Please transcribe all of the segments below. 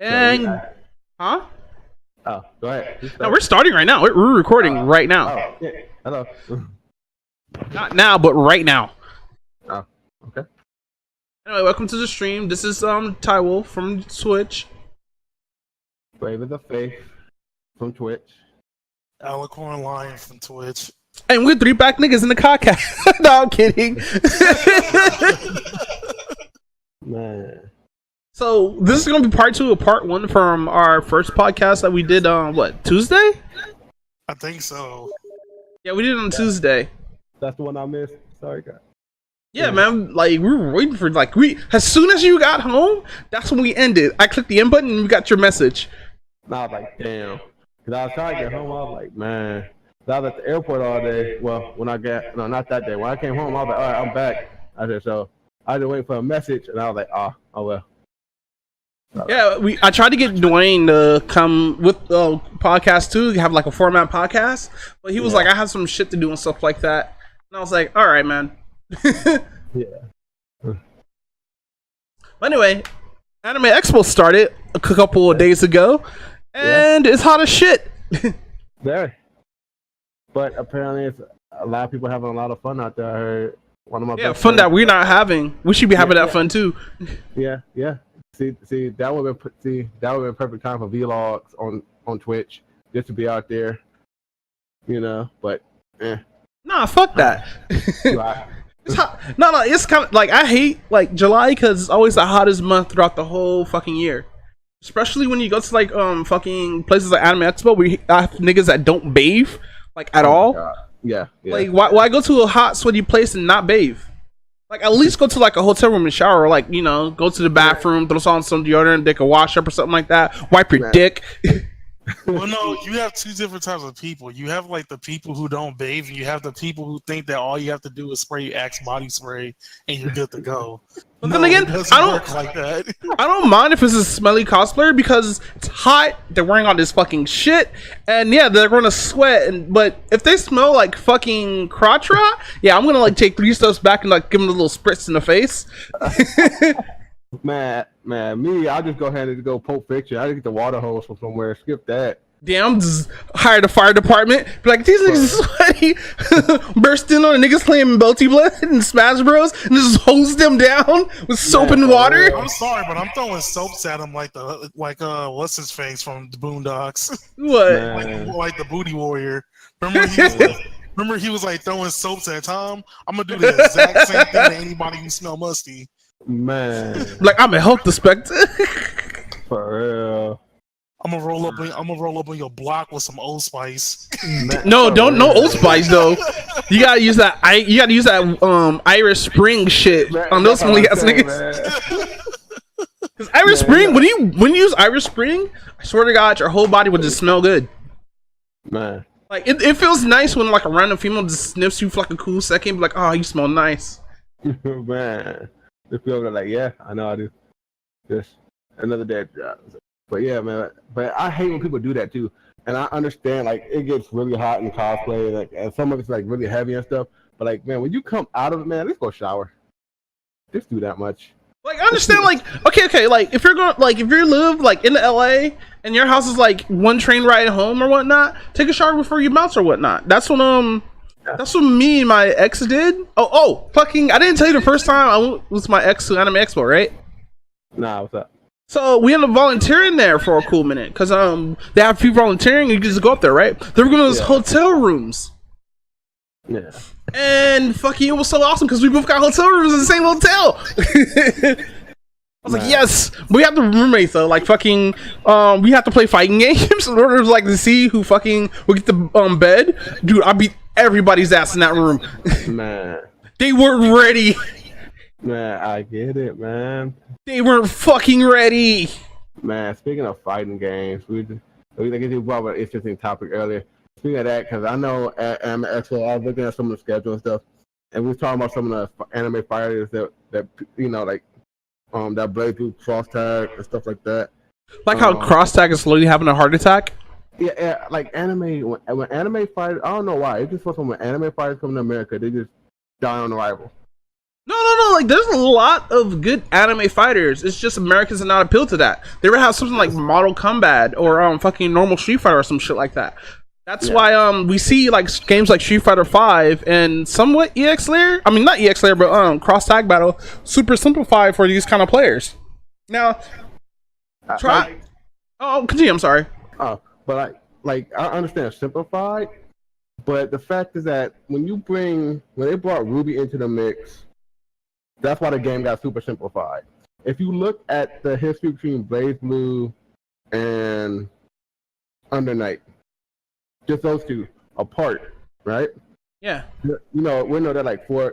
And Oh, go ahead. no, we're starting right now. We're recording right now. Oh, yeah. Hello. Not now, but right now. Oh, okay. Anyway, welcome to the stream. This is Ty Wolf from Twitch. Brave of the Faith from Twitch. Alicorn Lion from Twitch. And we're three back niggas in the podcast. No, I'm kidding. Man. So this is gonna be part 2 of part 1 from our first podcast that we did on Tuesday? I think so. Yeah, we did it on Tuesday. That's the one I missed. Sorry, guys. Yeah, man. Like we were waiting for as soon as you got home, that's when we ended. I clicked the end button and we got your message. And I was like, damn. Because I was trying to get home. I was like, man. I was at the airport all day. Well, not that day. When I came home, I was like, all right, I'm back. I said, so I was waiting for a message, and I was like, oh well. Yeah, I tried to get Dwayne to come with the podcast too, have like a format podcast, but he was like, I have some shit to do and stuff like that. And I was like, all right, man. Yeah. But anyway, Anime Expo started a couple of days ago, and it's hot as shit. Very. But apparently, it's a lot of people having a lot of fun out there. I heard one of my best fun friends, that we're not having. We should be having that fun too. Yeah. See, that would have been perfect time for vlogs on Twitch, just to be out there, But Nah, fuck that. Right. It's hot. No, it's kind of like I hate like July because it's always the hottest month throughout the whole fucking year. Especially when you go to like fucking places like Anime Expo where you have niggas that don't bathe like at all. God. Yeah. Like why go to a hot sweaty place and not bathe? Like at least go to like a hotel room and shower, or like go to the bathroom, throw on some deodorant, take a wash up or something like that. Wipe your dick. Well, no, you have two different types of people. You have like the people who don't bathe, and you have the people who think that all you have to do is spray Axe body spray and you're good to go. But then again, it I don't work like that. I don't mind if it's a smelly cosplayer because it's hot. They're wearing all this fucking shit, and yeah, they're gonna sweat. But if they smell like fucking crotch rot, yeah, I'm gonna like take 3 steps back and like give them a little spritz in the face. Man, me, I'll just go ahead and go Pulp Fiction. I just get the water hose from somewhere. Skip that. Damn, just hire the fire department. Be like, these niggas sweaty. Burst in on the niggas playing Belty Blood and Smash Bros. And just hose them down with soap and water. I'm sorry, but I'm throwing soaps at him like what's his face from the Boondocks? What? like the Booty Warrior. Remember he was like throwing soaps at Tom? I'm gonna do the exact same thing to anybody who smell musty. Man. Like I'm a health inspector. For real. I'm gonna roll up on your block with some Old Spice. No Old Spice though. You gotta use that. Irish Spring shit on those smelly ass niggas. Because Irish Spring, when you use Irish Spring, I swear to God, your whole body would just smell good. Man. Like it feels nice when like a random female just sniffs you for like a cool second, be like, oh, you smell nice. Man. The people are like, yeah, I know I do. Just another day. But yeah, man. But I hate when people do that too. And I understand, like, it gets really hot in cosplay, like, and some of it's like really heavy and stuff. But like, man, when you come out of it, man, let's go shower. Just do that much. Like, I understand, like, okay, like, if you live like in LA and your house is like 1 train ride home or whatnot, take a shower before you bounce or whatnot. That's what me and my ex did. Fucking, I didn't tell you the first time I went with my ex to Anime Expo, right? Nah, what's up? So we ended up volunteering there for a cool minute because they have people volunteering. You can just go up there, right? They were going to those hotel rooms. Yeah. And fucking, it was so awesome because we both got hotel rooms in the same hotel. I was like, yes, but we have the roommates though. Like fucking, we have to play fighting games in order to see who fucking will get the bed. Dude, I beat everybody's ass in that room. Man, they weren't ready. Man, I get it, man. They weren't fucking ready. Man, speaking of fighting games, we brought up an interesting topic earlier. Speaking of that, because I know at Anime Expo, I was looking at some of the schedule and stuff, and we were talking about some of the anime fighters that that blade through cross tag and stuff like that. Like how cross tag is slowly having a heart attack. Yeah, like anime when anime fighters, I don't know why. It's just when anime fighters come to America, they just die on arrival. No. Like, there's a lot of good anime fighters. It's just Americans are not appealed to that. They would have something like Mortal Kombat or fucking normal Street Fighter or some shit like that. That's why we see like games like Street Fighter 5 and somewhat EX Layer. I mean, not EX Layer, but Cross Tag Battle super simplified for these kind of players. Now, try. Continue. I'm sorry. But I understand simplified, but the fact is that when they brought Ruby into the mix, that's why the game got super simplified. If you look at the history between Blaze Blue and Under Night, just those two apart, right? Yeah. We know they're like four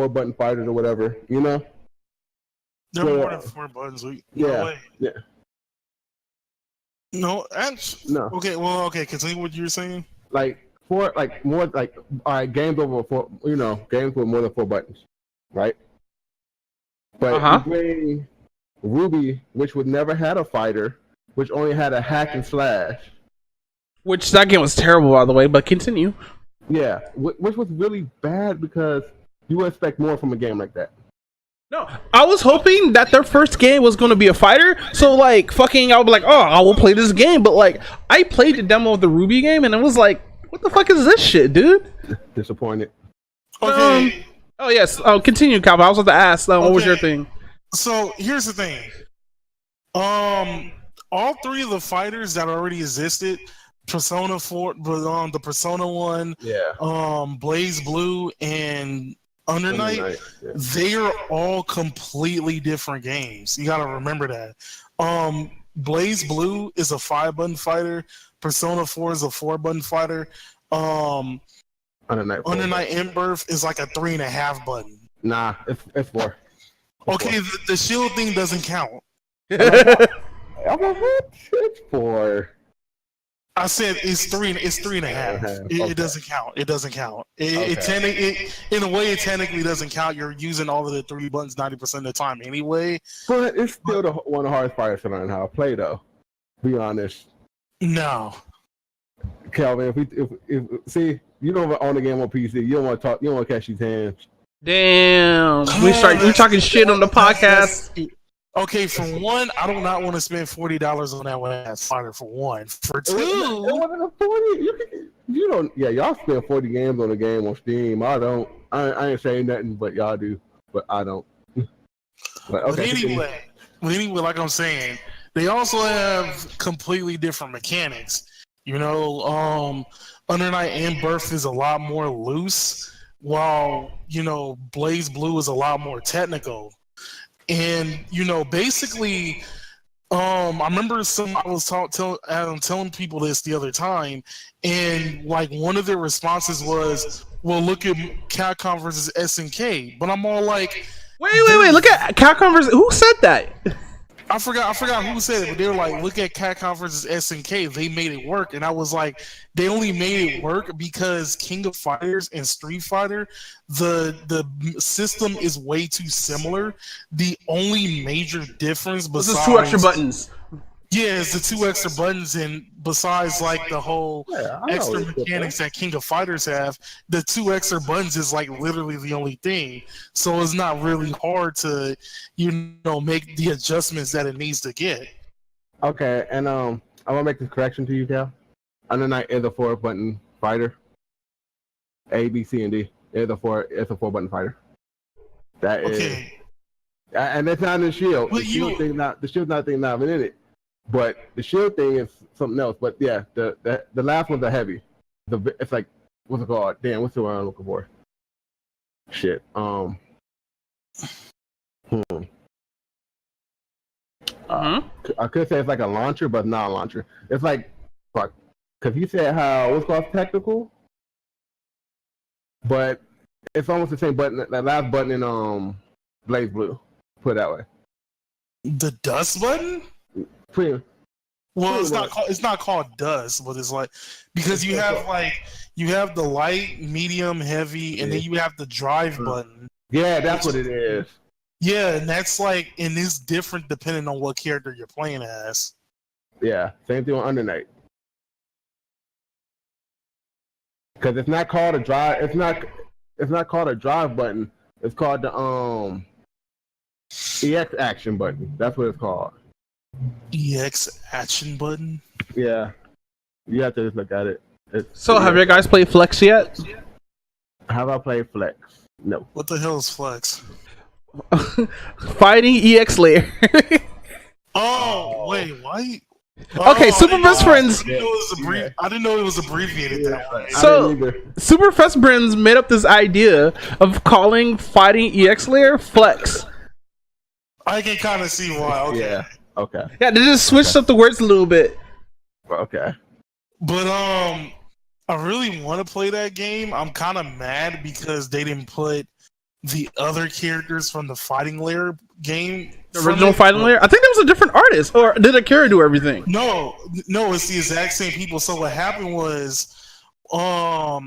button fighters or whatever, They're more than 4 buttons. Yeah. No, actually, no. Okay, continue what you were saying. Like more like all right, games over games with more than 4 buttons, right? But you bring Ruby, which would never had a fighter, which only had a hack and slash. Which that game was terrible, by the way. But continue. Yeah, which was really bad because you would expect more from a game like that. No, I was hoping that their first game was going to be a fighter. So, like, fucking, I'll be like, oh, I will play this game. But, like, I played the demo of the Ruby game, and it was like, what the fuck is this shit, dude? Disappointed. Okay. Oh, yes. Continue, Calvin. I was about to ask, what was your thing? So, here's the thing. All 3 of the fighters that already existed, Persona 4, the Persona 1, Blaze Blue, and Under Night, they are all completely different games. You gotta remember that. Blaze Blue is a 5-button fighter. Persona 4 is a 4-button fighter. Under Night In-Birth is like a 3.5 button. Nah, it's 4. Okay, the shield thing doesn't count. It's 4. I said it's 3. It's 3.5. It doesn't count. It doesn't count. In a way, it technically doesn't count. You're using all of the 3 buttons 90% of the time anyway. But it's still one of the hardest fighters to learn how to play, though. Be honest. No, Calvin. If see, you don't own the game on PC. You don't want to talk. You don't want to catch these hands. Damn. We talking shit on the podcast. Okay, for one, I do not want to spend $40 on that one ass fighter. For one, for two, it wasn't a 40. You don't. Yeah, y'all spend 40 games on a game on Steam. I don't. I ain't saying nothing, but y'all do. But I don't. But anyway, like I'm saying, they also have completely different mechanics. Under Night In-Birth is a lot more loose, while Blaze Blue is a lot more technical. And basically, I remember I was telling people this the other time, and like one of their responses was, "Well, look at Capcom versus SNK." But I'm all like, "Wait! Look at Capcom versus who said that?" I forgot who said it, but they were like, "Look at Capcom versus SNK. They made it work." And I was like, "They only made it work because King of Fighters and Street Fighter, the system is way too similar. The only major difference besides 2 extra buttons." Yeah, it's the 2 extra buttons, and besides like the whole extra mechanics that King of Fighters have, the 2 extra buttons is like literally the only thing. So it's not really hard to, make the adjustments that it needs to get. Okay, and I want to make this correction to you, Cal. Under Night is a 4-button fighter. A, B, C, and D. It's a 4-button fighter. That is. And that's not in the shield. The shield's not the thing not in it. But the shield thing is something else. But yeah, the last ones are heavy. It's like, what's it called? Damn, what's the word I'm looking for? Shit. I could say it's like a launcher, but not a launcher. It's like, fuck. Because you said how what's called technical, but it's almost the same button. That last button in Blaze Blue. Put it that way. The dust button. It's not called dust, but it's like because you have the light, medium, heavy, and then you have the drive button. Yeah, that's what it is. Yeah, and that's like, and it's different depending on what character you're playing as. Yeah, same thing on Under Night. Because it's not called a drive. It's not called a drive button, It's called the EX action button. That's what it's called. EX action button. Yeah, you have to just look at it. So, have you guys played Flex yet? Have I played Flex? No. What the hell is Flex? Fighting EX Layer. Oh, wait, why? Okay, Super Best Friends. I didn't know it was abbreviated that way. So, Super Best Friends made up this idea of calling Fighting EX Layer Flex. I can kind of see why. Okay. Yeah. Okay. Yeah, they just switched up the words a little bit. Okay. But I really want to play that game. I'm kind of mad because they didn't put the other characters from the Fighting Layer game. The original Fighting Layer? I think there was a different artist. Or did Akira do everything? No, it's the exact same people. So what happened was, at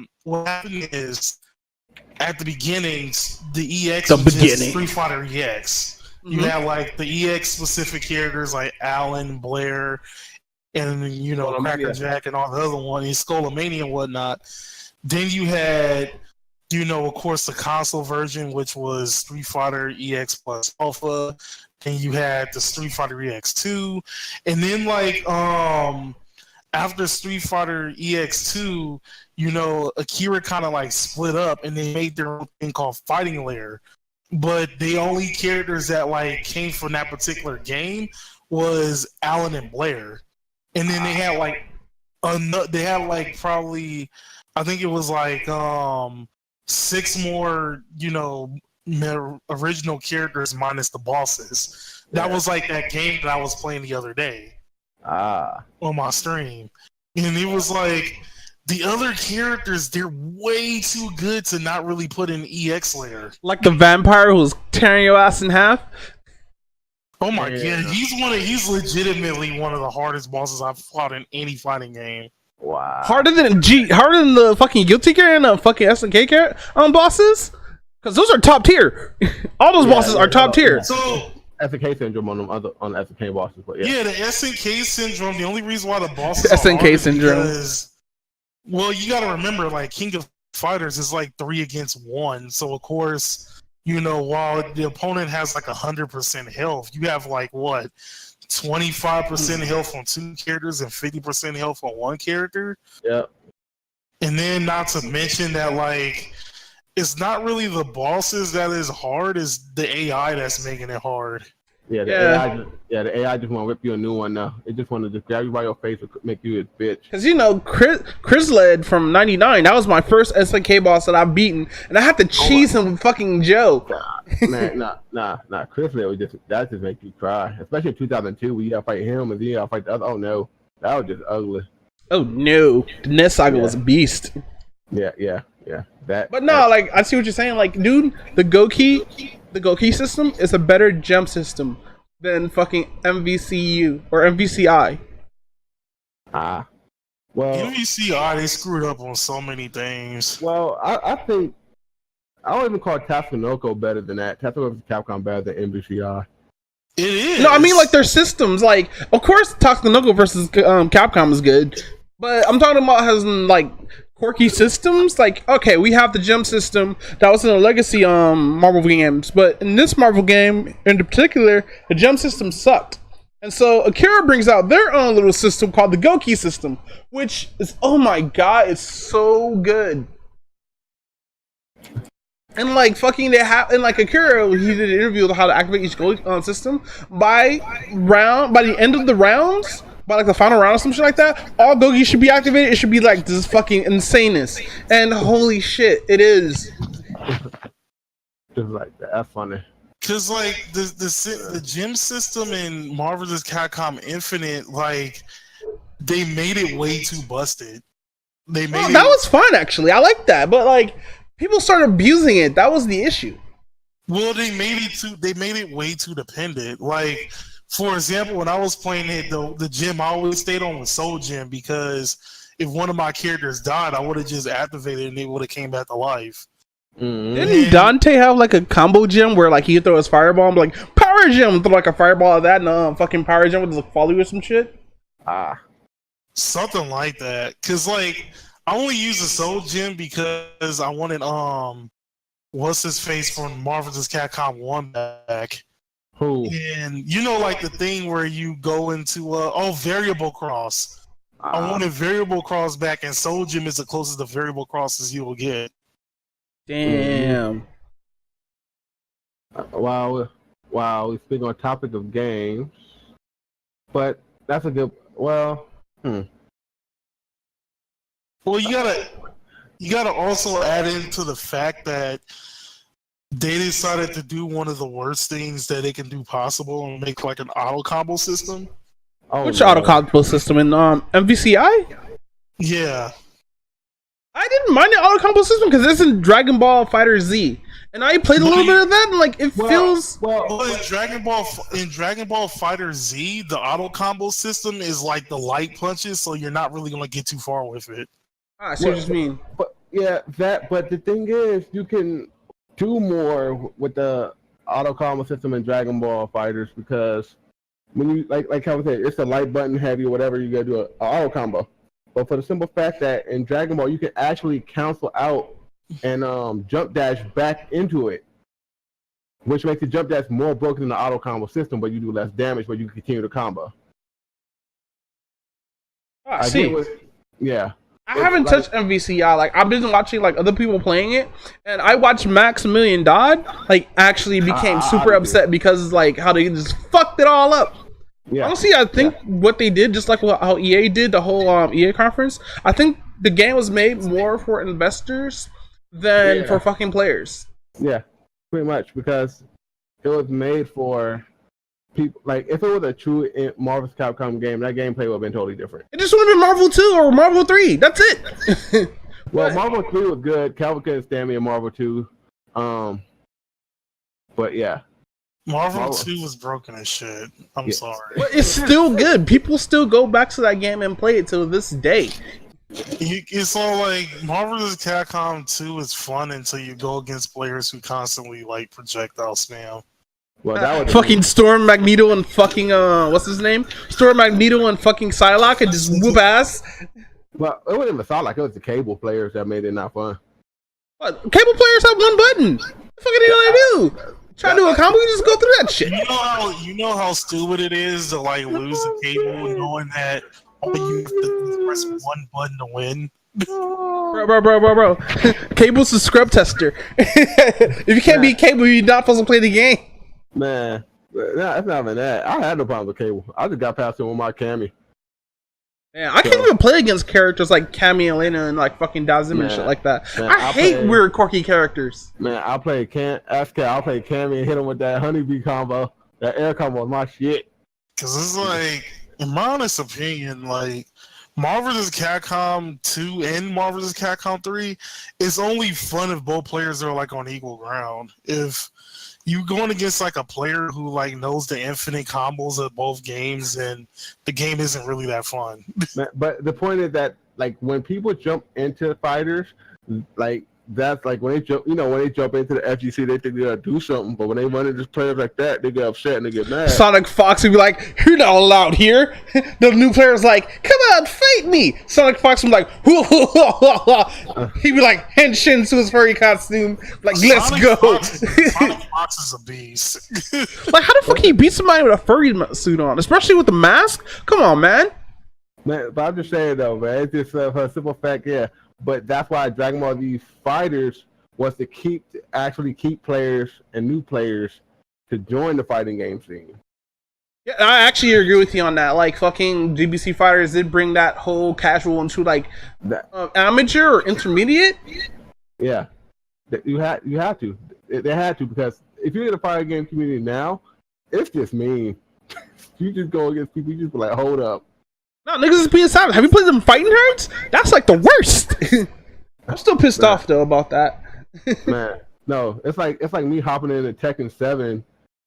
the beginning, the EX was just Street Fighter EX. You had like the EX specific characters like Alan, Blair, and Cracker Jack and all the other ones, Skullomania and whatnot. Then you had, of course, the console version, which was Street Fighter EX plus Alpha. Then you had the Street Fighter EX2, and then after Street Fighter EX2, Akira kind of split up, and they made their own thing called Fighting Layer. But the only characters that came from that particular game was Alan and Blair, and then they had probably, I think it was 6 more original characters minus the bosses. That was that game that I was playing the other day on my stream, and it was the other characters, they're way too good to not really put in EX Layer. Like the vampire who's tearing your ass in half? Oh my god, he's legitimately one of the hardest bosses I've fought in any fighting game. Wow. Harder than the fucking Guilty Gear and the fucking SNK bosses? Because those are top tier. All those bosses are top tier. So SNK syndrome on the SNK bosses, but yeah, the SNK syndrome. The only reason why the bosses SNK are hard syndrome. Because, well, you got to remember, King of Fighters is 3 against 1. So of course, while the opponent has 100% health, you have 25% health on 2 characters and 50% health on 1 character. Yeah. And then not to mention that it's not really the bosses that is hard, it's the AI that's making it hard. Yeah, the AI just want to rip you a new one now. It just want to just grab you by your face and make you a bitch. Because Chris led from '99. That was my first SNK boss that I've beaten, and I had to cheese him with fucking Joe. Nah. Chris led that just make you cry, especially in 2002 when you got to fight him and then you got to fight the other. Oh no, that was just ugly. Oh no, the NES Saga was a beast. Yeah. But no, I see what you're saying. Dude, the Goki system is a better jump system than fucking MVCU or MVCI. Well, MVCI, they screwed up on so many things. Well, I think I don't even call Tatsunoko better than that. Tatsunoko Capcom better than MVCI. It is. No, I mean their systems. Of course, Tatsunoko versus Capcom is good, but I'm talking about having quirky systems. Okay, we have the gem system that was in the legacy Marvel games, but in this Marvel game in particular, the gem system sucked. And so Akira brings out their own little system called the Goki system, which is, oh my god, it's so good. And they have, and Akira, he did an interview on how to activate each Goki system. By the end of the rounds, by the final round or some shit like that, all Goki should be activated. It should be this fucking insaneness. And holy shit, it is. Just like that. That's funny. Cause the gym system in Marvel vs. Capcom Infinite, they made it way too busted. That was fun actually. I like that, but people started abusing it. That was the issue. Well, they made it way too dependent. For example, when I was playing it, the gym I always stayed on was Soul Gym, because if one of my characters died, I would have just activated and they would have came back to life. Mm-hmm. Didn't Dante have a combo gym where he'd throw his fireball and be power gym, throw a fireball at that and fucking power gym with follow or some shit? Something like that. Cause I only use the Soul Gym because I wanted what's his face from Marvel vs. Capcom 1 back. Who? And you know, like the thing where you go into variable cross. I wanted variable cross back, and Soul Gem is the closest to variable crosses you will get. Damn. Wow, we speak on topic of games, but that's a good. Well, Well, you gotta also add into the fact that they decided to do one of the worst things that they can do possible and make like an auto combo system. Which auto combo system in MVCI? Yeah. I didn't mind the auto combo system because it's in Dragon Ball Fighter Z, and I played a little bit of that, and like it feels. Well, in Dragon Ball Fighter Z, the auto combo system is like the light punches, so you're not really gonna get too far with it. I see what you mean. But yeah, But the thing is, you can do more with the auto combo system in Dragon Ball Fighters because when you like how I said, it's a light button heavy or whatever, you gotta do an auto combo. But for the simple fact that in Dragon Ball you can actually cancel out and jump dash back into it, which makes the jump dash more broken than the auto combo system, but you do less damage, but you can continue the combo. I see. Yeah. I haven't touched MVCI. Like I've been watching like other people playing it, and I watched Maximilian Dodd like actually became super upset because like how they just fucked it all up. Yeah. Honestly, I think what they did, just like how EA did the whole EA conference, I think the game was made more for investors than for fucking players. Yeah, pretty much, because it was made for people. Like, if it was a true Marvel vs. Capcom game, that gameplay would have been totally different. It just would have been Marvel 2 or Marvel 3. That's it. Well, Marvel 3 was good. Calvin couldn't stand me in Marvel 2. But yeah. Marvel 2 was broken as shit. I'm sorry. But it's still good. People still go back to that game and play it till this day. It's all like Marvel vs. Capcom 2 is fun until you go against players who constantly like projectile spam. Well, that was fucking Storm Magneto and fucking what's his name? Storm Magneto and fucking Psylocke and just whoop ass. Well, it wasn't even Psylocke. It was the cable players that made it not fun. What? Cable players have one button. What the fuck are they gonna do? Try to do a combo, you just go through that shit. You know how stupid it is to like lose a cable knowing that all you have to do is press one button to win. Bro. Cable's the scrub tester. If you can't beat Cable, you're not supposed to play the game. Man, that's not even that. I had no problem with Cable. I just got past him with my Cammy. Yeah, I can't even play against characters like Cammy and Elena and like fucking Dazim and shit like that. Man, I hate weird, quirky characters. Man, I'll play Cammy and hit him with that honeybee combo. That air combo is my shit. Cause it's like, in my honest opinion, like Marvel vs. Capcom 2 and Marvel vs. Capcom 3, it's only fun if both players are like on equal ground. If you going against like a player who like knows the infinite combos of both games, and the game isn't really that fun. But the point is that like when people jump into fighters, like that's like when they jump, when they jump into the FGC, they think they gotta do something. But when they run into players like that, they get upset and they get mad. Sonic Fox would be like, "You're not allowed here." The new player's like, "Come on, fight me." Sonic Fox would be like, he'd be like, henshins to his furry costume, like, "Let's go." Sonic Fox is a beast. Like, how the fuck can you beat somebody with a furry suit on, especially with the mask? Come on, man. Man, but I'm just saying though, man, it's just a simple fact, yeah. But that's why Dragon Ball Z Fighters was to actually keep players and new players to join the fighting game scene. Yeah, I actually agree with you on that. Like, fucking GBC Fighters did bring that whole casual into like amateur or intermediate. Yeah, you have to. They had to, because if you're in the fighting game community now, it's just mean. You just go against people, you just be like, hold up. No, niggas is being silent. Have you played them fighting herds? That's like the worst. I'm still pissed off though about that. Man, no, it's like me hopping into Tekken 7.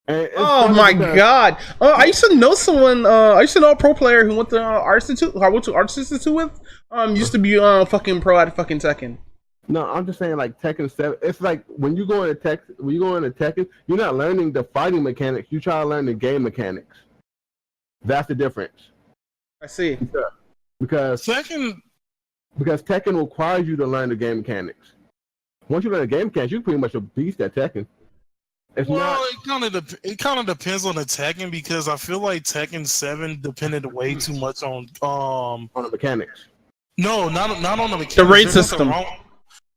And oh my god! I used to know someone. I used to know a pro player who went to Arts Institute. Who I went to Arts Institute with. Used to be fucking pro at fucking Tekken. No, I'm just saying like Tekken 7. It's like when you go into Tekken, you're not learning the fighting mechanics. You try to learn the game mechanics. That's the difference. I see. Because Tekken requires you to learn the game mechanics. once you learn the game mechanics, you're pretty much a beast at Tekken. It's well, it kind of depends on the Tekken because I feel like Tekken 7 depended way too much on the mechanics. No, not on the mechanics. The raid system.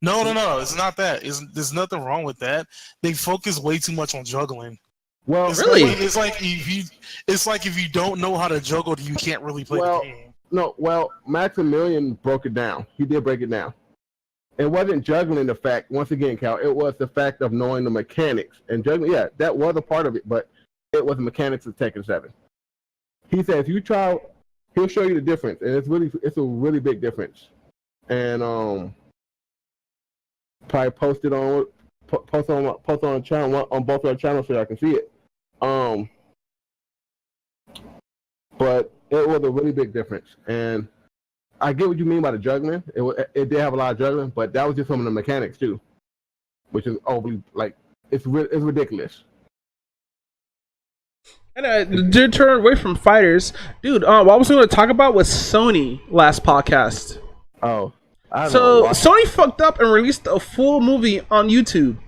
No, it's not that. There's nothing wrong with that. They focus way too much on juggling. Well, really, it's like if you don't know how to juggle, you can't really play the game. No, well, Maximilian broke it down. He did break it down. It wasn't juggling the fact, once again, Cal, it was the fact of knowing the mechanics. And juggling, yeah, that was a part of it, but it was the mechanics of Tekken 7. He said if you try, he'll show you the difference. And it's a really big difference. And probably post on the channel, on both our channels so I can see it. But it was a really big difference. And I get what you mean by the juggling. It did have a lot of juggling, but that was just some of the mechanics too, which is overly it's ridiculous. And did turn away from fighters, dude. What I was going to talk about was Sony last podcast. Oh, so Sony fucked up and released a full movie on YouTube.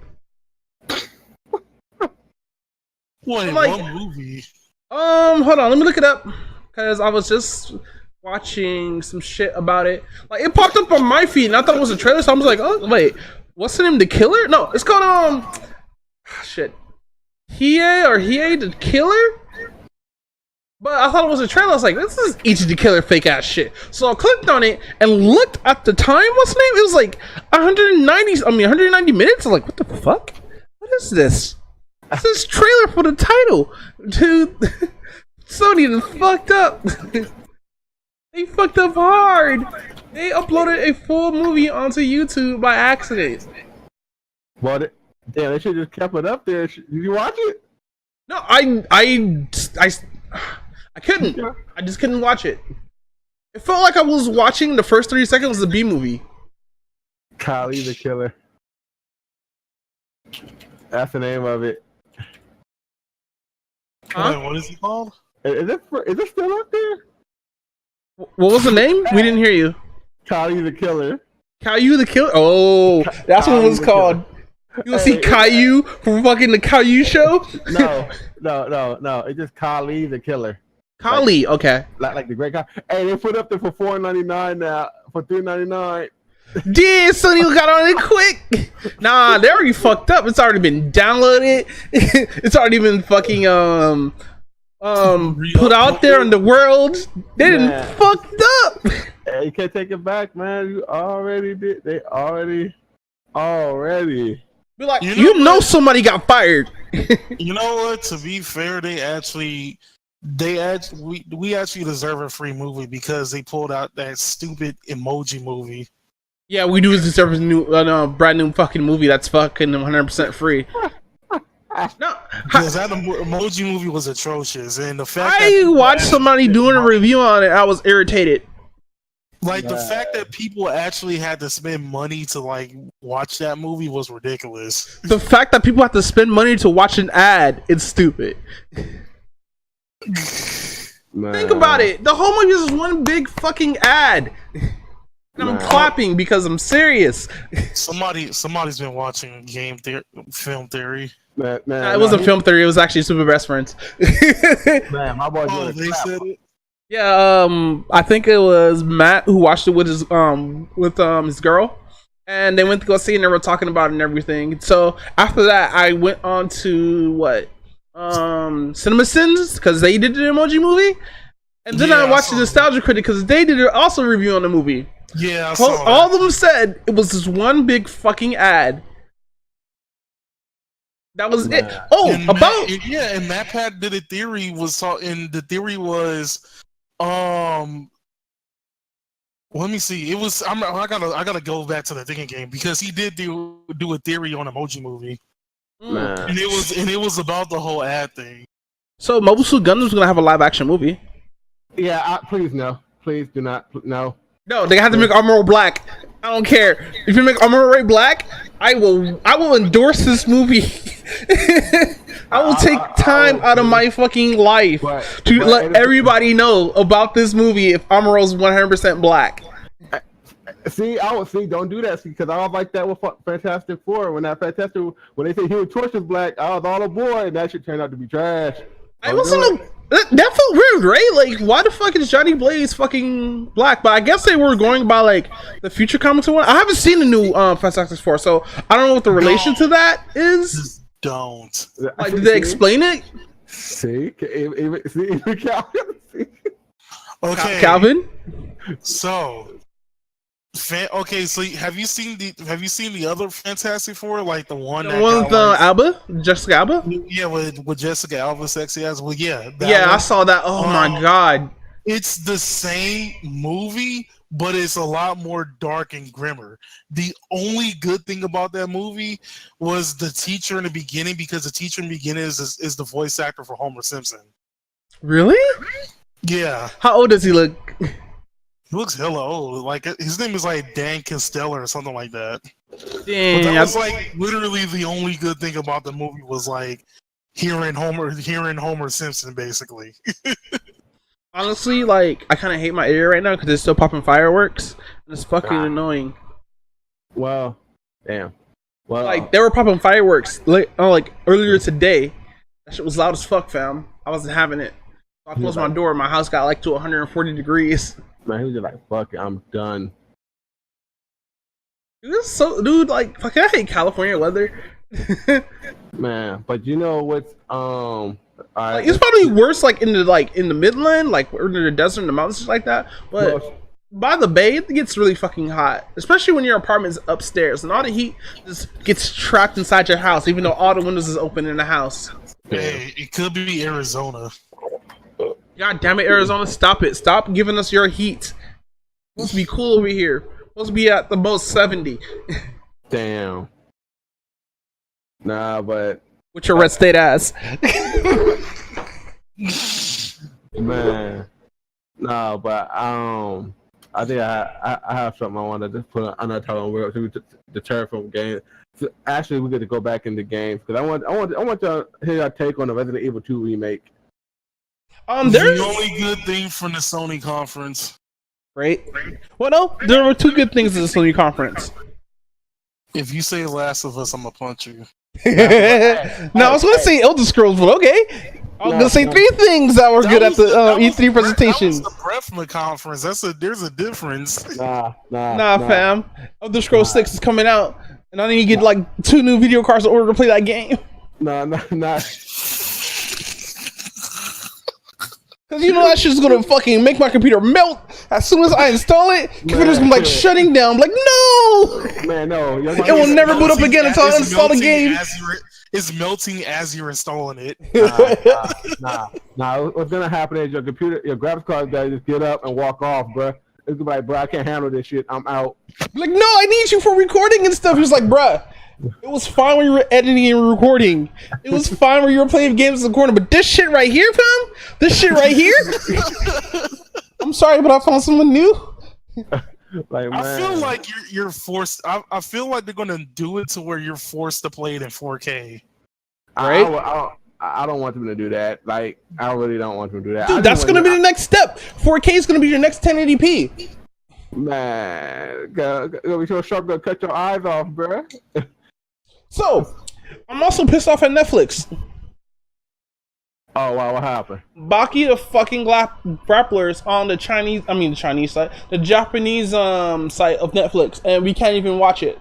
Wait, what movie? Hold on, let me look it up because I was just watching some shit about it. Like it popped up on my feed, and I thought it was a trailer. So I was like, "Oh wait, what's the name? The Killer? No, it's called shit, Hiei the Killer." But I thought it was a trailer. I was like, "This is Ichi the Killer fake ass shit." So I clicked on it and looked at the time. What's the name? It was like 190 minutes. I'm like, "What the fuck? What is this?" This is trailer for the title, dude. Sony done fucked up. They fucked up hard. They uploaded a full movie onto YouTube by accident. Well, they should just kept it up there. Did you watch it? No, I couldn't. I just couldn't watch it. It felt like I was watching the first 30 seconds of the B movie. Kali the Killer. That's the name of it. Huh? What is it called? Is it still up there? What was the name? We didn't hear you. Caillou the Killer. Caillou the Killer? Oh, that's what it was called. You want to see Caillou from fucking the Caillou show? No. It's just Caillou the Killer. Caillou, okay. Like the great guy. Hey, they put up there for $4.99 now. For $3.99. Damn, Sony got on it quick. Nah, they already fucked up. It's already been downloaded. It's already been fucking put out there in the world. They didn't fucked up. Hey, you can't take it back, man. You already did. They already. Be like, you know somebody got fired. You know what? To be fair, we actually deserve a free movie because they pulled out that stupid emoji movie. Yeah, we do deserve a brand new fucking movie that's fucking 100% free. No, because that emoji movie was atrocious, and the fact I watched somebody doing a review on it, I was irritated. Like the fact that people actually had to spend money to like watch that movie was ridiculous. The fact that people have to spend money to watch an ad, it's stupid. Think about it. The whole movie is one big fucking ad. And I'm clapping because I'm serious. Somebody's been watching film theory. It wasn't film theory. It was actually Super Best Friends. Man, my boy. They said it. Yeah, I think it was Matt who watched it with his girl, and they went to go see it and they were talking about it and everything. So after that, I went on to CinemaSins because they did the emoji movie, and then I watched the Nostalgia Critic because they did also review on the movie. Yeah, I saw all of them said it was this one big fucking ad. That was it. Oh, and MatPat did a theory the theory was, let me see. It was I gotta go back to the thinking game because he did do a theory on Emoji Movie, and it was about the whole ad thing. So Mobile Suit Gundam's gonna have a live action movie. Yeah, please no, please do not no. No, they have to make Armor black. I don't care if you make Armor Ray black. I will endorse this movie. I will take time out of my fucking life to let everybody know about this movie if Amuro's 100% black. See, don't do that because I was like that with Fantastic Four. When they say Human Torch is black, I was all aboard, and that shit turned out to be trash. I wasn't. That felt weird, right? Like, why the fuck is Johnny Blaze fucking black? But I guess they were going by like the future comics or what. I haven't seen the new Fantastic Four, so I don't know what the relation to that is. Just don't. Like, did they explain it? See, Okay, Calvin. So, so have you seen the other Fantastic Four, like the one with Alba, Jessica Alba? Yeah, with Jessica Alba, sexy ass. Well, yeah, yeah, I saw that. Oh my god, it's the same movie, but it's a lot more dark and grimmer. The only good thing about that movie was the teacher in the beginning, because the teacher in the beginning is the voice actor for Homer Simpson. Really? Yeah. How old does he look? He looks hella old. Like, his name is like Dan Costello or something like that. Damn. But that was like literally the only good thing about the movie was like hearing Homer Simpson basically. Honestly, like, I kind of hate my area right now because it's still popping fireworks and it's fucking annoying. Well, damn. Well, like, they were popping fireworks like earlier today. That shit was loud as fuck, fam. I wasn't having it. So I closed my door. My house got like to 140 degrees. Man, he was just like, "Fuck it, I'm done." Dude, like, fuck, I hate California weather. Man, but you know what's like, it's probably worse like in the Midland, like or in the desert, in the mountains, like that. But by the bay, it gets really fucking hot, especially when your apartment's upstairs and all the heat just gets trapped inside your house, even though all the windows is open in the house. Hey, it could be Arizona. God damn it, Arizona! Stop it! Stop giving us your heat. It's supposed to be cool over here. It's supposed to be at the most 70. Damn. Nah, but with your red state ass. Man, no, but I think I have something I want to just put on another title on world to deter from games. So actually, we get to go back into games because I want to hear your take on the Resident Evil 2 remake. There's the only good thing from the Sony conference. Right? Well, no, there were two good things in the Sony conference. If you say Last of Us, I'm gonna punch you. No, I was gonna say Elder Scrolls, but okay. I was gonna say three things that were good at the E3 presentation. That was the breath from the conference. There's a difference. Nah, fam. Elder Scrolls 6 is coming out, and I need to get like 2 new video cards in order to play that game. Nah. Cause you know that shit's gonna fucking make my computer melt as soon as I install it. Computer's gonna be like shutting down. I'm like, no, man, no. It will never boot up again until I install the game. It's melting as you're installing it. Nah. What's gonna happen is your graphics card guy just get up and walk off, bro. It's gonna be like, bro, I can't handle this shit. I'm out. Like, no, I need you for recording and stuff. He was like, bruh, it was fine when you were editing and recording. It was fine when you were playing games in the corner. But this shit right here, fam? This shit right here? I'm sorry, but I found someone new. Like, man. I feel like you're forced. I feel like they're gonna do it to where you're forced to play it in 4K. Right? I don't want them to do that. Like, I really don't want them to do that. Dude, that's gonna be the next step. 4K is gonna be your next 1080p. Man, gonna be so sharp, gonna cut your eyes off, bro. So, I'm also pissed off at Netflix. Oh, wow, what happened? Baki the fucking grapplers on the Chinese site, the Japanese site of Netflix, and we can't even watch it.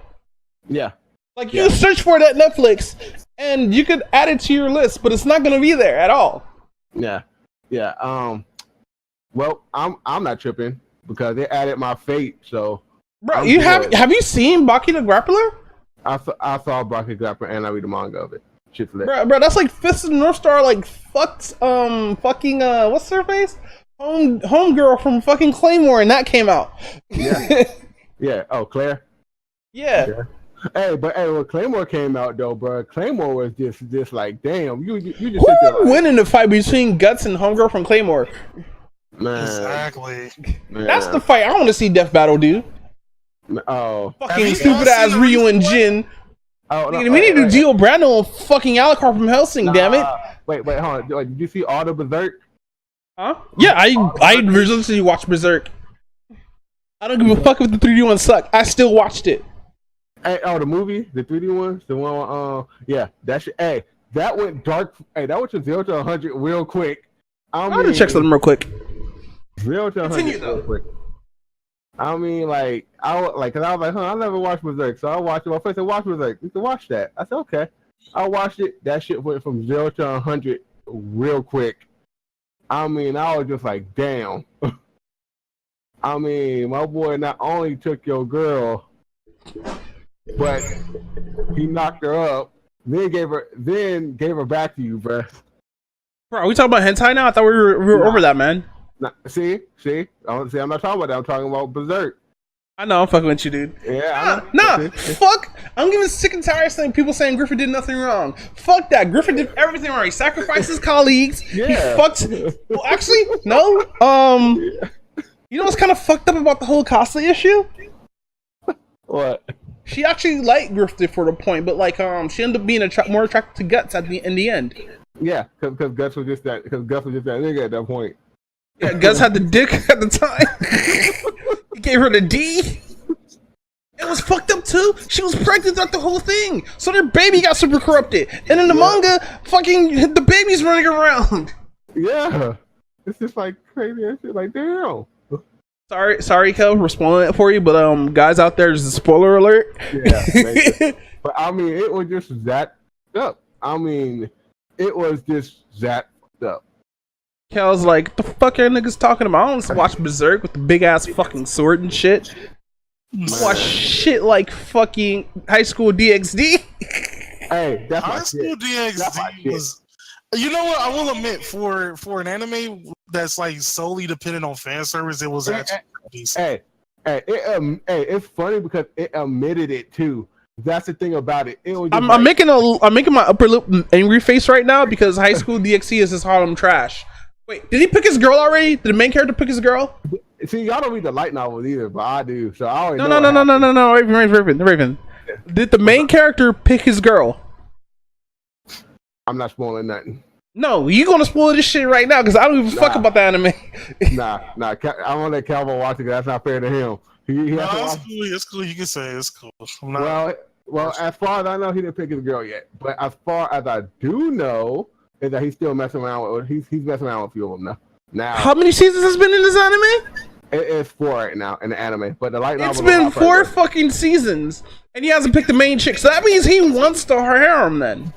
Yeah. Like, you search for it at Netflix, and you could add it to your list, but it's not gonna be there at all. Yeah. Well, I'm not tripping because they added my fate, so. Bro, have you seen Baki the Grappler? I saw Baki Grappler and I read the manga of it. Shit's lit. Bro, that's like Fist of the North Star, like fucked what's her face? Homegirl from fucking Claymore, and that came out. Yeah. Oh, Claire. Yeah. Hey, when Claymore came out though, bro, Claymore was just like, damn, you just who would win in the fight between Guts and Homegirl from Claymore? Man, exactly. Man. That's the fight I want to see. Death Battle, dude. Oh, fucking stupid ass Ryu and Jin. Oh, no, we need to deal Brando and fucking Alucard from Hellsing. Damn it! Wait, hold on. Did you see all the Berserk? Huh? Yeah, I recently watched Berserk. I don't give a fuck if the 3D one sucked. I still watched it. Hey, the movie, the 3D one, the one, yeah, that shit. Hey, that went dark. Hey, that went to 0 to 100 real quick. I'm gonna check something real quick. 0 to 100 real quick. I mean, like, cause I was like, I never watched Berserk, so I watched it. My friend said, watch Berserk. You can watch that. I said, okay. I watched it. That shit went from 0 to 100 real quick. I mean, I was just like, damn. I mean, my boy not only took your girl, but he knocked her up, then gave her back to you, bruh. Bro, are we talking about hentai now? I thought we were over that, man. Nah, see, I'm not talking about that. I'm talking about Berserk. I know, I'm fucking with you, dude. Yeah, nah, fuck. I'm getting sick and tired of people saying Griffin did nothing wrong. Fuck that. Griffin did everything right. He sacrificed his colleagues. Yeah. He fucked. Well, actually, no. You know what's kind of fucked up about the whole Casa issue? What? She actually liked Griffin for the point, but like, she ended up being more attracted to Guts in the end. Yeah, because Guts was just that. Because Guts was just that nigga at that point. Yeah, Guts had the dick at the time. He gave her the D. It was fucked up too. She was pregnant throughout the whole thing, so their baby got super corrupted. And in the manga, fucking the baby's running around. Yeah, it's just like crazy and shit. Like, damn. Sorry, Kel, for spoiling it for you, but guys out there, there's a spoiler alert. Yeah, but I mean, it was just that up. I mean, it was just that up. Kel's like, the fuck are niggas talking about? I don't watch Berserk with the big ass fucking sword and shit. I watch shit like fucking High School DxD. Hey, that's High School DxD was. You know what? I will admit, for an anime that's like solely dependent on fan service, it was actually decent. Hey, it's funny because it admitted it too. That's the thing about it. It was I'm making my upper lip angry face right now because High School DxD is his Harlem trash. Wait, did he pick his girl already? Did the main character pick his girl? See, y'all don't read the light novels either, but I do. So I already No. Raven. Did the main character pick his girl? I'm not spoiling nothing. No, you gonna spoil this shit right now because I don't even fuck about the anime. Nah. I'm gonna let Calvo watch it because that's not fair to him. It's cool. You can say it's cool. Well, as far as I know, he didn't pick his girl yet. But as far as I do know, is that he's still messing around with. He's messing around with a few of them now. How many seasons has been in this anime? It's 4 right now in the anime, but the light novel. It's been 4 fucking seasons, and he hasn't picked the main chick. So that means he wants the harem then.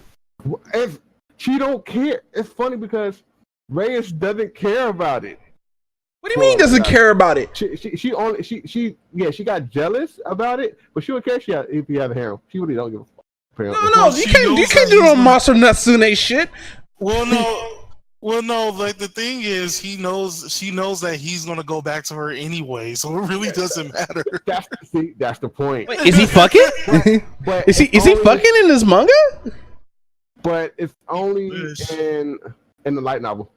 If she don't care, it's funny because Reyes doesn't care about it. What do you mean doesn't care about it? She got jealous about it, but she don't care if he has a harem. She really don't give a fuck. No, you can't do no Monster Natsune shit. Well, no. Like the thing is, she knows that he's gonna go back to her anyway, so it really doesn't matter. That's the point. Wait, is he fucking? Is he fucking in this manga? But it's only in the light novel.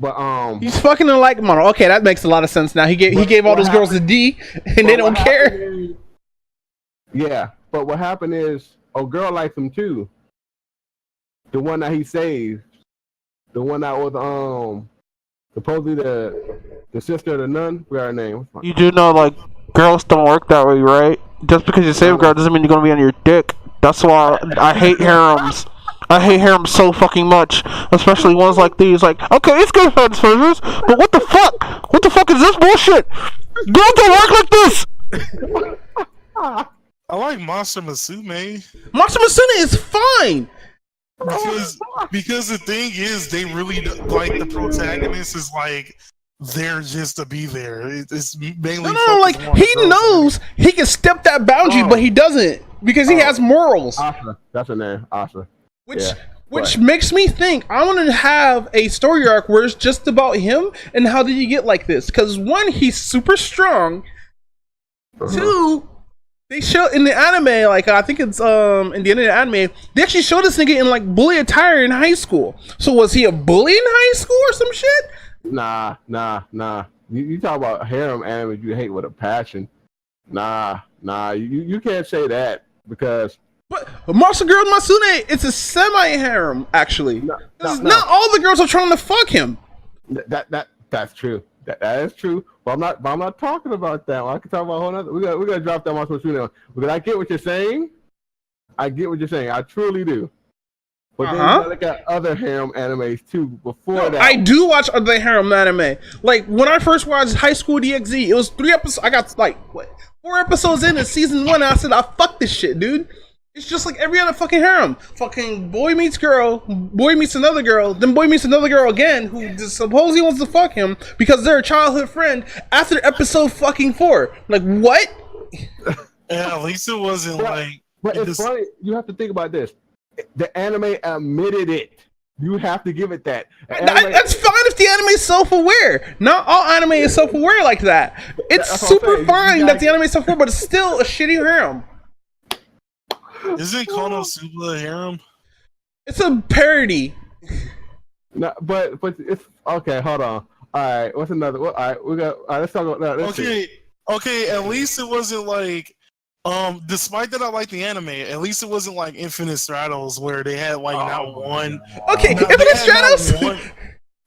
But he's fucking in light model. Okay, that makes a lot of sense now. He gave all those girls a D, and they don't care. Yeah, but what happened is a girl likes him too. The one that he saved. The one that was supposedly the sister of the nun. What's her name? You do know like girls don't work that way, right? Just because you save a girl doesn't mean you're gonna be on your dick. That's why I hate harems. I hate harems so fucking much, especially ones like these. Like, okay, it's good for service, but what the fuck? What the fuck is this bullshit? Girls don't work like this. I like Monster Musume. Monster Musume is fine. Because the thing is, they really like the protagonist is like there just to be there. It's mainly no. Like he knows he can step that boundary, but he doesn't because he has morals. Asha, that's her name, Asha. Which makes me think I want to have a story arc where it's just about him and how did he get like this? Because one, he's super strong. Two, they show in the anime, like I think it's in the end of the anime, they actually show this nigga in like bully attire in high school. So was he a bully in high school or some shit? Nah. You talk about harem anime you hate with a passion. Nah. You can't say that because. But Monster Girl Masune, it's a semi-harem actually. Not all the girls are trying to fuck him. That's true. That is true, but I'm not talking about that. I can talk about a whole other. We got to drop that on social media because I get what you're saying. I truly do. But then you gotta look at other harem animes too. Before that, I do watch other harem anime. Like when I first watched High School DxD, it was 3 episodes. I got like 4 episodes in season 1, and I said, "I fuck this shit, dude." It's just like every other fucking harem. Fucking boy meets girl, boy meets another girl, then boy meets another girl again who just supposedly wants to fuck him because they're a childhood friend after episode fucking 4. Like, what? Yeah, at least it wasn't like... But it's funny, you have to think about this. The anime admitted it. You have to give it that. That's fine if the anime is self-aware. Not all anime is self-aware like that. It's super fine that the anime is self-aware, but it's still a shitty harem. Isn't Konosuba a harem? It's a parody. No, but it's okay. Hold on. All right, what's another? All right, we got. All right, let's talk about that. Okay. At least it wasn't like, despite that I like the anime, at least it wasn't like Infinite Stratos where they had like not one. Okay, Infinite Stratos.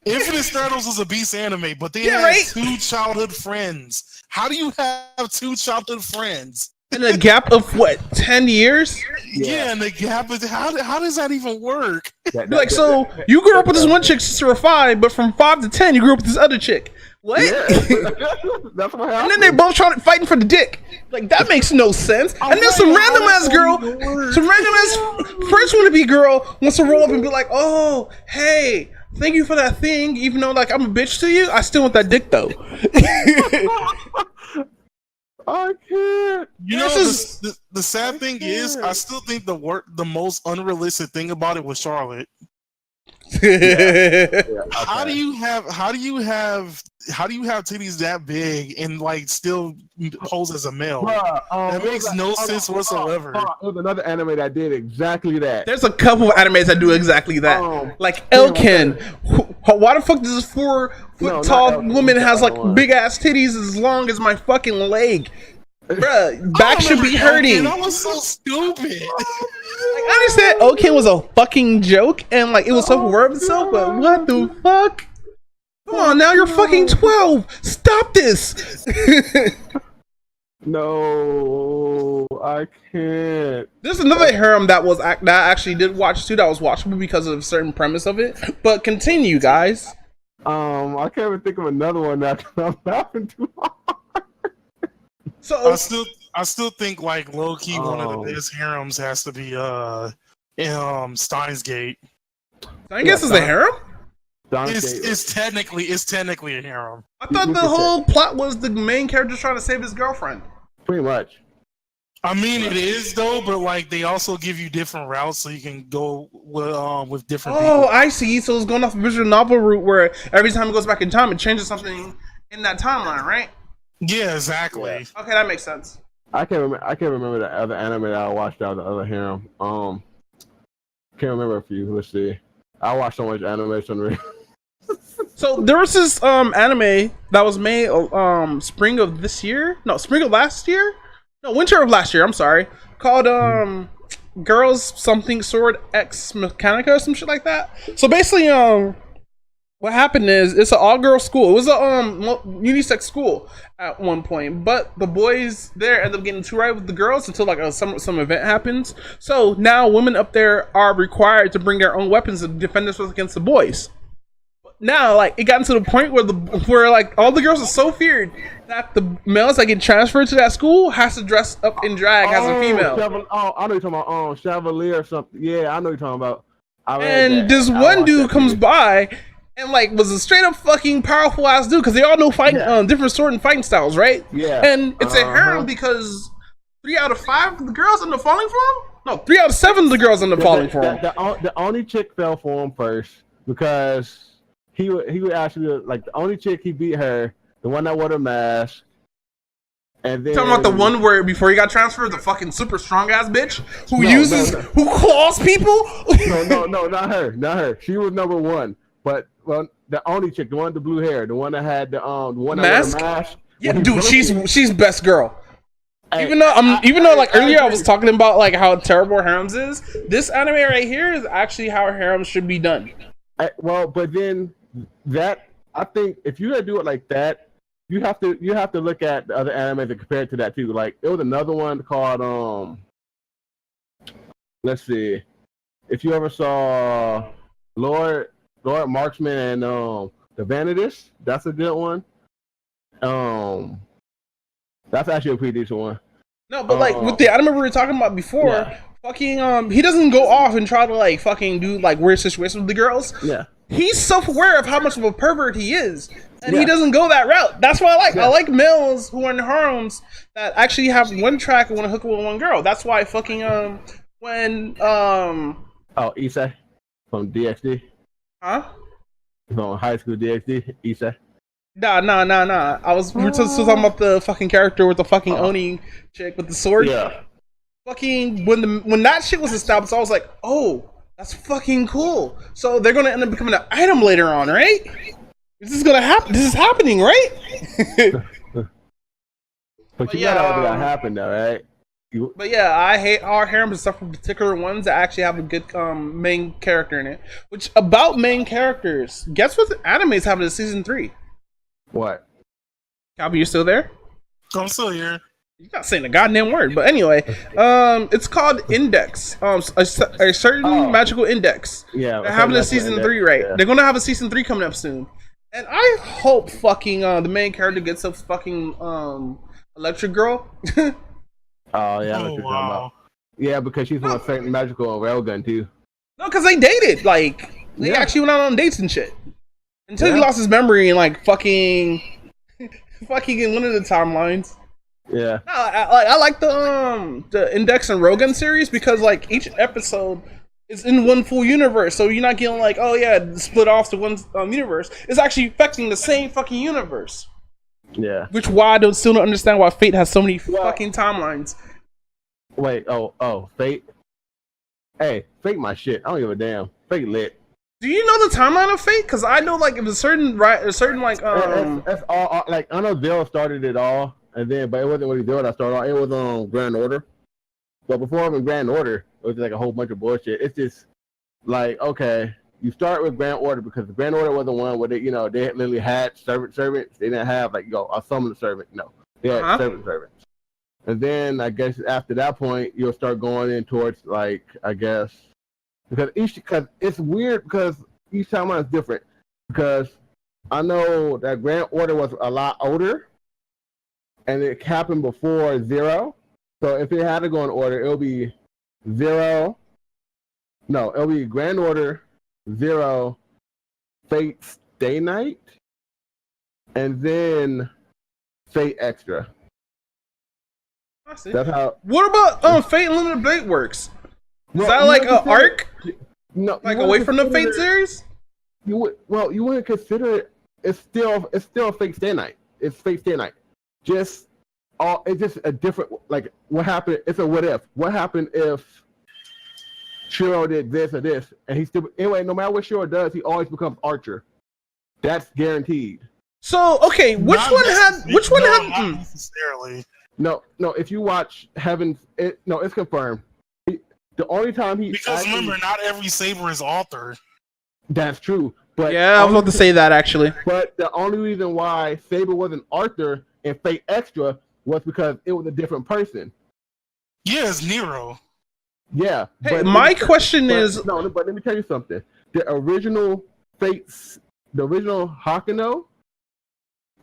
Infinite Stratos was a beast anime, but they had 2 childhood friends. How do you have 2 childhood friends? In a gap of what, 10 years? Yeah, and the gap is how does that even work? So you grew up with this one chick since you were 5, but from 5 to 10 you grew up with this other chick. What? Yeah. That's what happened. And then they're both fighting for the dick. Like that makes no sense. And then some random ass girl, some random ass French wannabe girl wants to roll up and be like, "Oh, hey, thank you for that thing. Even though like I'm a bitch to you, I still want that dick though." I can't. You know, the sad thing is, I still think the most unrealistic thing about it was Charlotte. How do you have titties that big and like still pose as a male? That makes no sense whatsoever. There was another anime that did exactly that. There's a couple of animes that do exactly that. Like Elkin. Why the fuck does this 4-foot tall woman has like big ass titties as long as my fucking leg? Bruh, back should be hurting. That was so stupid. I understand Elkin was a fucking joke and like it was self-aware of itself, but what the fuck? Come on, now you're fucking 12. Stop this. No, I can't. There's another harem that I actually did watch too. That was watchable because of a certain premise of it. But continue, guys. I can't even think of another one that I'm laughing too hard. So I still think like low key one of the best harems has to be Steins Gate. Steins Gate is a harem? It's technically a harem. I thought the whole plot was the main character trying to save his girlfriend. Pretty much. I mean, it is though, but like they also give you different routes so you can go with different. Oh, I see. So it's going off the visual novel route where every time it goes back in time, it changes something in that timeline, right? Yeah, exactly. Yeah. Okay, that makes sense. I can't remember the other anime that I watched out of the other harem. Can't remember a few. Let's see. I watched so much anime. So there was this anime that was made spring of last year. No, winter of last year. I'm sorry. Called Girls Something Sword X Mechanica or some shit like that. So basically, what happened is it's an all-girl school. It was a unisex school at one point, but the boys there end up getting too right with the girls until like some event happens. So now women up there are required to bring their own weapons to defend themselves against the boys. Now, like, it got to the point where like all the girls are so feared that the males that get transferred to that school has to dress up in drag as a female. I know you're talking about Chevalier or something. Yeah, I know you're talking about. And this one dude comes by and like was a straight up fucking powerful ass dude because they all know fighting different sword and fighting styles, right? Yeah. And it's a harem because 3 out of 5 of the girls end up falling for him. No, 3 out of 7 of the girls end up falling for him. The only chick fell for him first because he would actually like the only chick he beat her, the one that wore the mask. And then talking about the one where before he got transferred, the fucking super strong ass bitch who claws people. No, not her. She was number 1. But the only chick, the one with the blue hair, the one that had the one mask? That wore the mask. Yeah, dude, she's best girl. Even though like earlier I was talking about like how terrible harems is, this anime right here is actually how harems should be done. But then that I think if you're gonna do it like that, you have to look at the other animes and compare it to that too. Like it was another one called let's see, if you ever saw Lord Marksman and the Vanadis, that's a good one. That's actually a pretty decent one. No, but like with the anime we were talking about before, fucking he doesn't go off and try to like fucking do like weird situations with the girls. Yeah. He's self-aware of how much of a pervert he is, and he doesn't go that route. That's why I like males who are in harems that actually have one track and want to hook with one girl. That's why fucking when Issei from DxD. Huh? From High School DxD, Issei. Nah. We were still talking about the fucking character with the fucking Oni chick with the sword. Yeah. Fucking when that shit was established, I was like, oh, that's fucking cool. So they're gonna end up becoming an item later on, right? This is gonna happen. This is happening, right? but you gotta know that happened, though, right? But yeah, I hate our harems except for particular ones that actually have a good main character in it. Which about main characters, guess what anime is having in season 3? What? Calvin, you still there? I'm still here. You're not saying a goddamn word, but anyway, it's called Index. A certain magical index. Yeah, they're having a season 3, right? Yeah. They're gonna have a season 3 coming up soon, and I hope fucking the main character gets a fucking electric girl. Oh yeah, I know what you're talking about. Yeah, because she's on a certain magical railgun too. No, because they dated. Like they actually went out on dates and shit. Until he lost his memory and like fucking in one of the timelines. Yeah. No, I like the Index and Rogan series because like each episode is in one full universe, so you're not getting like, oh yeah, split off to one universe. It's actually affecting the same fucking universe. Yeah. Which why I still don't understand why Fate has so many fucking timelines. Wait, Fate. Hey, Fate my shit. I don't give a damn. Fate lit. Do you know the timeline of Fate? Because I know like if a certain like That's all like I know Bill started it all. And then, but it wasn't really Zero that started off. It was on Grand Order. But before even Grand Order, it was like a whole bunch of bullshit. It's just like, okay, you start with Grand Order because the Grand Order was the one where they literally had servants. They didn't have like a summoner servant. No, they had servants. And then I guess after that point, you'll start going in towards like because it's weird because each timeline is different. Because I know that Grand Order was a lot older. And it happened before Zero. So if it had to go in order, it'll be Zero. No, it'll be Grand Order, Zero, Fate Stay Night, and then Fate Extra. I see. That's how. What about Fate Limited Blade works? Is that like an arc? No, like away from the Fate series? You wouldn't consider it. It's still Fate Stay Night. It's Fate Stay Night. It's just a different, like, what happened, it's a what if. What happened if Shiro did this or this, and he still, anyway, no matter what Shiro does, he always becomes Archer. That's guaranteed. So, okay, which one had, not necessarily. No, if you watch Heaven's, it's confirmed. The only time because remember, not every Saber is Arthur. That's true. But yeah, I was about to say that, actually. But the only reason why Saber wasn't Arthur and Fate Extra was because it was a different person. Yeah, it's Nero. Yeah. Hey, my question is... No, but let me tell you something. The original Hakuno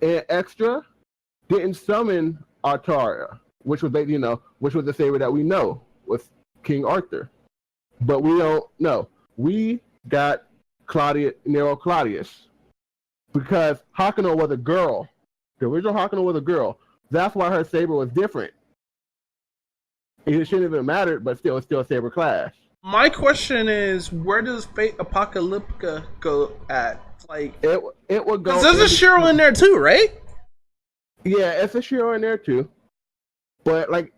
and Extra didn't summon Artaria, which was the Saber that we know was King Arthur. But we don't know. We got Nero Claudius. Because Hakuno was a girl. The original Hakuno was a girl. That's why her saber was different. It shouldn't even have mattered, but still, it's still a saber class. My question is, where does Fate Apocalyptica go at? Like, it would go. Because there's a Shiro in there too, right? Yeah, it's a Shiro in there too. But like,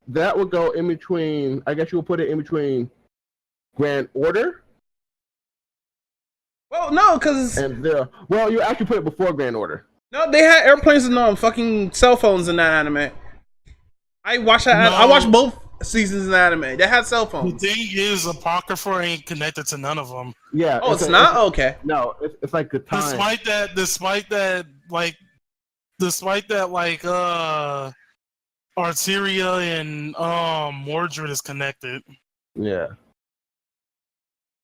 that would go in between. I guess you would put it in between Grand Order. Well, no, because you actually put it before Grand Order. No, they had airplanes and fucking cell phones in that anime. I watched that. No. I watched both seasons in anime. They had cell The phones. thing is, Apocrypha ain't connected to none of them. Yeah. Oh, it's not? Okay. No, it's like the time. Despite that, Arteria and Mordred is connected. Yeah.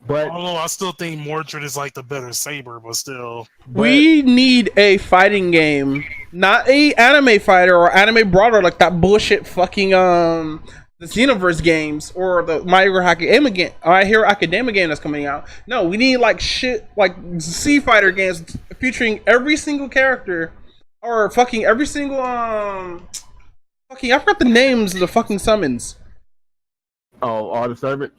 But Although I still think Mordred is like the better saber, but still. We need a fighting game, not a anime fighter or anime brawler like that bullshit fucking the Xenoverse games or the My Hero Academia game that's coming out. No, we need like shit like Sea Fighter games featuring every single character or fucking every single fucking I forgot the names of the fucking summons. Oh, all the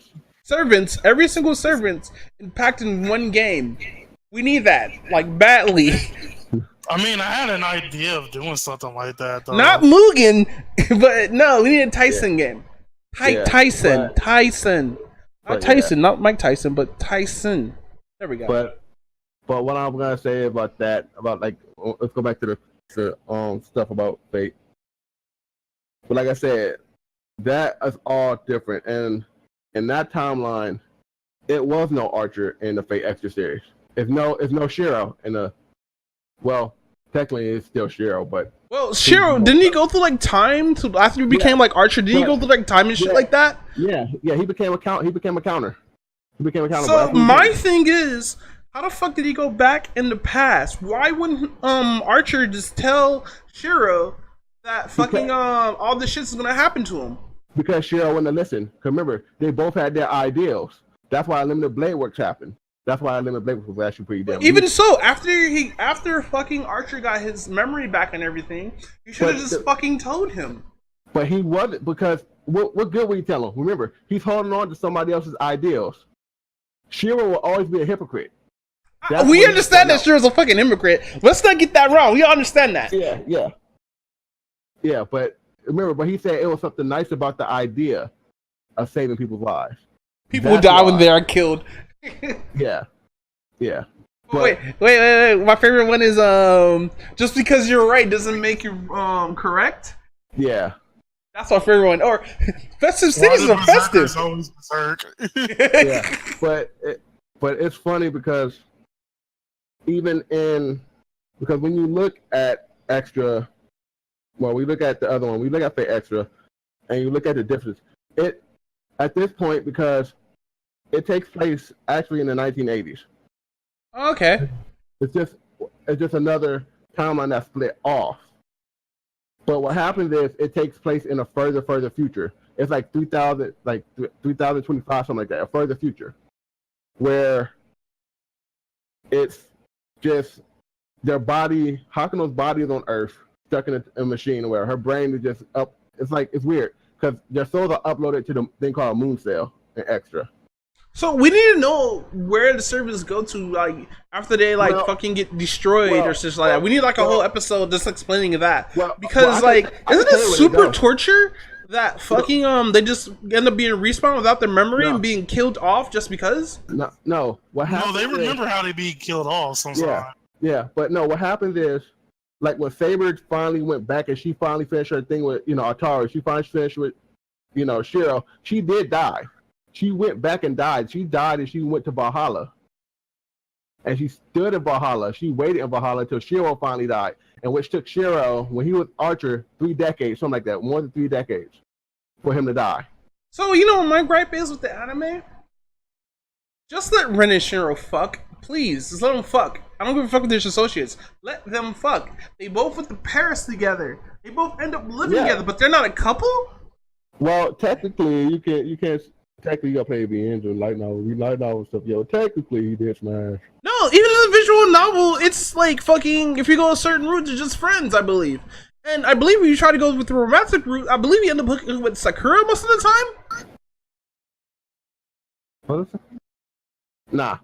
Servants, every single servant packed in one game. We need that, like, badly. I mean, I had an idea of doing something like that, though. Not Mugen, but no, we need a Tyson game. Tyson. Not Tyson, not Mike Tyson, but Tyson. There we go. But what I'm gonna say about that, let's go back to the stuff about Fate. But like I said, that is all different, and in that timeline, it was no Archer in the Fate Extra series. It's no Shiro in the. Well, technically it's still Shiro, but. Well, Shiro, didn't he go through like time to after he became like Archer? Did he go through like time and shit like that? Yeah. He became a counter. He became a counter. So my thing is, how the fuck did he go back in the past? Why wouldn't Archer just tell Shiro that fucking all this shit's gonna happen to him? Because Shiro wouldn't listen. Because remember, they both had their ideals. That's why Unlimited Blade Works happened. That's why Unlimited Blade Works was actually pretty damn. Even so, after fucking Archer got his memory back and everything, you should have just fucking told him. But he wasn't, because what good would you tell him? Remember, he's holding on to somebody else's ideals. Shiro will always be a hypocrite. We understand that Shiro's a fucking hypocrite. Let's not get that wrong. We all understand that. Yeah, but remember, but he said it was something nice about the idea of saving people's lives. People die when they are killed. Yeah. Wait. My favorite one is just because you're right doesn't make you correct. Yeah. That's my favorite one. Or festive cities are festive. Always berserk. Yeah, but it's funny because because when you look at Extra. Well, we look at the other one. We look at Fate Extra, and you look at the difference. It at this point, because it takes place actually in the 1980s. Okay. It's just another timeline that's split off. But what happens is it takes place in a further future. It's like 3025, something like that. A further future, where it's just their body. Hakuno's body is on Earth, stuck in a machine where her brain is just up. It's weird because their souls are uploaded to the thing called a moon cell in Extra. So we need to know where the servants go to, like after they fucking get destroyed or something like that. We need like a whole episode just explaining that because isn't it super torture that fucking they just end up being respawned without their memory and being killed off just because? No. What happened? No, they remember how they be killed off. Yeah, but no. What happens is, like when Saber finally went back and she finally finished her thing with Ataru, she finally finished with Shiro. She did die. She went back and died. She died and she went to Valhalla. And she stood in Valhalla. She waited in Valhalla until Shiro finally died. And which took Shiro, when he was Archer, 3 decades, something like that, more than 3 decades, for him to die. So what my gripe is with the anime? Just let Ren and Shiro fuck. Please, just let them fuck. I don't give a fuck with their associates. Let them fuck. They both went to Paris together. They both end up living together, but they're not a couple? Well, technically, you can't. Technically, you gotta play the end of light novel. We light novel stuff. Yo, technically, he did smash. No, even in the visual novel, it's like fucking. If you go a certain route, they're just friends, I believe. And I believe when you try to go with the romantic route, I believe you end up hooking with Sakura most of the time. What is it? Nah,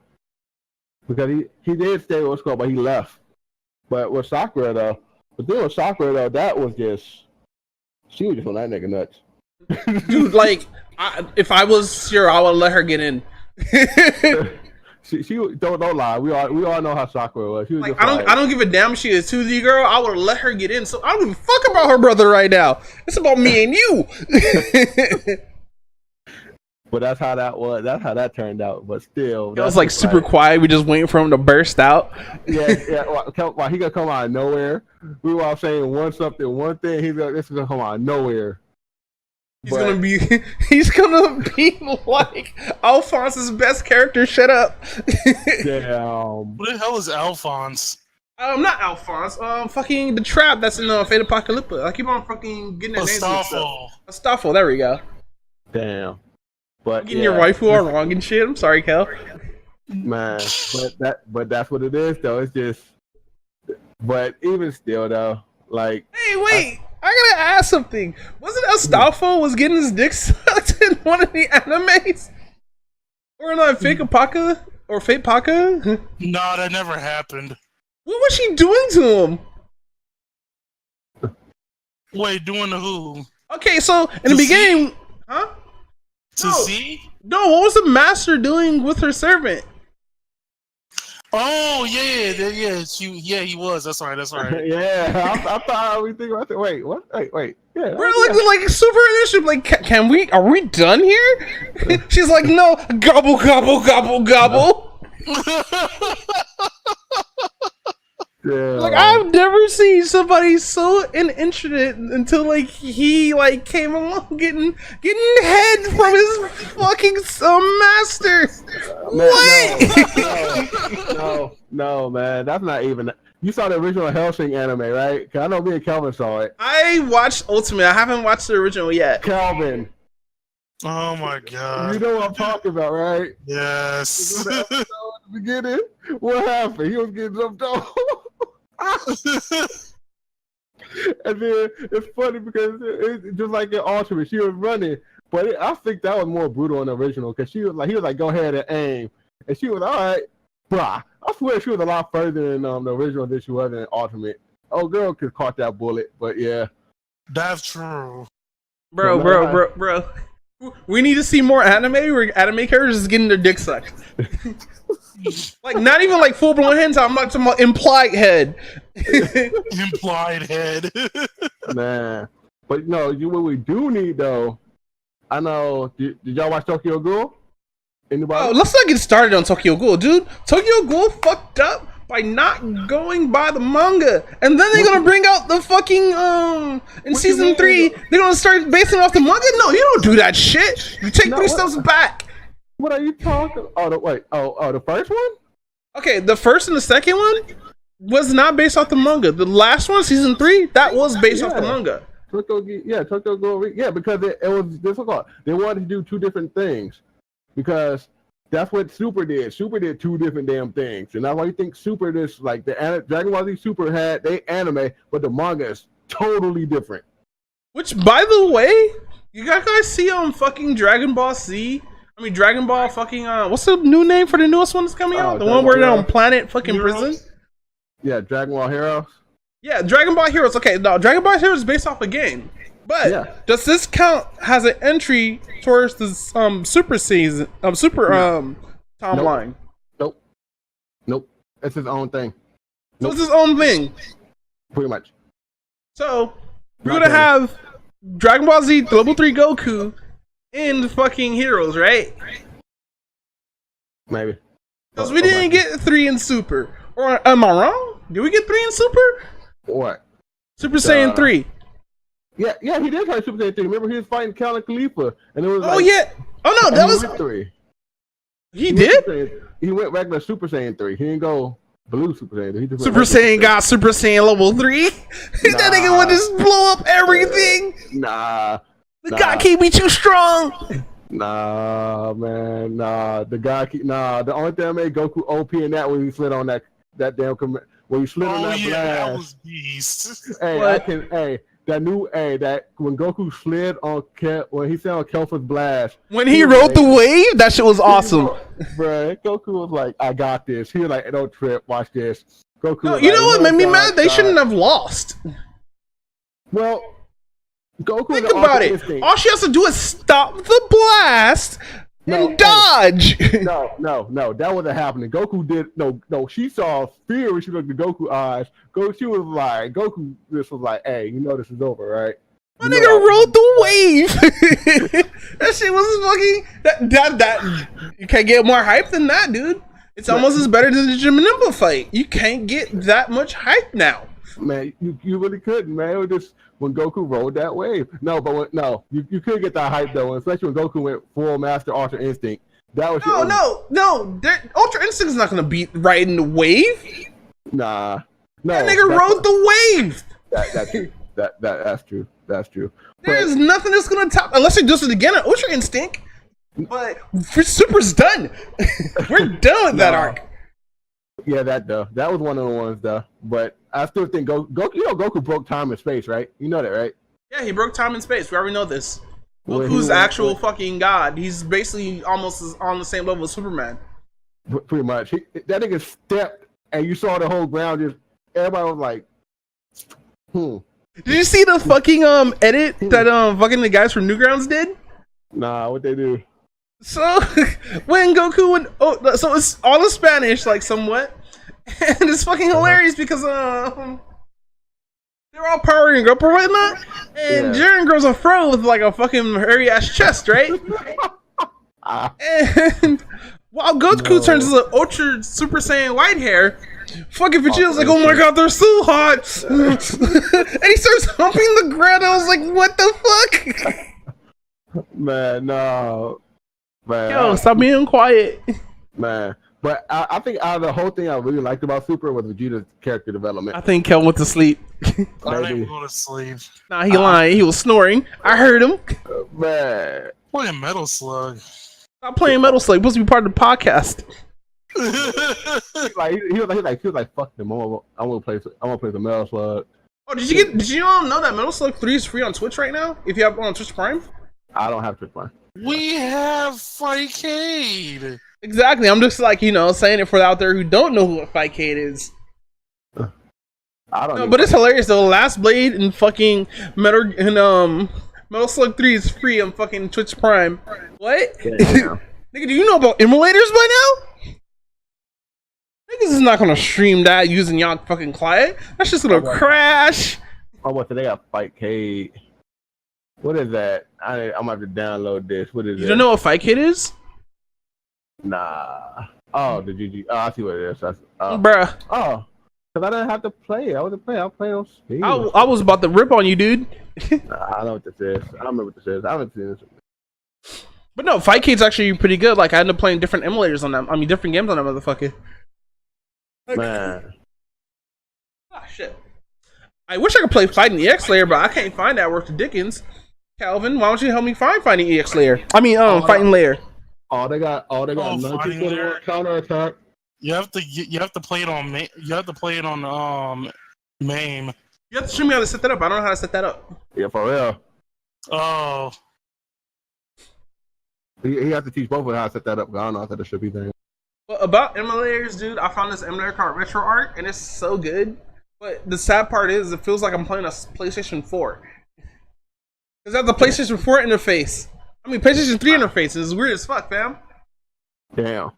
because he did stay with Skull, but he left. But with Sakura though, that was just she was just on that nigga nuts. Dude, like, if I was sure, I would let her get in. She don't lie. We all know how Sakura was. She was Like, just I don't give a damn if she is 2D girl. I would let her get in. So I don't give a fuck about her brother right now. It's about me and you. But that's how that was. That's how that turned out. But still, It was like super quiet. We just waiting for him to burst out. Yeah. While he gonna come out of nowhere. We were all saying one thing. This is gonna come out of nowhere. He's gonna be like Alphonse's best character. Shut up. Damn. What the hell is Alphonse? Not Alphonse. Fucking the trap that's in Fate Apocalypse. I keep on fucking getting their names mixed up. Astolfo. There we go. Damn. But getting your waifu all wrong and shit. I'm sorry, Kel. Man, but that's what it is though. It's just, but even still though, like. Hey, wait! I gotta ask something. Wasn't Astolfo was getting his dick sucked in one of the animes? Or not Fate Apaka or Fate Paka? No, that never happened. What was she doing to him? Wait, doing the who? Okay, so in the beginning, huh? To see? No, what was the master doing with her servant? Oh yeah. He was. That's right. Yeah, I thought we think about that. Wait, what? Wait. Yeah, We're like super initiative. Like, can we? Are we done here? She's like, no, gobble, gobble, gobble, gobble. Yeah. Like, I've never seen somebody so interested until like he like came along getting head from his fucking master. No, man, that's not even. You saw the original Hellsing anime, right? Cause I know me and Kelvin saw it. I watched Ultimate. I haven't watched the original yet. Kelvin. Oh my god. You know what I'm talking about, right? Yes. At the beginning, what happened? He was getting jumped off. And then it's funny because it's just like in Ultimate, she was running, but I think that was more brutal in the original because he was like, go ahead and aim, and she was all right, bruh. I swear she was a lot further in the original than she was in Ultimate. Oh, girl could caught that bullet, but yeah, that's true, bro. We need to see more anime where anime characters is getting their dick sucked. Like, not even like full blown hentai. I'm not talking about implied head. Implied head. Man, but no, what we do need though. I know. Did y'all watch Tokyo Ghoul? Anybody? Oh, let's not get started on Tokyo Ghoul, dude. Tokyo Ghoul fucked up by not going by the manga, and then they're gonna bring out the fucking in season 3. They're gonna start basing off the manga. No, you don't do that shit. You take 3 steps back. What are you talking? Oh, the first one? Okay, the first and the second one was not based off the manga. The last one, season 3, that was based off the manga. Tokyo Ghoul, because it was difficult. They wanted to do 2 different things because that's what Super did. Super did 2 different damn things, and that's why you think Super is like the Dragon Ball Z Super had they anime, but the manga is totally different. Which, by the way, you guys see fucking Dragon Ball Z? I mean, Dragon Ball fucking, what's the new name for the newest one that's coming out? The one where they're on planet fucking prison? Yeah, Dragon Ball Heroes. Yeah, Dragon Ball Heroes. Okay, no, Dragon Ball Heroes is based off a game. But does this count as an entry towards the Super season, timeline? Nope. It's his own thing. So it's his own thing? Pretty much. So, we're going to have Dragon Ball Z Level 3 Goku in the fucking Heroes, right? Maybe. Because we didn't get 3 in Super. Or am I wrong? Did we get 3 in Super? What? Super Saiyan 3. Yeah, he did fight Super Saiyan 3. Remember, he was fighting Count Khalifa, and it was that was 3. He did? He went regular Super Saiyan 3. He didn't go blue Super Saiyan 3. He just Super Saiyan got Super Saiyan level 3? That nigga would just blow up everything? The God can't be too strong. Nah, man. The only thing that made Goku OP in that was he slid on that damn when he slid on that blast. That was beast. That when Goku slid on when he slid on Kelfa's blast. When he rode the wave, that shit was awesome. Bruh, Goku was like, I got this. He was like, don't trip, watch this. Goku. No, you know what made me mad? They shouldn't have lost. Well, Goku. Think about it. All she has to do is stop the blast, and dodge. No. That wasn't happening. Goku did no. She saw fear when she looked at Goku eyes. She was like, Goku. This was like, hey, you know this is over, right? My nigga rode the wave. That shit was fucking. That you can't get more hype than that, dude. It's almost as better than the Jim and Nimble fight. You can't get that much hype now. Man, you really couldn't, man. It was just when Goku rode that wave. No, but you could get that hype though, especially when Goku went full Master Ultra Instinct. That was no. Ultra Instinct is not gonna beat riding the wave. Nah, that nigga rode the wave. That's true. That's true. There's nothing that's gonna top unless he does it again at Ultra Instinct. But Super's done. We're done with that arc. Yeah, that was one of the ones though. But I still think Goku. You know, Goku broke time and space, right? You know that, right? Yeah, he broke time and space. We already know this. Goku's actual fucking god. He's basically almost on the same level as Superman. Pretty much. That nigga stepped, and you saw the whole ground. Just everybody was like, Did you see the fucking edit that fucking the guys from Newgrounds did? Nah, what they do? So when Goku and so it's all in Spanish, like somewhat, and it's fucking hilarious because they're all powering up or whatnot, and Jiren grows a fro with like a fucking hairy ass chest, right? And while Goku turns into Ultra Super Saiyan white hair, fucking Vegeta's like, oh my god, they're so hot, and he starts humping the ground. I was like, what the fuck? Man, no. Man, yo, stop being quiet. Man, but I think out of the whole thing I really liked about Super was Vegeta's character development. I think Kel went to sleep. I didn't go to sleep. Nah, he lying. He was snoring. I heard him. Man, playing Metal Slug. Stop playing Metal Slug. Supposed to be part of the podcast. he was like, fuck them. I want to play the Metal Slug. Oh, did you all know that Metal Slug 3 is free on Twitch right now? If you have on Twitch Prime? I don't have Twitch Prime. We have Fightcade. Exactly. I'm just like, saying it for out there who don't know what Fightcade is. I don't know. But it's hilarious though. Last Blade and fucking Metal Slug 3 is free on fucking Twitch Prime. What? Yeah. Nigga, do you know about emulators by now? Niggas is not gonna stream that using y'all fucking client. That's just gonna crash. Oh, what? So they got Fightcade. What is that? I'm gonna have to download this. What is it? You don't know what Fightcade is? Nah. Oh, the GG. Oh, I see what it is. Bruh. Oh, because I didn't have to play. I wasn't playing. I was playing on Steam. I was about to rip on you, dude. Nah, I know what this is. I don't remember what this is. I haven't seen this. But no, Fightcade's actually pretty good. Like, I ended up playing different emulators on them. I mean, different games on that motherfucker. Man. Ah, shit. I wish I could play Fighting EX Layer, but I can't find that worth the Dickens. Calvin, why don't you help me find Fighting EX Layer? I mean, Fighting Layer. They got counter attack. You have to play it on MAME. You have to show me how to set that up. I don't know how to set that up. Yeah, for real. Oh. He has to teach both of us how to set that up. I don't know how that should be thing. Well, about emulators, dude, I found this emulator called Retro Art, and it's so good. But the sad part is, it feels like I'm playing a PlayStation 4. Because I have the PlayStation 4 interface. I mean, PlayStation 3 interface is weird as fuck, fam. Damn.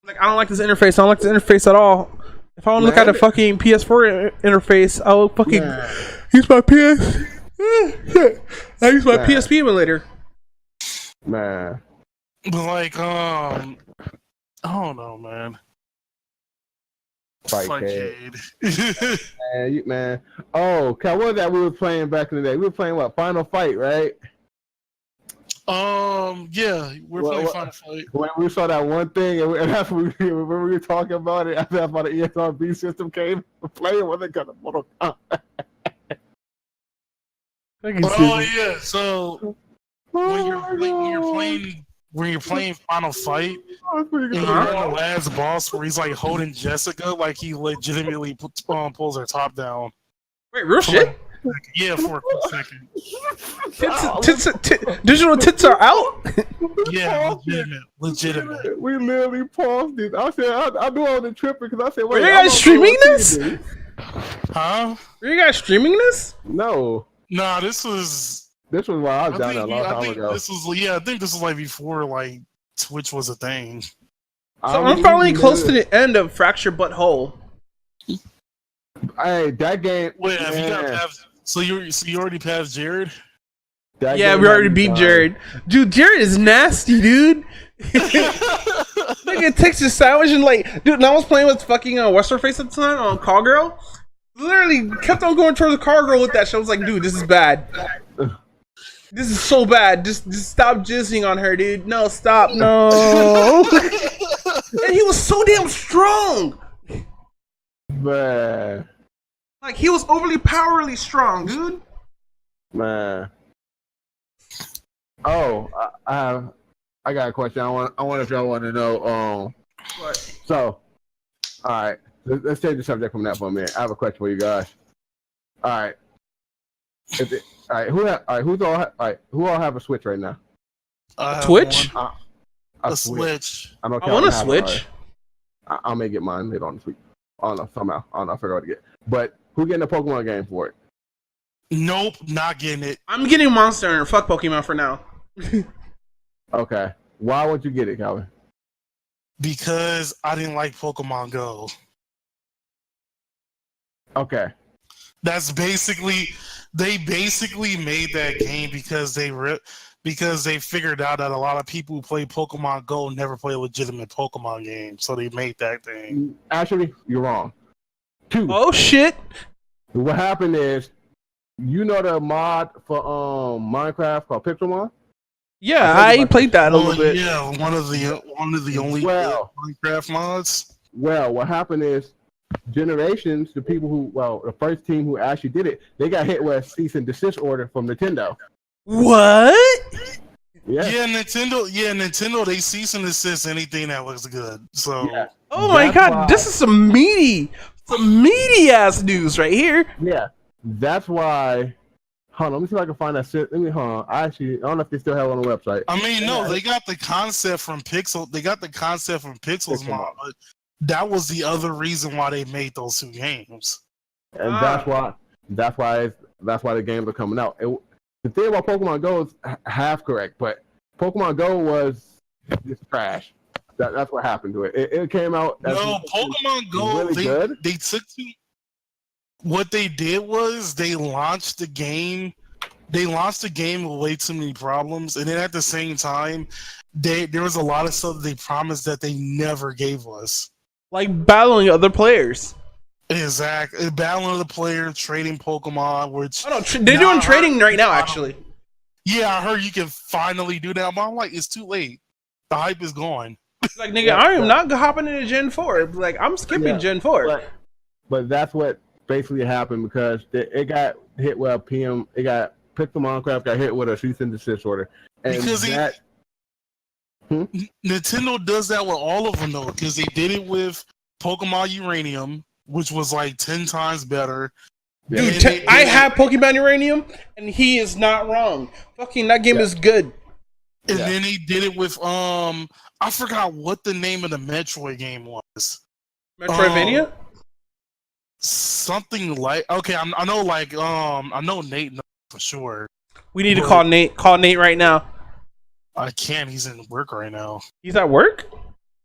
Like, I don't like this interface. I don't like this interface at all. If I want to look at a fucking PS4 interface, I'll fucking use my PS. I use my PSP emulator. Man. Like, I don't know, man. Fightcade. Man. Oh, what was that we were playing back in the day? We were playing what? Final Fight, right? Yeah, we're playing Final Fight. When we saw that one thing, and that's when we were talking about it, after the ESRB system came, playing when they got a Mortal Kombat. Oh yeah, so when you're playing Final Fight, and you're on the last boss where he's like holding Jessica, like he legitimately pulls her top down. Wait, real shit? Yeah, for a quick second. Digital tits are out? Yeah, legitimate. We literally paused it. I said, I knew I was tripping because I said, wait, were you guys streaming this? Huh? Were you guys streaming this? No. Nah, this was while I was down there a long time ago. I think this was like before like Switch was a thing. So I'm finally close to the end of Fracture Butthole. Hey, that game. Wait, have you got past? So you already passed Jared? Yeah, we already beat Jared. Dude, Jared is nasty, dude. Nigga takes his sandwich and dude, and I was playing with fucking what's her face at the time on Call Girl. Literally kept on going towards the Call Girl with that shit. I was like, dude, this is bad. This is so bad. Just stop jizzing on her, dude. No, stop. No. And he was so damn strong. Man. Like, he was overly powerfully strong, dude. Man. Oh, I got a question. I wonder if y'all want to know. What? So, all right. Let's change the subject from that for a minute. I have a question for you guys. All right. Who all have a Switch right now? Twitch? A Switch. I want a Switch. I may get mine later on this week. I don't know, somehow. I don't know, I figure out what to get. But who getting a Pokemon game for it? Nope, not getting it. I'm getting Monster Hunter. Fuck Pokemon for now. Okay. Why would you get it, Calvin? Because I didn't like Pokemon Go. Okay. That's basically, they basically made that game because they figured out that a lot of people who play Pokemon Go never play legitimate Pokemon games, so they made that thing. Actually, you're wrong. 2. Oh shit! What happened is, you know the mod for Minecraft called Pixelmon? Yeah, I played that a little bit. Yeah, one of the only Minecraft mods. Well, what happened is, Generations, the first team who actually did it, they got hit with a cease and desist order from Nintendo. What? Yeah, Nintendo, they cease and desist anything that looks good. So, yeah. Oh my god, this is some meaty ass news right here. Yeah, that's why. Hold on, let me see if I can find that. Hold on. I don't know if they still have it on the website. I mean, no, they got the concept from Pixel. They got the concept from Pixel's mod. That was the other reason why they made those 2 games. And that's why the games are coming out. The thing about Pokemon Go is half correct, but Pokemon Go was just trash. That's what happened to it. It came out. No, Pokemon Go. Really good. They took what they did was they launched the game. They launched the game with way too many problems, and then at the same time, there was a lot of stuff they promised that they never gave us. Like battling other players. Exactly. Battling other players, trading Pokemon, which... Oh, no, they're doing trading right now, actually. Yeah, I heard you can finally do that, but I'm like, it's too late. The hype is gone. Like, nigga, I am not hopping into Gen 4. Like, I'm skipping Gen 4. But that's what basically happened because it got hit with a PM... Pixelmon got hit with a cease and desist order. And because Nintendo does that with all of them, though, because they did it with Pokemon Uranium, which was like 10 times better. Dude, I have Pokemon Uranium, and he is not wrong. Fucking, that game is good. And then he did it with, I forgot what the name of the Metroid game was. Metroidvania? Something like, okay, I know Nate knows for sure. We need to call Nate. Call Nate right now. I can't. He's in work right now. He's at work?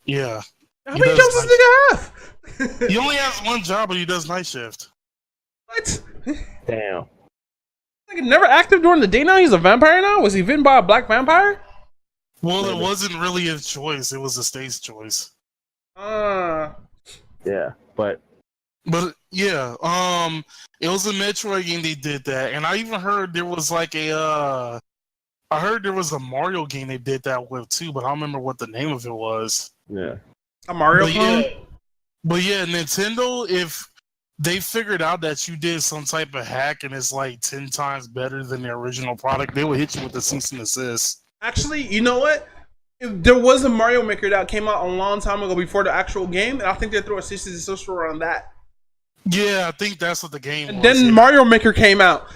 Yeah. How many jobs does this nigga have? He only has one job, but he does night shift. What? Damn. Like, never active during the day now? He's a vampire now? Was he bitten by a black vampire? Well, it wasn't really his choice. It was the state's choice. Yeah, but yeah, it was a Metroid game. They did that, and I even heard there was like I heard there was a Mario game they did that with too, but I don't remember what the name of it was. Yeah. A Mario game? But yeah, Nintendo, if they figured out that you did some type of hack and it's like 10 times better than the original product, they would hit you with the cease and desist. Actually, you know what? There was a Mario Maker that came out a long time ago before the actual game, and I think they threw a cease and desist on that. Yeah, I think that's what the game was. And then Mario Maker came out.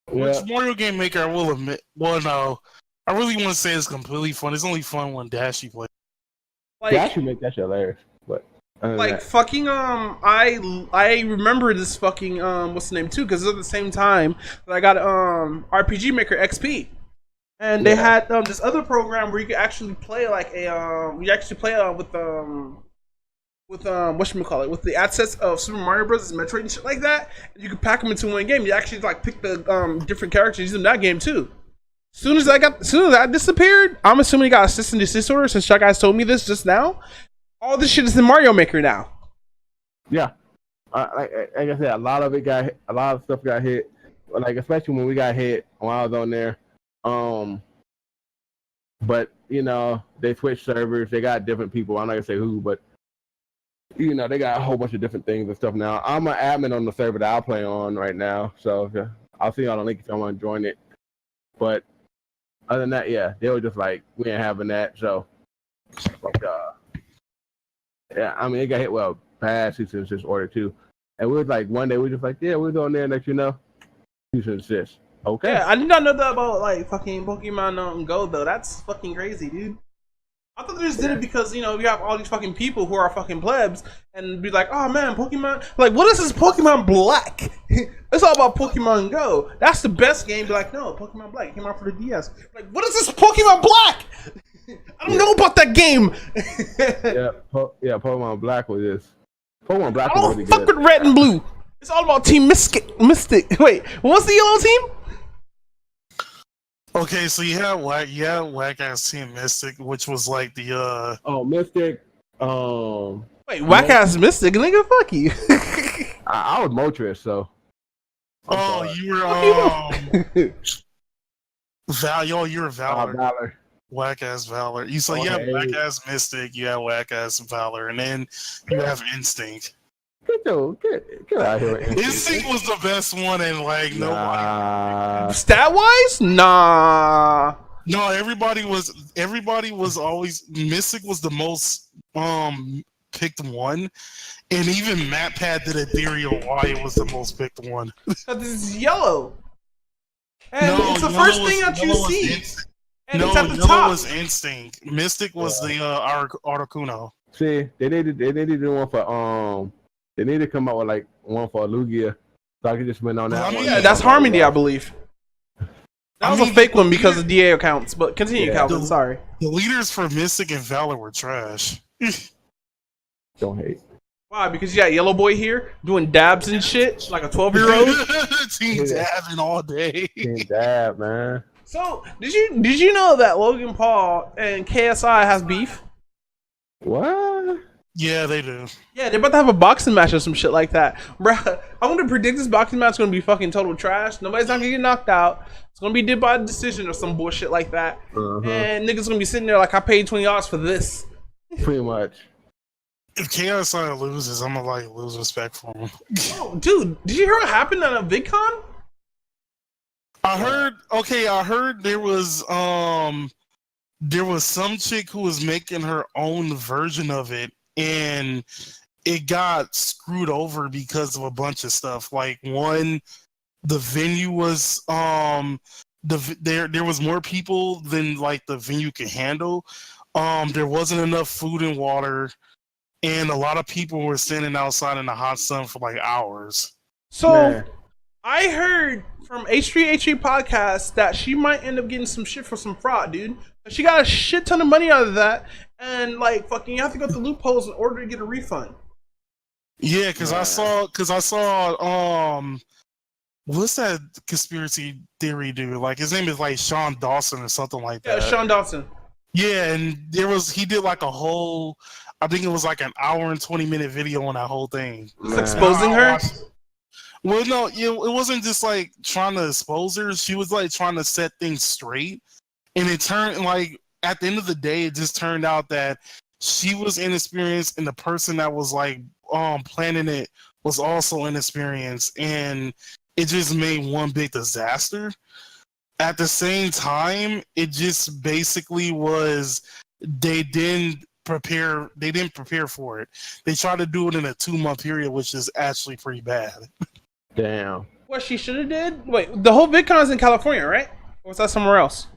Which Mario Game Maker, I will admit, well, no, I really want to say it's completely fun. It's only fun when Dashy plays. Like, Dashy make that shit hilarious, but like fucking I remember this fucking what's the name too? Because at the same time that I got RPG Maker XP. And they had this other program where you could actually play like with whatchamacallit, with the assets of Super Mario Bros. Metroid and shit like that. And you could pack them into one game. You actually like pick the different characters using that game too. As soon as that disappeared, I'm assuming you got a cease and desist order since you guys told me this just now. All this shit is in Mario Maker now. Yeah, like I said, a lot of stuff got hit. Like especially when we got hit while I was on there. But you know they switched servers. They got different people. I'm not gonna say who, but you know they got a whole bunch of different things and stuff now. I'm an admin on the server that I play on right now, so I'll see y'all on the link if y'all want to join it. But other than that, yeah, they were just like we ain't having that. So, like, yeah, I mean it got hit bad cease and desist order too. And we was like one day we were just like, yeah, we're going there next, cease and desist. Okay. Yeah, I did not know that about like fucking Pokemon Go though. That's fucking crazy, dude. I thought they just did it because you have all these fucking people who are fucking plebs and be like, oh man, Pokemon. Like, what is this Pokemon Black? It's all about Pokemon Go. That's the best game. Be like, no, Pokemon Black. It came out for the DS. Like, what is this Pokemon Black? I don't know about that game. Pokemon Black was this. Pokemon Black was really good. Fuck with Red and Blue. It's all about Team Mystic. Wait, what's the yellow team? Okay, so you had whack ass Team Mystic, which was like the Mystic. Wait, whack ass Mystic, nigga, fuck you. I was Moltres, so. You were you were Valor. Valor. Whack ass Valor. You have whack ass Mystic, you have whack ass Valor, and then you have Instinct. Get out of here. Instinct was the best one, and like nobody. Stat wise, nah. No, everybody was always Mystic was the most picked one, and even MatPat did a theory of why it was the most picked one. Because it's yellow, and it's the first thing that you see. And it's at the top. Yellow was Instinct. Mystic was the Articuno. See, they needed one for They need to come out with like one for Lugia, so I could just win on that. One. Yeah, that's Harmony, I believe. That was a fake one because of DA accounts, but continue, Calvin. Sorry. The leaders for Mystic and Valor were trash. Don't hate. Why? Because you got Yellow Boy here doing dabs and shit like a 12-year-old. Team dabbing all day. Team dab, man. So did you know that Logan Paul and KSI has beef? What? Yeah, they do. Yeah, they're about to have a boxing match or some shit like that. Bruh, I want to predict this boxing match is going to be fucking total trash. Nobody's not going to get knocked out. It's going to be did by decision or some bullshit like that. And niggas going to be sitting there like, I paid $20 for this. Pretty much. If KSI loses, I'm going to lose respect for him. Oh, dude, did you hear what happened at a VidCon? I heard there was some chick who was making her own version of it, and it got screwed over because of a bunch of stuff. Like one, the venue was there was more people than like the venue could handle. There wasn't enough food and water, and a lot of people were standing outside in the hot sun for like hours. So I heard from H3H3 Podcast that she might end up getting some shit for some fraud, dude. She got a shit ton of money out of that, and like fucking, you have to go through loopholes in order to get a refund. Yeah, because I saw, what's that conspiracy theory dude? Like his name is like Sean Dawson or something like that. Yeah, Sean Dawson. Yeah, and he did like a whole, I think it was like an hour and 20-minute video on that whole thing. Exposing her? Well, no, it wasn't just like trying to expose her. She was like trying to set things straight. And it turned like at the end of the day, it just turned out that she was inexperienced and the person that was like planning it was also inexperienced, and it just made one big disaster. At the same time, it just basically was they didn't prepare for it. They tried to do it in a 2-month period, which is actually pretty bad. Damn. What she should have did? Wait, the whole VidCon is in California, right? Or was that somewhere else?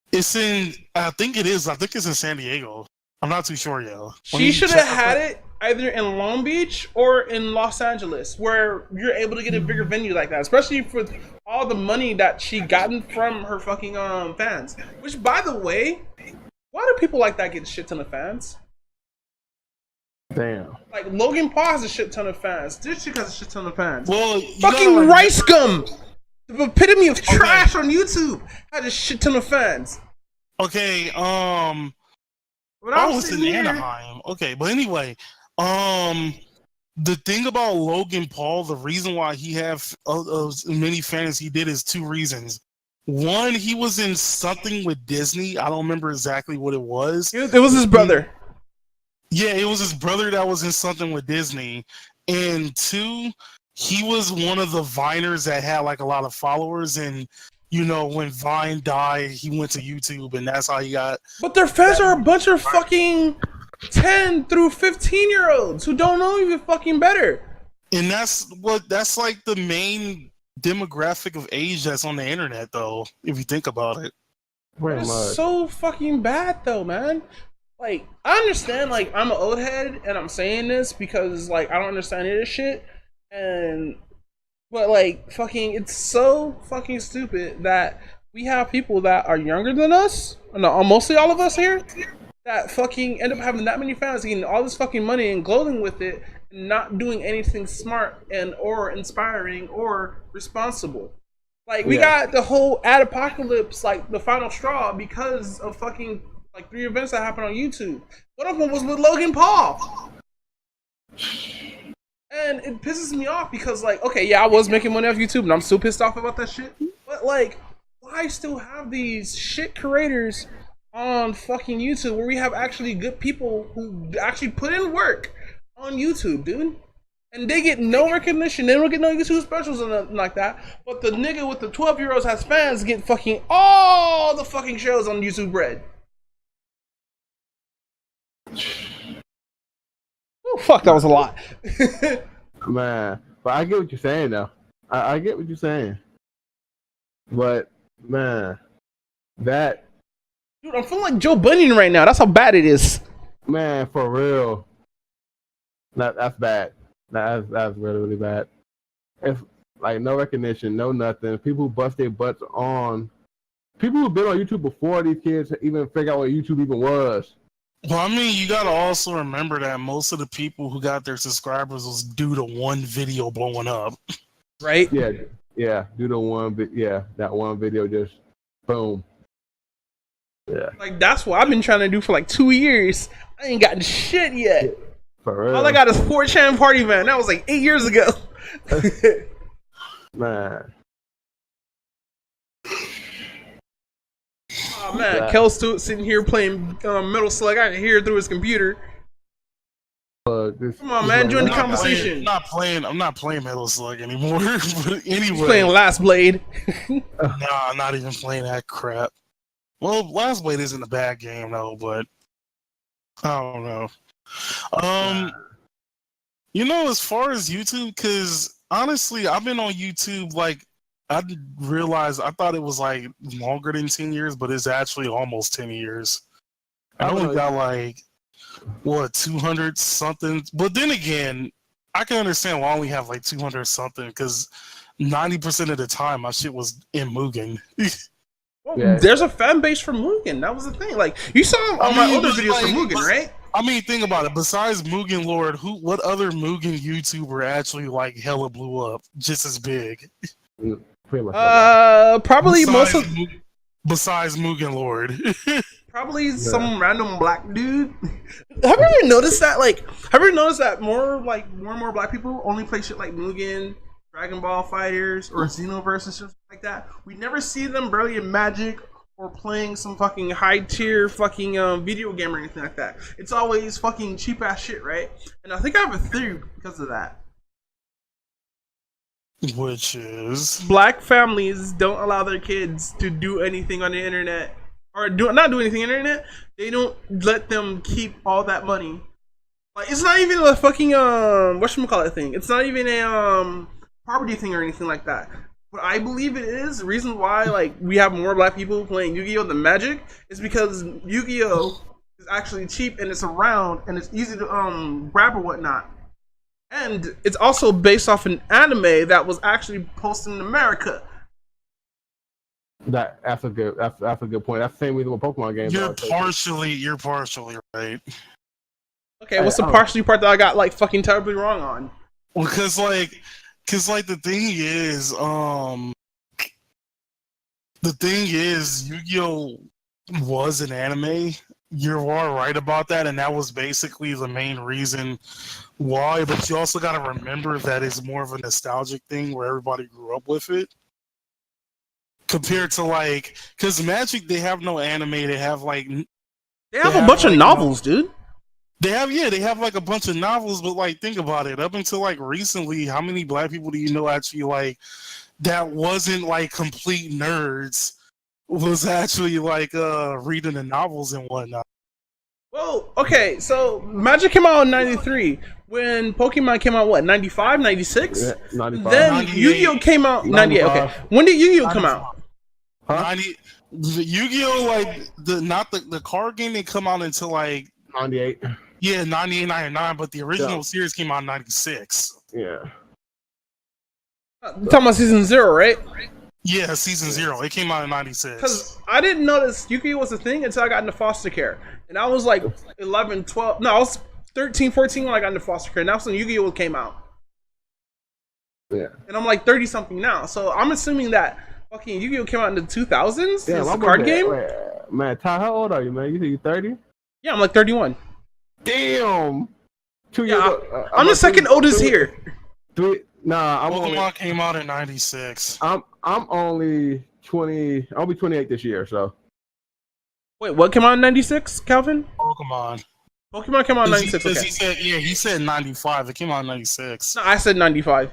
It's in, I think it's in San Diego. I'm not too sure, yo. She should have had it either in Long Beach or in Los Angeles, where you're able to get a bigger venue like that, especially for all the money that she gotten from her fucking fans. Which, by the way, why do people like that get a shit ton of fans? Damn. Like Logan Paul has a shit ton of fans. This chick has a shit ton of fans. Well, fucking Rice Gum, the epitome of trash on YouTube, had a shit ton of fans. Okay, I was in Anaheim. Okay, but anyway, the thing about Logan Paul, the reason why he have as many fans he did is two reasons. One, he was in something with Disney. I don't remember exactly what it was. It was his brother. Yeah, it was his brother that was in something with Disney. And two, he was one of the Viners that had like a lot of followers. And, you know, when Vine died, he went to YouTube and that's how he got... But their fans are a bunch of fucking 10 through 15-year-olds who don't know even fucking better. And that's like the main demographic of age that's on the internet, though, if you think about it. It's so fucking bad, though, man. Like, I understand, like, I'm an old head, and I'm saying this because, like, I don't understand any of this shit, but, like, fucking, it's so fucking stupid that we have people that are younger than us, no, mostly all of us here, that fucking end up having that many fans, getting all this fucking money and gloating with it, and not doing anything smart and or inspiring or responsible. Like, we got the whole ad-apocalypse, like, the final straw because of fucking... like 3 events that happened on YouTube. One of them was with Logan Paul. And it pisses me off because, like, okay, yeah, I was making money off YouTube and I'm still pissed off about that shit. But, like, why still have these shit creators on fucking YouTube where we have actually good people who actually put in work on YouTube, dude? And they get no recognition. They don't get no YouTube specials or nothing like that. But the nigga with the 12-year-olds has fans get fucking all the fucking shows on YouTube Red. Oh fuck, that was a lot. Man, but I get what you're saying though. I get what you're saying. But man, that dude, I'm feeling like Joe Bunyan right now. That's how bad it is. Man, for real. That's bad. That's really, really bad. If like no recognition, no nothing. People who bust their butts on people who've been on YouTube before these kids even figure out what YouTube even was. Well, I mean, you gotta also remember that most of the people who got their subscribers was due to one video blowing up. Right? Yeah, due to one, that one video just boom. Yeah. Like, that's what I've been trying to do for like 2 years. I ain't gotten shit yet. For real. All I got is 4chan Party Man. That was like 8 years ago. Man. Oh man, yeah. Kel's still sitting here playing Metal Slug. I can hear it through his computer. Come on, man, join the conversation. I'm not playing Metal Slug anymore. But anyway, he's playing Last Blade. Nah, I'm not even playing that crap. Well, Last Blade isn't a bad game though, but I don't know. You know, as far as YouTube, because honestly, I've been on YouTube like. I realized I thought it was like longer than 10 years, but it's actually almost 10 years. I only got like 200 something. But then again, I can understand why I only have like 200 something because 90% of the time my shit was in Mugen. Well, there's a fan base for Mugen. That was the thing. Like you saw all my older videos for Mugen, right? I mean, think about it. Besides Mugen Lord, what other Mugen YouTuber actually like hella blew up just as big? Probably besides Mugen Lord. Probably some random black dude. Have you ever noticed that? More and more black people only play shit like Mugen, Dragon Ball Fighters, or Xenoverse and stuff like that. We never see them barely in Magic or playing some fucking high tier fucking video game or anything like that. It's always fucking cheap ass shit, right? And I think I have a theory because of that. Which is black families don't allow their kids to do anything on the internet, or not do anything on the internet. They don't let them keep all that money. Like it's not even a fucking whatchamacallit thing. It's not even a poverty thing or anything like that. But I believe it is. The reason why like we have more black people playing Yu-Gi-Oh than Magic is because Yu-Gi-Oh is is actually cheap and it's around and it's easy to grab or whatnot. And it's also based off an anime that was actually posted in America. That's a good point. That's the same reason with Pokemon games. You're partially right. Okay, what's the partially part that I got like fucking terribly wrong on? Well, because the thing is, Yu-Gi-Oh was an anime. You're all right about that, and that was basically the main reason why. But you also got to remember that it's more of a nostalgic thing where everybody grew up with it. Compared to because Magic, they have no anime. They have they have a bunch of novels, dude. They have like a bunch of novels, but think about it. Up until recently, how many black people do you know actually that wasn't complete nerds was actually reading the novels and whatnot? Well, okay, so Magic came out in 93. When Pokemon came out, what, 95, 96? Yeah, 95. Then Yu-Gi-Oh came out 98. Okay. When did Yu-Gi-Oh come out? Huh? Yu-Gi-Oh, the card game didn't come out until 98. Yeah, 98, 99, but the original series came out in 96. Yeah. You're talking about Season 0, right? Yeah, Season 0. It came out in 96. Because I didn't notice Yu-Gi-Oh was a thing until I got into foster care. And I was 11, 12. No, I was 13, 14 when I got into foster care. And that's when Yu-Gi-Oh came out. Yeah. And I'm 30-something now. So I'm assuming that fucking Yu-Gi-Oh came out in the 2000s? Yeah, it's a card game? Man, Ty, how old are you, man? You say you 30? Yeah, I'm 31. Damn. 2 years Yeah, old. I'm the second oldest here. Pokemon came out in 96. I'm only 20. I'll be 28 this year, so. Wait, what came out in 96, Calvin? Pokemon came out in 96, okay. He said 95. It came out in 96. No, I said 95.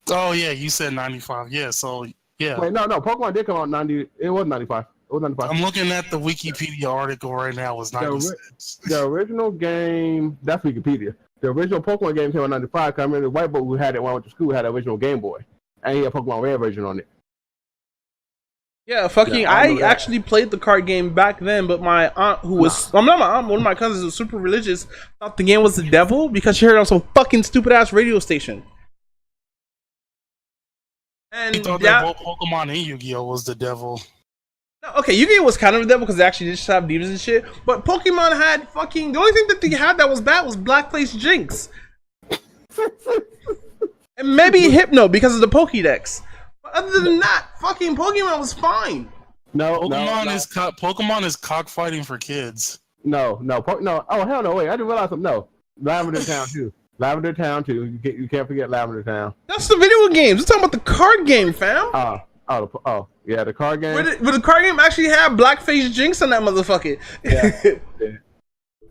Oh, yeah, you said 95. Yeah, so, yeah. Wait, no, Pokemon did come out in 90. It was 95. It was 95. I'm looking at the Wikipedia article right now. It was 96. The original game, that's Wikipedia. The original Pokemon game came out in 95. I remember the white boy who had it when I went to school had the original Game Boy. And he had Pokemon Red version on it. Yeah, I actually played the card game back then, but my aunt, who was, I'm not my aunt, one of my cousins who was super religious, thought the game was the devil because she heard it on some fucking stupid ass radio station. And he thought that both Pokemon and Yu-Gi-Oh was the devil. Okay, Yu-Gi-Oh was kind of the devil because they actually did just have demons and shit, but Pokemon had fucking, the only thing that they had that was bad was Blackface Jinx. And maybe Hypno because of the Pokédex. But other than that, fucking Pokemon was fine. Pokemon is cockfighting for kids. No. Oh, hell no, wait. I didn't realize something. No. Lavender Town, too. You can't forget Lavender Town. That's the video games. We're talking about the card game, fam. Yeah, the card game. But the card game actually had Blackface Jinx on that motherfucker.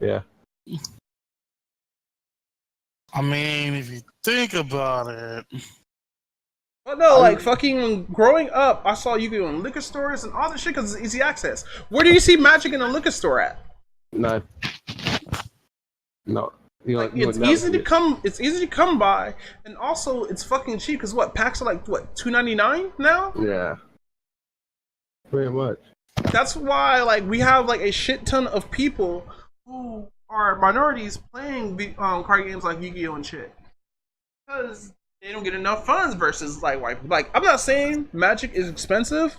Yeah. I mean, if you think about it. But no, fucking growing up, I saw Yu-Gi-Oh in liquor stores and all this shit because it's easy access. Where do you see Magic in a liquor store at? No. It's easy to come by, and also it's fucking cheap because packs are $2.99 now? Yeah. Pretty much. That's why we have a shit ton of people who are minorities playing card games like Yu-Gi-Oh and shit. Because they don't get enough funds versus white people. I'm not saying Magic is expensive.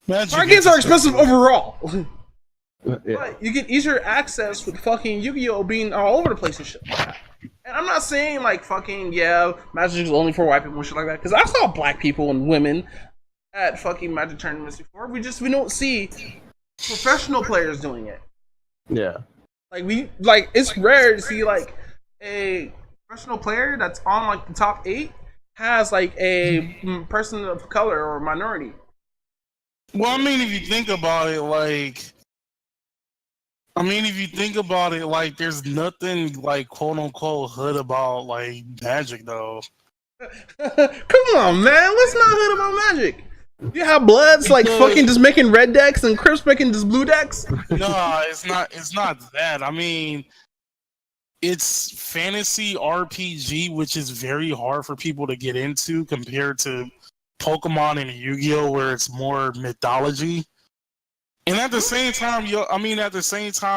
Card games are expensive overall. Yeah. But you get easier access with fucking Yu-Gi-Oh being all over the place and shit like that. And I'm not saying Magic is only for white people and shit like that. Because I saw black people and women at fucking Magic tournaments before. We don't see professional players doing it. Yeah. It's rare to see a professional player that's on the top 8 has a person of color or minority. Well, I mean, if you think about it, there's nothing quote unquote hood about Magic though. Come on, man, what's not hood about Magic? You have Bloods fucking just making red decks and Crips making just blue decks? No, it's not that. I mean, it's fantasy RPG, which is very hard for people to get into compared to Pokemon and Yu-Gi-Oh, where it's more mythology. And at the same time,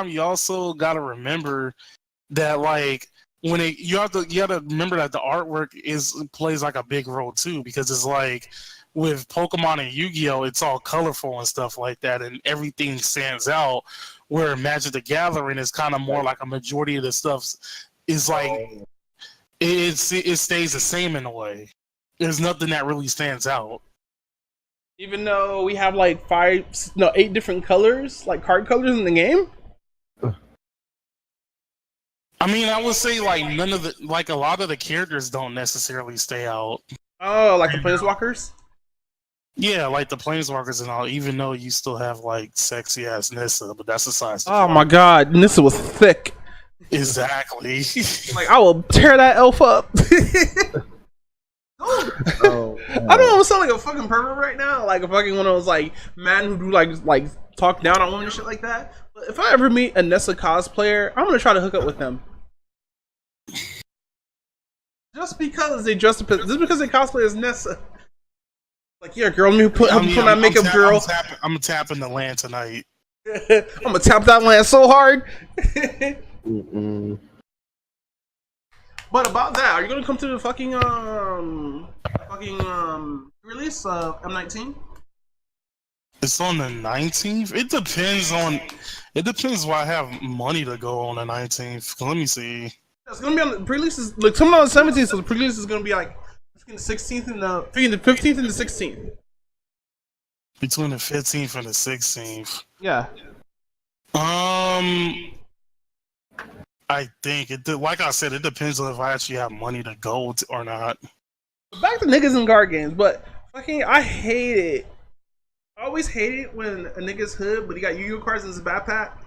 you also gotta remember that like you have to remember that the artwork plays like a big role too, because it's like with Pokemon and Yu-Gi-Oh, it's all colorful and stuff like that, and everything stands out. Where Magic the Gathering is kind of more like a majority of the stuff is like it stays the same in a way. There's nothing that really stands out. Even though we have like 8 different colors, like card colors in the game. I mean, I would say like a lot of the characters don't necessarily stay out. Oh, like the Planeswalkers? Yeah, like the Planeswalkers and all, even though you still have like sexy ass Nissa, but that's a size. Oh my god, Nissa was thick. Exactly. Like, I will tear that elf up. Oh, I don't want to sound like a fucking pervert right now, like a fucking one of those like men who do like talk down on women and shit like that. But if I ever meet a Nessa cosplayer, I'm gonna try to hook up with them. Just because they cosplay as Nessa. Like, yeah, girl, let me put my makeup, girl. I'm tapping the land tonight. I'm gonna tap that land so hard. But about that, are you gonna come to the fucking release of M19? It's on the 19th. It depends if I have money to go on the 19th. Let me see. It's gonna be on the pre-release. Like, coming on the 17th, so the pre-release is gonna be like between the 16th and the 15th and the 16th. Between the 15th and the 16th. Yeah. I think like I said, it depends on if I actually have money to go or not. Back to niggas and card games, but fucking, I hate it. I always hate it when a nigga's hood, but he got Yu-Gi-Oh cards in his backpack.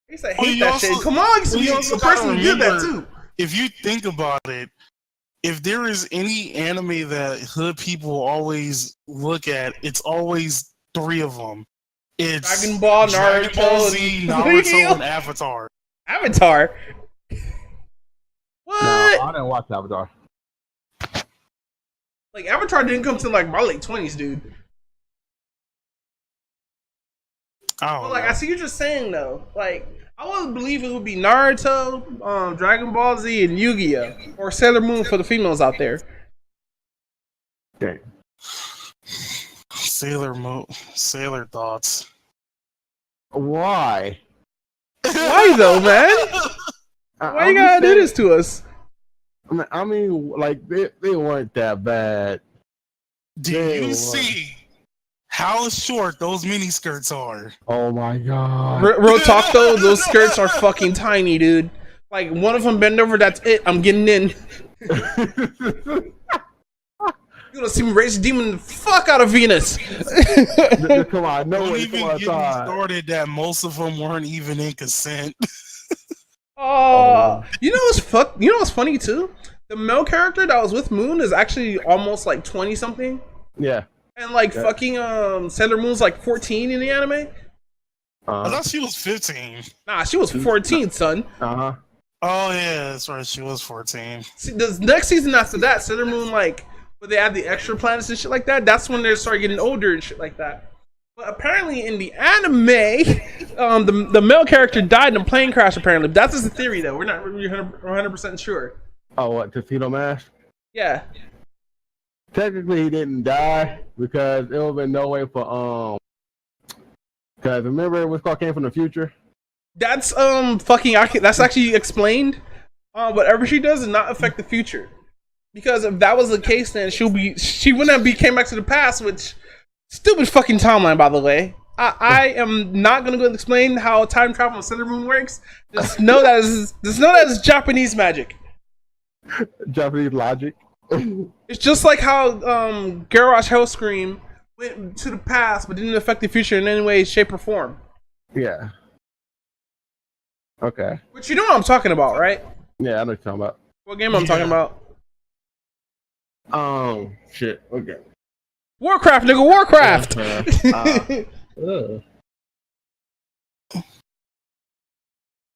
I used to hate that shit. Come on, you a person who did that too. If you think about it, if there is any anime that hood people always look at, it's always 3 of them. It's Dragon Ball, Naruto, and Avatar. Avatar? What? No, I didn't watch Avatar. Like, Avatar didn't come to like my late 20s, dude. I see what you're saying though. Like, I would believe it would be Naruto, Dragon Ball Z, and Yu-Gi-Oh, or Sailor Moon for the females out there. Okay. Sailor thoughts. Why? Why though, man? Why you gotta do this to us? I mean, like they weren't that bad. Do you see how short those mini skirts are? Oh my god! Real talk though, those skirts are fucking tiny, dude. Like, one of them bend over, that's it. I'm getting in. You're gonna see me raise demon the fuck out of Venus. Come on, no Don't way. even get me started that most of them weren't even in consent. You know what's funny too? The male character that was with Moon is actually almost like 20 something. Yeah. And like fucking Sailor Moon's like 14 in the anime. I thought she was 15. Nah, she was 14, son. Oh yeah, that's right. She was 14. See, the next season after that, Sailor Moon, like, but they add the extra planets and shit like that. That's when they start getting older and shit like that. But apparently in the anime, the male character died in a plane crash. Apparently, that's just a theory though. We're not really 100% sure. Oh, what, Tuxedo Mask? Yeah. Technically, he didn't die because it would have been no way for Because remember, what's called came from the future. That's that's actually explained. Whatever she does not affect the future. Because if that was the case, then she wouldn't have came back to the past, which stupid fucking timeline, by the way. I am not gonna go and explain how time travel in Sailor Moon works. Just know that is Japanese magic. Japanese logic. It's just like how Garrosh Hellscream went to the past, but didn't affect the future in any way, shape, or form. Yeah. Okay. But you know what I'm talking about, right? Yeah, I know what you're talking about. What game I'm talking about? Shit. Okay. Warcraft, nigga, Warcraft!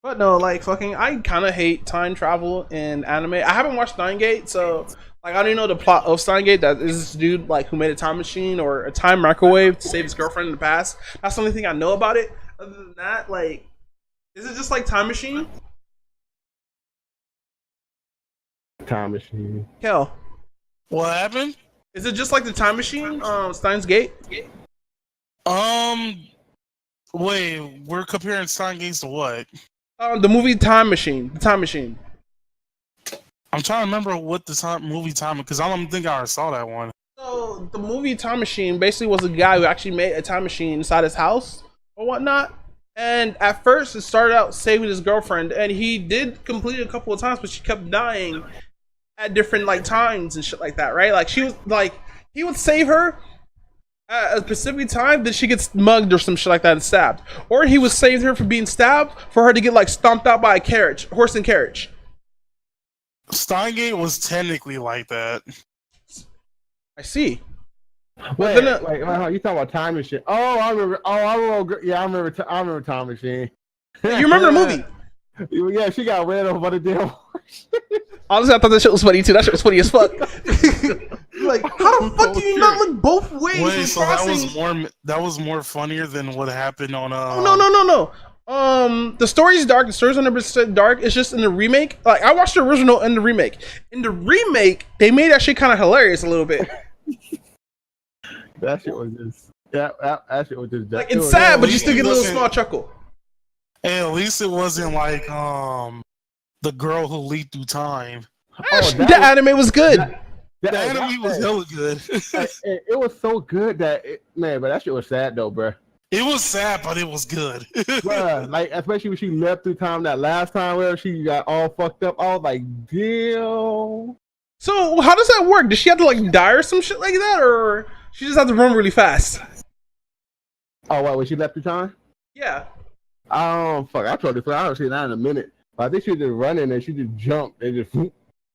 But no, like, fucking, I kind of hate time travel in anime. I haven't watched Nine Gate, so, Like I don't even know the plot of Steingate. That is this dude like who made a time machine or a time microwave to save his girlfriend in the past. That's the only thing I know about it. Other than that, like, is it just like Time Machine? Time Machine. Kel, What happened? is it just like the Time Machine? Steins Gate. Wait, we're comparing Steingate to what? The movie Time Machine. The Time Machine. I'm trying to remember what the movie time, because I don't think I ever saw that one. So the movie Time Machine basically was a guy who actually made a time machine inside his house or whatnot. And at first, it started out saving his girlfriend, and he did complete it a couple of times, but she kept dying at different like times and shit like that, right? Like she was like he would save her at a specific time, then she gets mugged or some shit like that and stabbed, or he would save her from being stabbed for her to get like stomped out by a carriage, horse and carriage. Steingate was technically like that. I see. Wait, you talking about Time Machine? Oh, I remember. I remember Time Machine. You remember the movie? Yeah, she got ran over by the damn horse. Honestly, I thought that shit was funny too. That shit was funny as fuck. Like, how the fuck do you not look both ways? Wait, so that was more funnier than what happened on No. The story's dark. The story's 100% dark. It's just in the remake. Like, I watched the original and the remake. In the remake, they made that shit kind of hilarious a little bit. That shit was just that shit was just like, it's sad, but you still get a little small chuckle. Hey, at least it wasn't like the girl who leaped through time. The anime was good. The anime was hella good. It was so good that but that shit was sad though, bro. It was sad, but it was good. Bruh, like especially when she left through time that last time where she got all fucked up. I was like, damn. So how does that work? Does she have to like die or some shit like that, or she just have to run really fast? Oh, what? When she left through time? Yeah. Fuck. I told you, I haven't seen that in a minute. But I think she was just running and she just jumped and just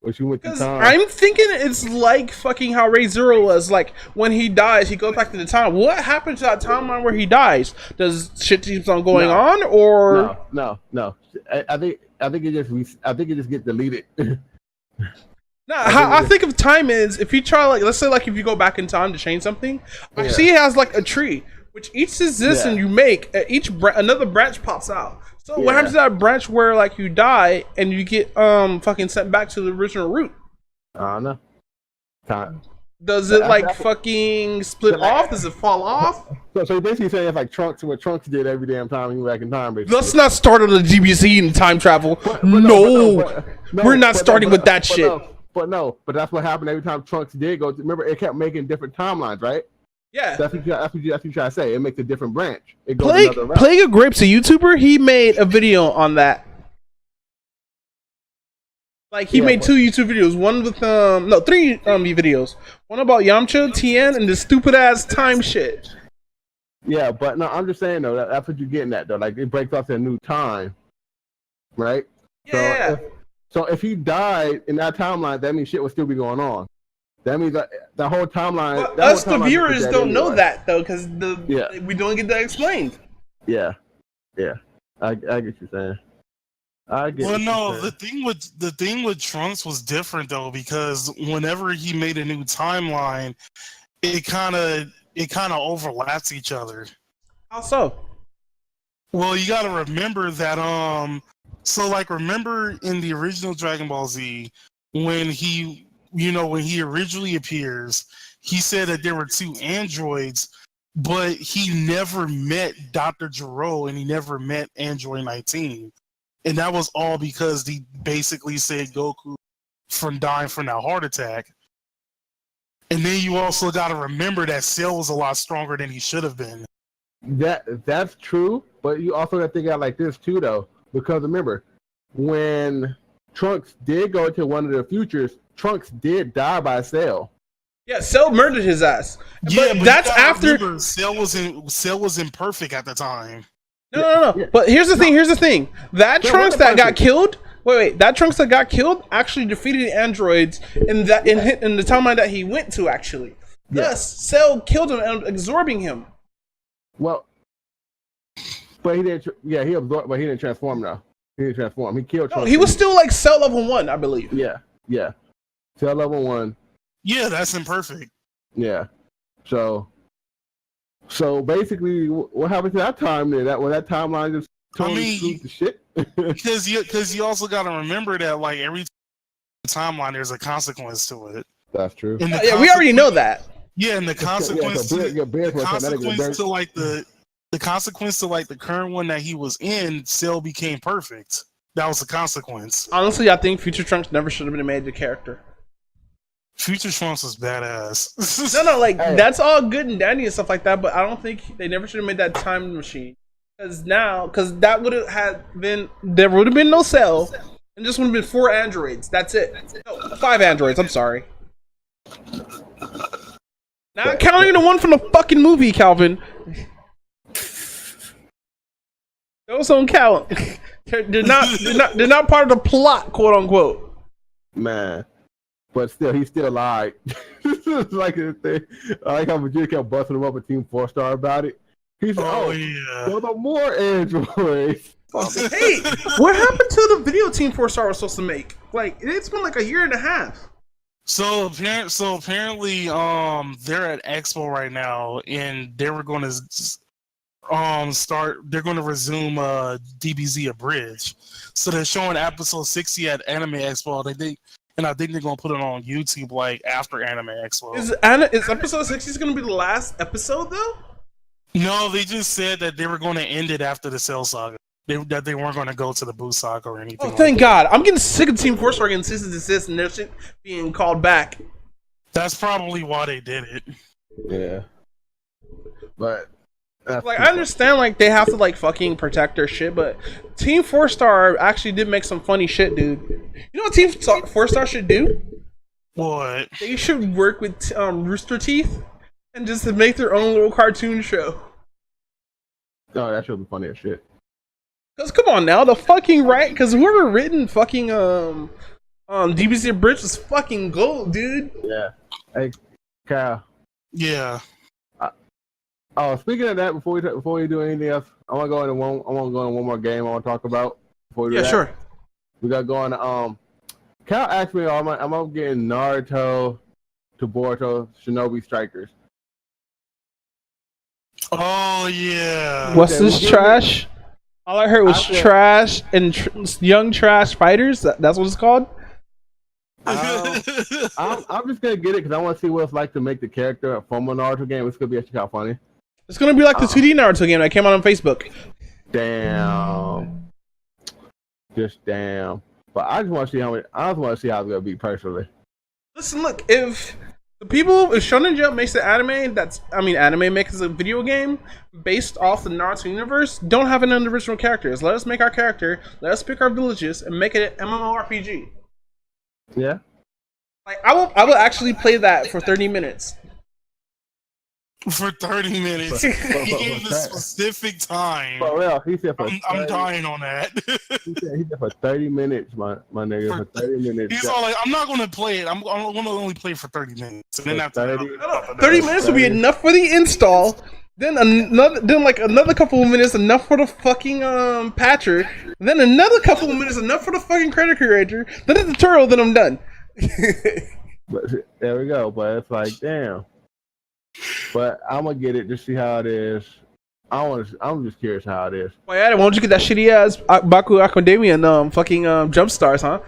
when she went to time. I'm thinking it's like fucking how Ray Zero was. Like when he dies, he goes back to the time. What happened to that timeline where he dies? Does shit keeps on going on, or no? I think it just gets deleted. Nah, how I think of time is if you try like let's say like if you go back in time to change something, I see it has like a tree which each exists and you make another branch pops out. So what happens to that branch where like you die and you get fucking sent back to the original root? I don't know. Time. Does it like fucking split off? Does it fall off? So you're basically saying it's like Trunks, what Trunks did every damn time he went back in time. Basically. Let's not start on the DBZ in time travel. We're not starting with that shit. But that's what happened every time Trunks did go. Remember, it kept making different timelines, right? Yeah. That's what you try to say. It makes a different branch. It goes another route. Plague of Grapes, a YouTuber, he made a video on that. Like he made 2 YouTube videos. One with 3 videos. One about Yamcha, Tien, and this stupid ass time shit. Yeah, but no, I'm just saying though. That's what you're getting at though. Like it breaks off to a new time, right? Yeah. So if he died in that timeline, that means shit would still be going on. That means that the whole timeline. Well, us, the viewers, don't know that though, because we don't get that explained. Yeah. I get what you're saying. The thing with Trunks was different though, because whenever he made a new timeline, it kind of overlaps each other. How so? Well, you got to remember that so like remember in the original Dragon Ball Z when he originally appears, he said that there were 2 androids, but he never met Dr. Gero and he never met Android 19. And that was all because he basically saved Goku from dying from that heart attack. And then you also got to remember that Cell was a lot stronger than he should have been. That's true, but you also got to think out like this too, though, because remember when Trunks did go into one of the futures, Trunks did die by Cell. Yeah, Cell murdered his ass. Yeah, but that's after Cell was imperfect at the time. No. Yeah. But here's the thing. That Trunks that got killed. That Trunks that got killed actually defeated the androids in the timeline that he went to. Actually, thus Cell killed him and absorbing him. Well, but he didn't. Yeah, he absorbed, but he didn't transform. Though he didn't transform. He killed Trunks. He was still like Cell level 1, I believe. Yeah. till level 1. Yeah, that's imperfect. Yeah. So basically, what happened to that time then? That timeline just totally screwed the shit. Because you also got to remember that like every timeline there's a consequence to it. That's true. Yeah, we already know that. Yeah, and the consequence to like the consequence to like the current one that he was in, Cell became perfect. That was the consequence. Honestly, I think Future Trunks never should have been made the character. Future Trunks was badass. No, like that's all good and dandy and stuff like that, but I don't think they never should have made that time machine. Because that would have there would have been no Cell, and this would have been 4 androids. That's it. No, 5 androids. I'm sorry. Not counting the one from the fucking movie, Calvin. Those don't count. They're not part of the plot, quote unquote. Man. But still, he still lied. Like a thing. I like how Vegeta kept busting him up with Team 4-Star about it. He said, yeah. There are more androids. Hey, what happened to the video Team 4-Star was supposed to make? Like, it's been like a year and a half. So apparently, they're at Expo right now, and they were going to They're going to resume DBZ Abridged. So they're showing episode 60 at Anime Expo. And I think they're going to put it on YouTube like after Anime Expo. Is episode 60 going to be the last episode though? No, they just said that they were going to end it after the Cell Saga. That they weren't going to go to the Boo Saga or anything. Oh, thank God. I'm getting sick of Team 4-Star getting cease and desist and their shit being called back. That's probably why they did it. Yeah. But like, I understand, like, they have to, like, fucking protect their shit, but Team 4-Star actually did make some funny shit, dude. You know what Team 4-Star should do? What? They should work with Rooster Teeth and just make their own little cartoon show. Oh, that should be funny as shit. Because, come on now, the fucking because whoever written fucking DBZ Bridge was fucking gold, dude. Yeah. Hey, Kyle. Yeah. Speaking of that, before we do anything else, I want to go into one more game I want to talk about. Before we do that. Sure. We got going. Cal asked me, am I getting Naruto to Boruto Shinobi Strikers? Oh yeah. What's this trash? All I heard was trash and young trash fighters. That's what it's called. I'm just gonna get it because I want to see what it's like to make the character from a Naruto game. It's gonna be actually kind of funny. It's gonna be like the 2D Naruto game that came out on Facebook. Damn. Just damn. But I just want to see how it's gonna be personally. Listen, look, if Shonen Jump makes an anime makes a video game based off the Naruto universe, don't have an original characters. Let us make our character, let us pick our villages, and make it an MMORPG. Yeah. Like I will actually play that for 30 minutes. For 30 minutes. He gave a specific time. For real, he said I'm dying on that. he said for 30 minutes, my nigga. For 30 minutes. He's all like, I'm not going to play it. I'm going to only play for 30 minutes. And then after 30 minutes will be enough for the install. Then another couple of minutes enough for the fucking patcher. Then another couple of minutes enough for the fucking credit creator. Then the tutorial. Then I'm done. But there we go. But it's like, damn. But I'm gonna get it to see how it is. I'm just curious how it is. Why don't you get that shitty ass Baku Academia and fucking Jump Stars, huh?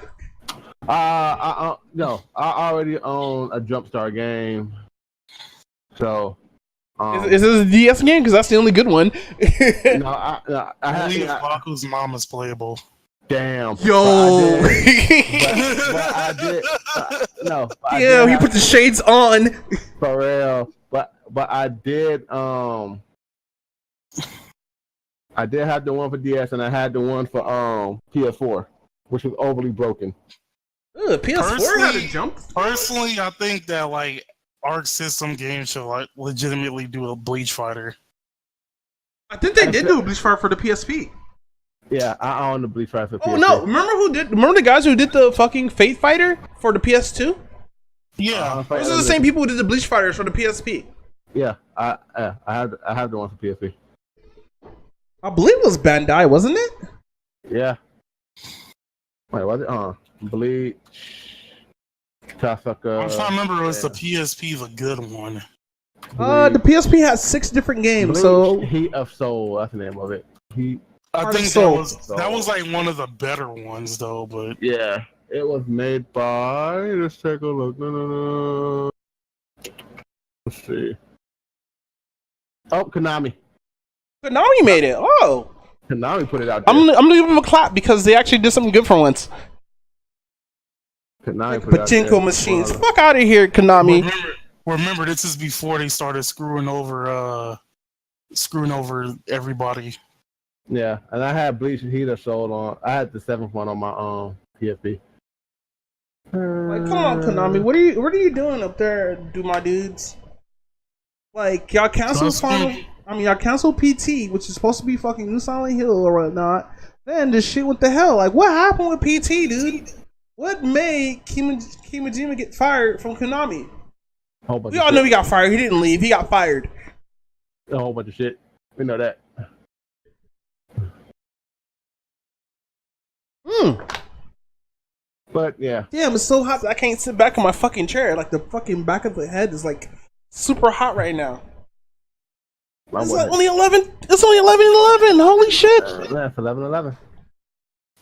No. I already own a Jumpstar game. So. Is this a DS game? Because that's the only good one. I believe Baku's mom is playable. Damn. Yo. But I did. No. Yeah, he put the shades on. For real. But I did. I did have the one for DS, and I had the one for PS4, which was overly broken. Ugh, PS4 had a jump. Personally, I think that like Arc System games should like legitimately do a Bleach Fighter. I think they did do a Bleach Fighter for the PSP. Yeah, I own the Bleach Fighter for PSP. Oh no! Remember the guys who did the fucking Fate Fighter for the PS2? Yeah, those are the same people who did the Bleach Fighters for the PSP. Yeah, I have the one for PSP. I believe it was Bandai, wasn't it? Yeah. Wait, was it? Bleach. I'm trying to remember. Was the PSP the good one? The PSP has 6 different games. So Heat of Soul. That's the name of it. I think that was like one of the better ones though. But yeah, it was made by. Let's take a look. No. Let's see. Oh, Konami. Konami made it. Oh, Konami put it out there. I'm gonna give them a clap because they actually did something good for once. Konami put it out there. Pachinko machines. Fuck out of here, Konami. Remember, this is before they started screwing over everybody. Yeah, and I had Bleach and Heat of Soul on. I had the 7th one on my PSP. Like, come on, Konami. What are you doing up there, my dudes? Like, y'all canceled y'all canceled PT, which is supposed to be fucking New Silent Hill or whatnot. Then this shit went to hell. Like, what happened with PT, dude? What made Kimijima get fired from Konami? We all know he got fired. He didn't leave. He got fired. A whole bunch of shit. We know that. But yeah. Damn, it's so hot that I can't sit back in my fucking chair. Like the fucking back of the head is like super hot right now. It's like only 11. It's only 11:11. Holy shit! Yeah, it's 11:11.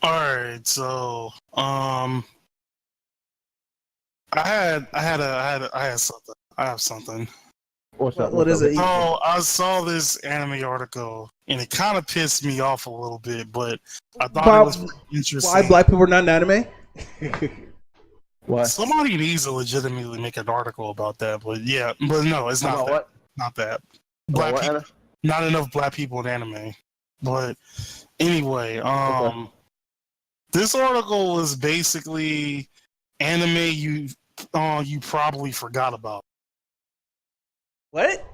All right, so I have something. What's up? What is it? So I saw this anime article, and it kind of pissed me off a little bit, but I thought it was pretty interesting. Why black people are not in anime? What? Somebody needs to legitimately make an article about that, but no, it's not that. What? Not that. Not enough black people in anime. But anyway, this article is basically anime you probably forgot about. What?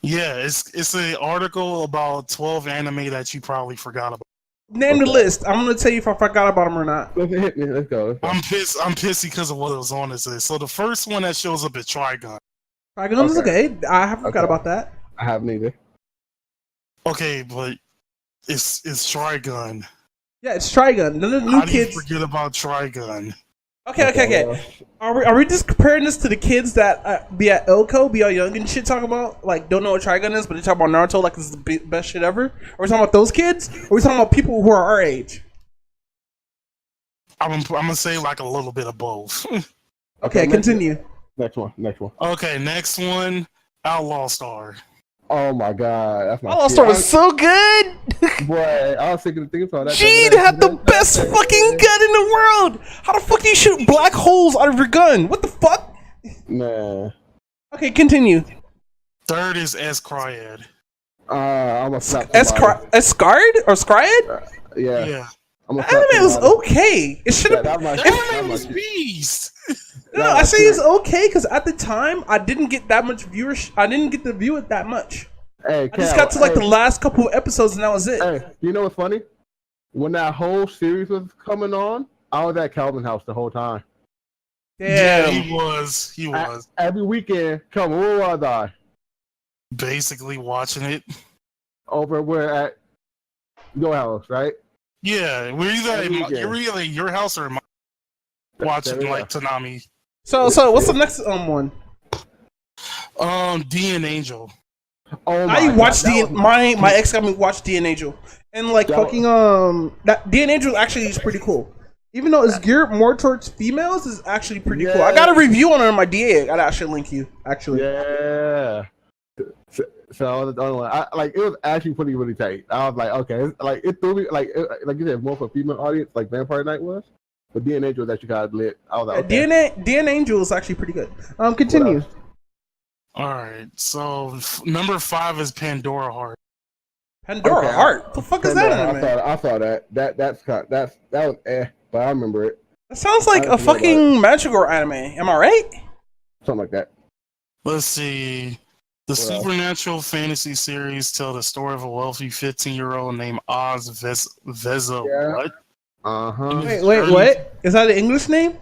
Yeah, it's an article about 12 anime that you probably forgot about. Name the list. I'm gonna tell you if I forgot about them or not. Hit me. Let's go. I'm pissed because of what it was on this list. So the first one that shows up is Trigun. Trigun is okay. I have forgot about that. I haven't either. Okay, but it's Trigun. Yeah, it's Trigun. None of the new How kids. do you forget about Trigun? Okay. Are we just comparing this to the kids that be at Elko, be all young and shit, talking about like don't know what Trigun is, but they talk about Naruto like it's the best shit ever? Are we talking about those kids? Or are we talking about people who are our age? I'm gonna say like a little bit of both. Okay, continue. Next one. Okay, next one, Outlaw Star. Oh my god, that's my Outlaw Star was so good. Boy, I was thinking about that. Gene had the best fucking gun in the world. How the fuck do you shoot black holes out of your gun? What the fuck? Man. Okay, continue. Third is S-Cryad. I'm a slap Escard or Scriad? Yeah. Anime was okay. It should have. Anime was beast. No, I say it's okay because at the time I didn't get that much viewership. I didn't get to view it that much. Hey, I just got to like the last couple of episodes and that was it. Hey, you know what's funny? When that whole series was coming on, I was at Calvin's house the whole time. Damn. Yeah, he was. Every weekend, Calvin, where was I? Basically watching it. Over where at your house, right? Yeah, we're either at your house or my watching like Tanami. So what's the next one? D and Angel. Oh I watched my ex got me watch D and Angel, and like fucking that D and Angel actually is pretty cool. Even though it's geared more towards females, it's actually pretty cool. I got a review on it on my DA. I'd actually link you. Actually, yeah. So the other one, it was actually pretty really tight. I was like, okay, it threw me like you said, more for a female audience, like Vampire Night was. But D and Angel was actually kind of lit. I was like, okay. D and Angel is actually pretty good. Continue. All right, so number 5 is Pandora Heart. Pandora Heart. The fuck is that anime? I saw that. That was but I remember it. That sounds like a fucking magical anime. Am I right? Something like that. Let's see. The supernatural fantasy series tell the story of a wealthy 15-year-old named Oz Veza. Yeah. What? Wait, what? Is that an English name?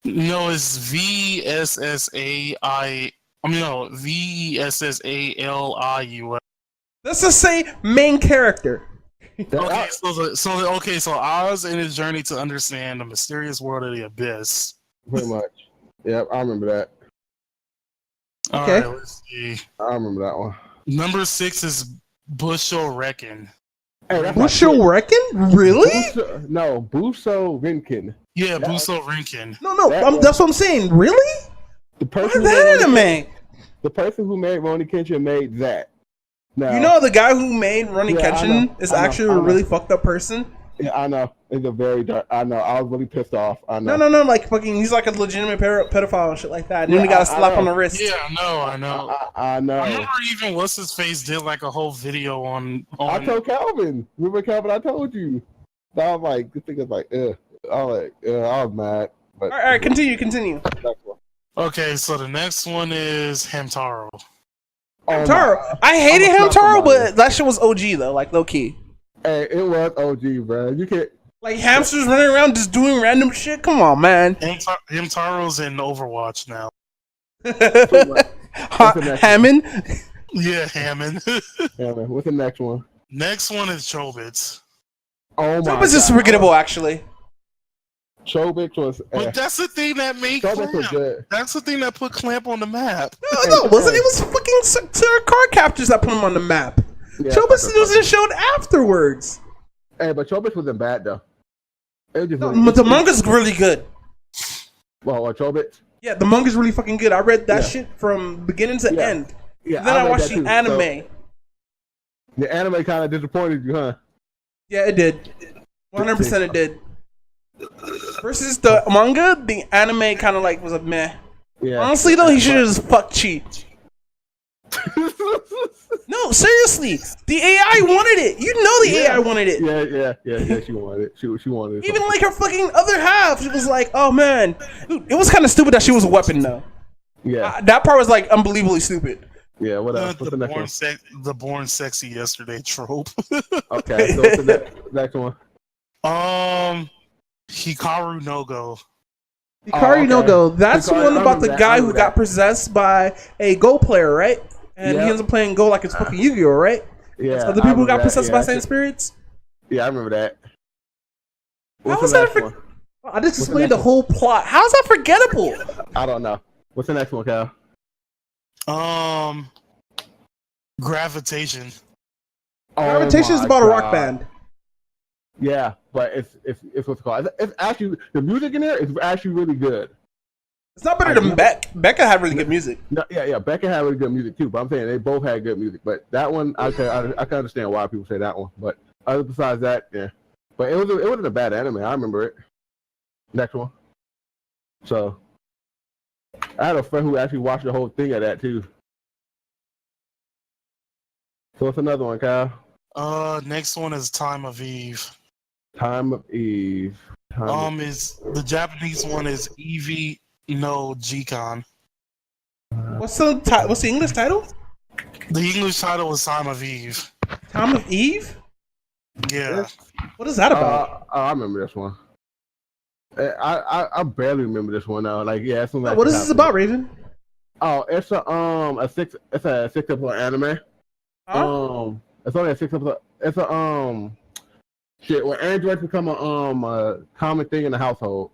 No, it's VESSALIUS. Let's just say main character. So Oz and his journey to understand the mysterious world of the abyss Pretty much. Yep, I remember that. Okay. All right, let's see. I remember that one. Number 6 is Bushel Reckon. Hey, that's Bushel Reckon? Really? Buso Rinkin. Yeah, Buso Rinkin. No, that's what I'm saying. Really? The What person is that anime? The person who made Rurouni Kenshin made that. Now, You know the guy who made Rurouni Kenshin is actually a really fucked up person? Yeah, I know. It's a very dark. I know. I was really pissed off. I know. No. Like fucking, he's like a legitimate pedophile and shit like that. And then he got a slap on the wrist. Yeah, I know. I know. I remember even what's his face did like a whole video on. I told Calvin. Remember Calvin? I told you. I was like, this thing is like, ugh. I was mad. But all right, continue. Okay, so the next one is Hamtaro. Hamtaro. I hated Hamtaro, but that shit was OG though, like low key. Hey, it was OG, bro. You can't. Like hamsters running around just doing random shit. Come on, man. Hamtaro's in Overwatch now. Hammond. Yeah, Hammond. Hammond. What's the next one? Next one is Chobits. Oh my Chobits is forgettable, actually. Chobits was. But that's the thing that made Chobits was good. That's the thing that put Clamp on the map. No, it wasn't. It was fucking card captures that put him on the map. Yeah, Chobits was showed afterwards. Hey, but Chobits wasn't bad though. It was the manga's really good. Well, Chobits? Yeah, the manga's really fucking good. I read that shit from beginning to end. Yeah, then I watched the anime. So, the anime kind of disappointed you, huh? Yeah, it did. 100% it did. Versus the manga, the anime kind of like was a meh. Yeah. Honestly though, he should have just fucked Cheat. No, seriously, the AI wanted it. You know the AI wanted it. Yeah. She wanted it. She wanted it. Even like her fucking other half, she was like, "Oh man," it was kind of stupid that she was a weapon though. Yeah, that part was like unbelievably stupid. Yeah, what else? What's the next one? The born sexy yesterday trope. Okay, so what's the next one? Hikaru no Go. Hikaru no Go. That's the one about the guy who got possessed by a Go player, right? And he ends up playing Go like it's fucking Yu-Gi-Oh, right? Yeah. So the people who got possessed by same spirits? Yeah, I remember that. How was that I just explained the whole plot. How's that forgettable? I don't know. What's the next one, Cal? Gravitation. Gravitation is about a rock band. Yeah, but it's what's called. It's actually the music in there is actually really good. It's not better than Beck. Becca had really good music. No, yeah. Becca had really good music too. But I'm saying they both had good music. But that one, I can understand why people say that one. But other besides that, yeah. But it wasn't a bad anime. I remember it. Next one. So I had a friend who actually watched the whole thing of that too. So what's another one, Kyle? Next one is Time of Eve. Time of Eve. Is the Japanese one is Eevee no Jikan. What's the English title? The English title is Time of Eve. Time of Eve? Yeah. What is that about? I remember this one. I barely remember this one now. Like, yeah, what is this about, Raven? Oh, it's a six episode anime. Huh? It's only a 6 episode. It's a shit where androids become a common thing in the household.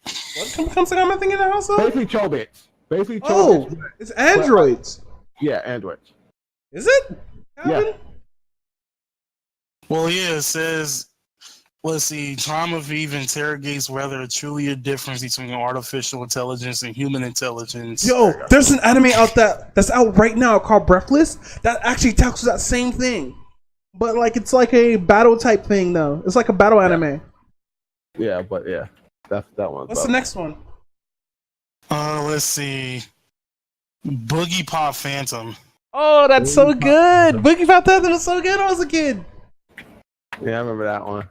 What becomes a common thing in the household? Basically, Chobits. Oh, it's androids. Yeah, androids. Is it? Yeah. Well, yeah, it says, let's see, Time of Eve interrogates whether truly a difference between artificial intelligence and human intelligence. Yo, there's an anime that's out right now called Breathless that actually tackles that same thing. But like it's like a battle type thing though. It's like a battle anime. Yeah, but yeah. That's that one. What's the next one? Let's see. Boogie Pop Phantom. Oh, that's so good. Boogie Pop Phantom was so good when I was a kid. Yeah, I remember that one.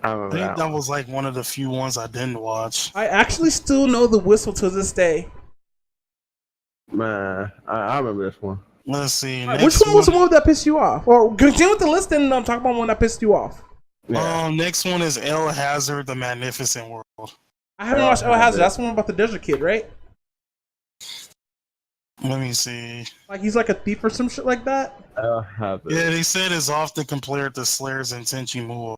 I think that was like one of the few ones I didn't watch. I actually still know the whistle to this day. Man, I remember this one. Let's see. Which one was the one that pissed you off? Or continue with the list and talk about one that pissed you off. Yeah. Next one is El Hazard, The Magnificent World. I haven't watched El Hazard. That's the one about the desert kid, right? Let me see. Like he's like a thief or some shit like that? Yeah, they said it's often compared to Slayers and Tenchi Muo.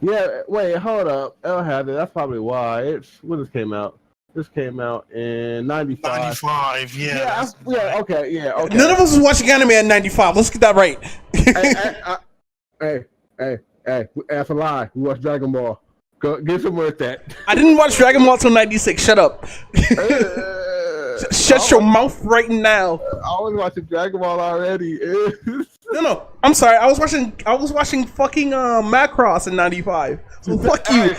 Yeah, wait, hold up. El had it. That's probably why. When this came out. This came out in 95. 95, yeah. Okay, yeah, okay. None of us was watching anime at 95. Let's get that right. Hey, that's a lie. We watched Dragon Ball. Go get some with that. I didn't watch Dragon Ball till 96. Shut up. Shut your mouth right now. I was watching Dragon Ball already. No. I'm sorry. I was watching fucking Macross in 95. So fuck you.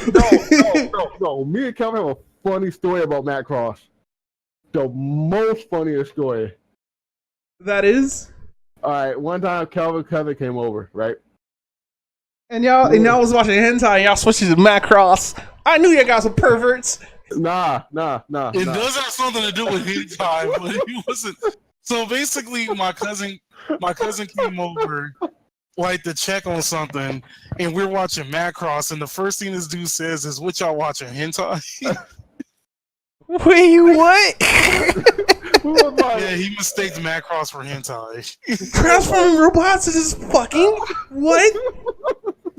No. Me and Kelvin have a funny story about Macross. The most funniest story. That is. All right. One time, Kelvin's cousin came over, right? And y'all was watching hentai. And y'all switched to Macross. I knew you guys were perverts. Nah. It does have something to do with hentai, but he wasn't. So basically, my cousin came over, like, to check on something, and we're watching Macross, and the first thing this dude says is, "What y'all watching, hentai?" Wait, what? Yeah, he mistakes Macross for hentai. Transforming robots is just fucking what?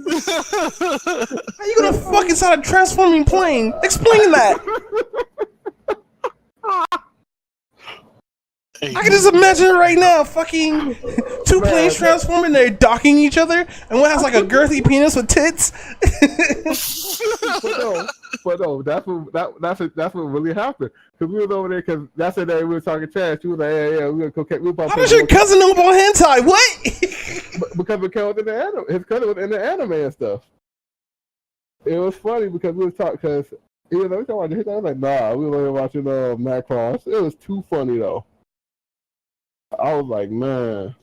How you gonna fuck inside a transforming plane? Explain that. I can just imagine it right now. Fucking two planes transforming, they're docking each other, and one has like a girthy penis with tits. but no, that's what really happened. Cause we was over there, cause that's the day we were talking trash. She was like, yeah, we're gonna go. How does your cousin know about hentai? What? Because his cousin was in the anime and stuff. It was funny because we was talking, cause he was like, I was like, nah, we were watching Macross. It was too funny though. I was like, man.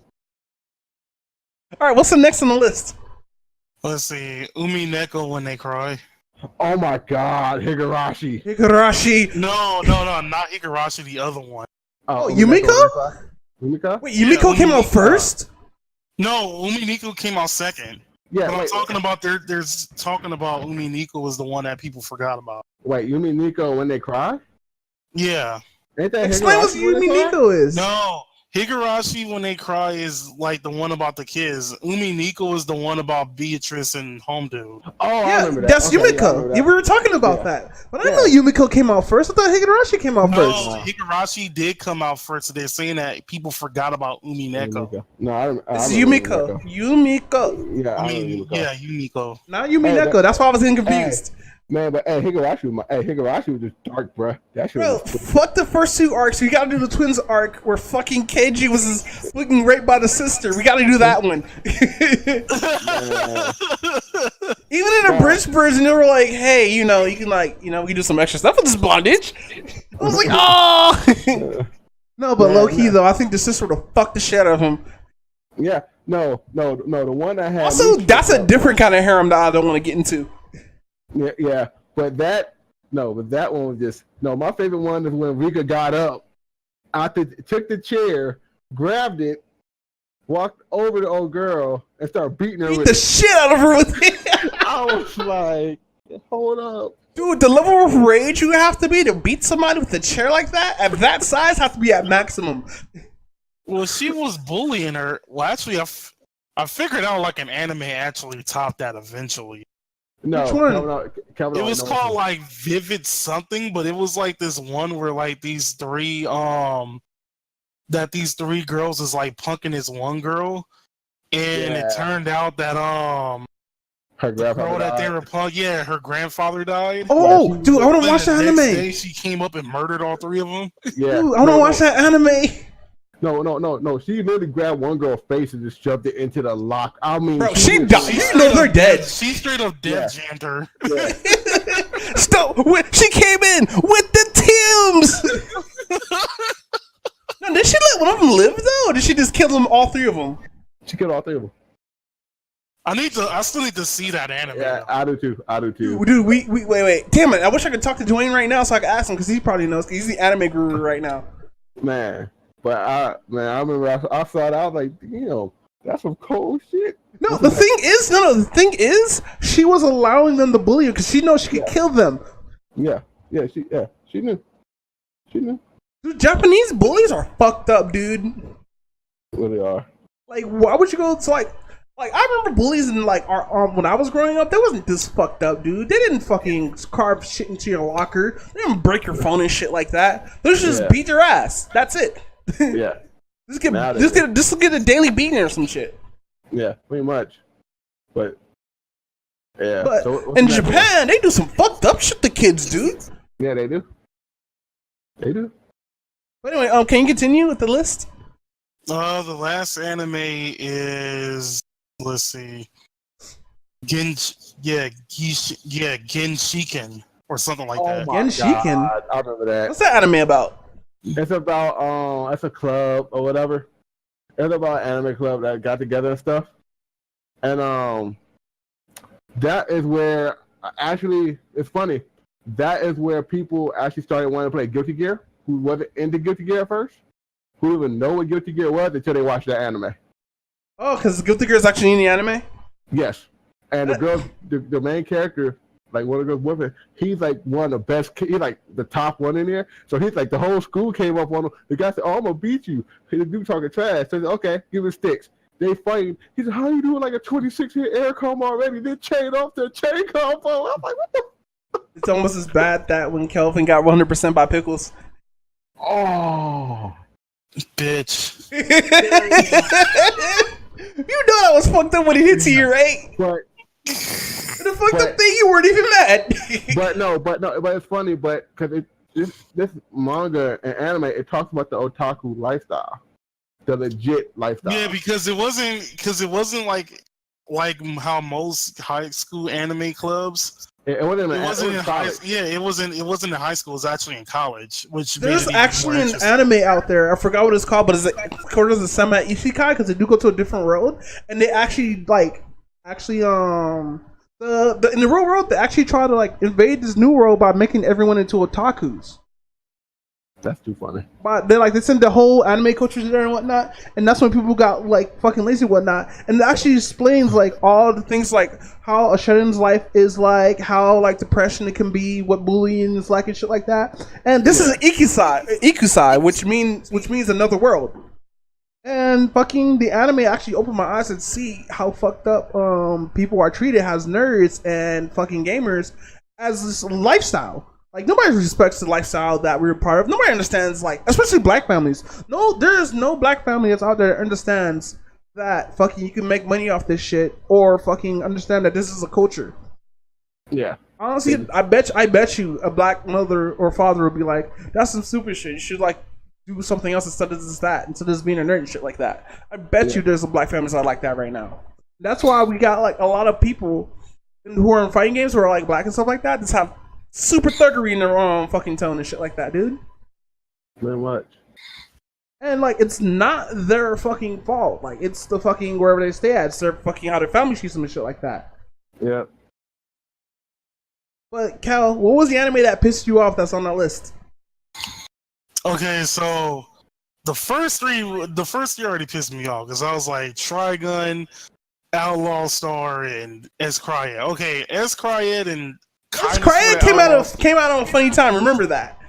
All right, what's the next on the list? Let's see, Umi Neko when they cry. Oh my God, Higurashi. No, not Higurashi. The other one. Oh, Yumiko? Wait, Yumiko came out first? No, Umi Neko came out second. Yeah, but I'm talking about there's talking about Umi Neko was the one that people forgot about. Wait, you mean Nico when they cry? Yeah. Ain't that Explain what Umi Neko is. No. Higurashi when they cry is like the one about the kids. Umi Neko is the one about Beatrice and Home Dude. Oh, yeah, I remember that. That's Yumiko. Yeah, we were talking about that. But I didn't know Yumiko came out first. I thought Higurashi came out first. No, Higurashi did come out first. So they're saying that people forgot about Umi Neko. No, I it's Yumiko. Yumiko. Yeah, Yumiko. Not Umi Neko. That's why I was getting confused. Man, but Higurashi was just dark, bro. That shit Bro, fuck the first two arcs. We gotta do the twins arc where fucking Keiji was looking raped by the sister. We gotta do that one. Even in a British version, they were like, hey, you can we can do some extra stuff with this bondage. I was like, oh. No, but low key though, I think the sister would have fucked the shit out of him. Yeah, no, the one I had. Also, that's a different kind of harem that I don't want to get into. Yeah, but that one was just my favorite one is when Rika got up, took the chair, grabbed it, walked over the old girl, and started beating her. Beat the shit out of her with it. I was like, hold up, dude. The level of rage you have to be to beat somebody with a chair like that at that size has to be at maximum. Well, she was bullying her. Well, actually, I figured out like an anime actually topped that eventually. No, which one? No. It was called like Vivid something, but it was like this one where like these three girls is like punking this one girl, and it turned out that her grandfather that they were her grandfather died. Oh, dude, I want to watch that anime. Day she came up and murdered all three of them. Yeah, dude, I want to watch that anime. No. She literally grabbed one girl's face and just shoved it into the lock. I mean, bro, she died. You know they're dead. She straight up dead jammed her. Yeah. Stop. She came in with the Tims. Now, did she let one of them live though, or did she just kill them all three of them? She killed all three of them. I still need to see that anime. Yeah, I do too. Dude, wait. Damn it! I wish I could talk to Dwayne right now so I could ask him because he probably knows. Cause he's the anime guru right now. Man. But I remember I saw it. I was like, that's some cold shit. No, the thing is, she was allowing them to bully her because she knows she could kill them. Yeah, she knew. Dude, Japanese bullies are fucked up, dude. Well, they are. Like, why would you go to like Like, I remember bullies in, like, our when I was growing up, they wasn't this fucked up, dude. They didn't fucking carve shit into your locker. They didn't break your phone and shit like that. They just beat your ass. That's it. Yeah. Just get a daily beating or some shit. Yeah, pretty much. But, yeah. But so in Japan, they do some fucked up shit to kids, dude. Yeah, they do. They do. But anyway, can you continue with the list? The last anime is, let's see, Genshiken or something like that. Genshiken? I remember that. What's that anime about? It's about it's a club or whatever. It's about an anime club that got together and stuff. And that is where actually it's funny. That is where people actually started wanting to play Guilty Gear, who wasn't into Guilty Gear at first, who didn't even know what Guilty Gear was until they watched that anime. Oh, because Guilty Gear is actually in the anime? Yes. And the girl, the main character, like one of the girls with him, he's like one of the best, he's like the top one in there. So he's like, the whole school came up on him. The guy said, oh, I'm going to beat you. The dude talking trash. So he said, okay, give him sticks. They fight. He said, how you doing like a 26-hit air combo already? They chain off the chain combo. I'm like, what the? It's almost as bad that when Kelvin got 100% by Pickles. Oh. Bitch. You know that was fucked up when he hit to you, right? But the fucked up thing, you weren't even mad. but it's funny, but because this manga and anime, it talks about the otaku lifestyle, the legit lifestyle. Yeah, because it wasn't like how most high school anime clubs. It wasn't in high. Yeah, it wasn't in high school. It was actually in college. Which there's actually an anime out there. I forgot what it's called, but it's called as a semi isekai because they do go to a different world, and they actually in the real world they actually try to like invade this new world by making everyone into otakus. That's too funny. But they send the whole anime culture there and whatnot, and that's when people got like fucking lazy and whatnot. And it actually explains like all the things like how a shut-in's life is like, how like depression it can be, what bullying is like and shit like that. And this is an ikusai, which means another world. And fucking the anime actually opened my eyes and see how fucked up people are treated as nerds and fucking gamers as this lifestyle. Like, nobody respects the lifestyle that we're part of. Nobody understands, like, especially black families. No, there's no black family that's out there that understands that fucking you can make money off this shit or fucking understand that this is a culture. Yeah. Honestly, I bet you a black mother or father would be like, that's some stupid shit. You should, like, do something else instead of just being a nerd and shit like that. I bet you there's some black families that are like that right now. That's why we got, like, a lot of people who are in fighting games who are, like, black and stuff like that just have super thuggery in their own fucking tone and shit like that, dude. Very much. And like, it's not their fucking fault. Like, it's the fucking wherever they stay at. It's their fucking how their family treats them and shit like that. Yeah. But Cal, what was the anime that pissed you off that's on that list? Okay, so the first three already pissed me off because I was like Trigun, Outlaw Star, and S Cryet. Okay, S Cryet and Cryet came out on a funny time. Remember that?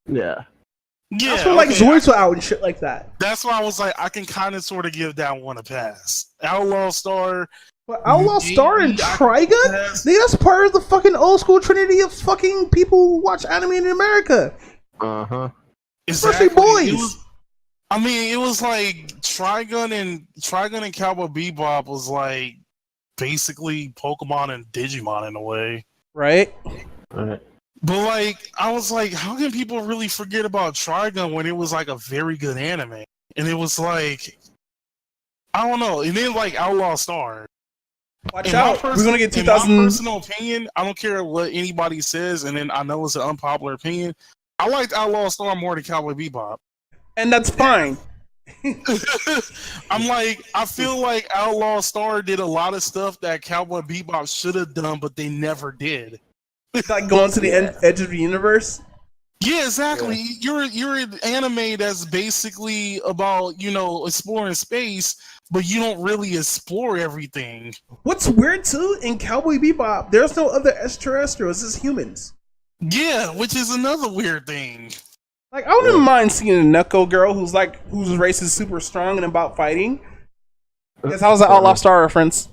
Yeah. Yeah. That's when like Zoids were out and shit like that. That's why I was like, I can kind of sort of give that one a pass. Outlaw Star. But Outlaw Star and Trigun? Nigga, that's part of the fucking old school trinity of fucking people who watch anime in America. Uh-huh. Especially boys. It was like Trigun and Cowboy Bebop was like basically Pokemon and Digimon in a way. Right? Alright. But like, I was like, how can people really forget about Trigun when it was like a very good anime? And it was like, I don't know. And then like Outlaw Star. Watch out. We're going to get 2000. In my personal opinion, I don't care what anybody says, and then I know it's an unpopular opinion. I liked Outlaw Star more than Cowboy Bebop. And that's fine. I'm like, I feel like Outlaw Star did a lot of stuff that Cowboy Bebop should have done, but they never did. Like going to the edge of the universe? Yeah, exactly. Yeah. You're an anime that's basically about, exploring space, but you don't really explore everything. What's weird too, in Cowboy Bebop, there's no other extraterrestrials, it's humans. Yeah, which is another weird thing. Like, I wouldn't mind seeing a Neko girl whose race is super strong and about fighting. Yes, how was the Outlaw Star reference?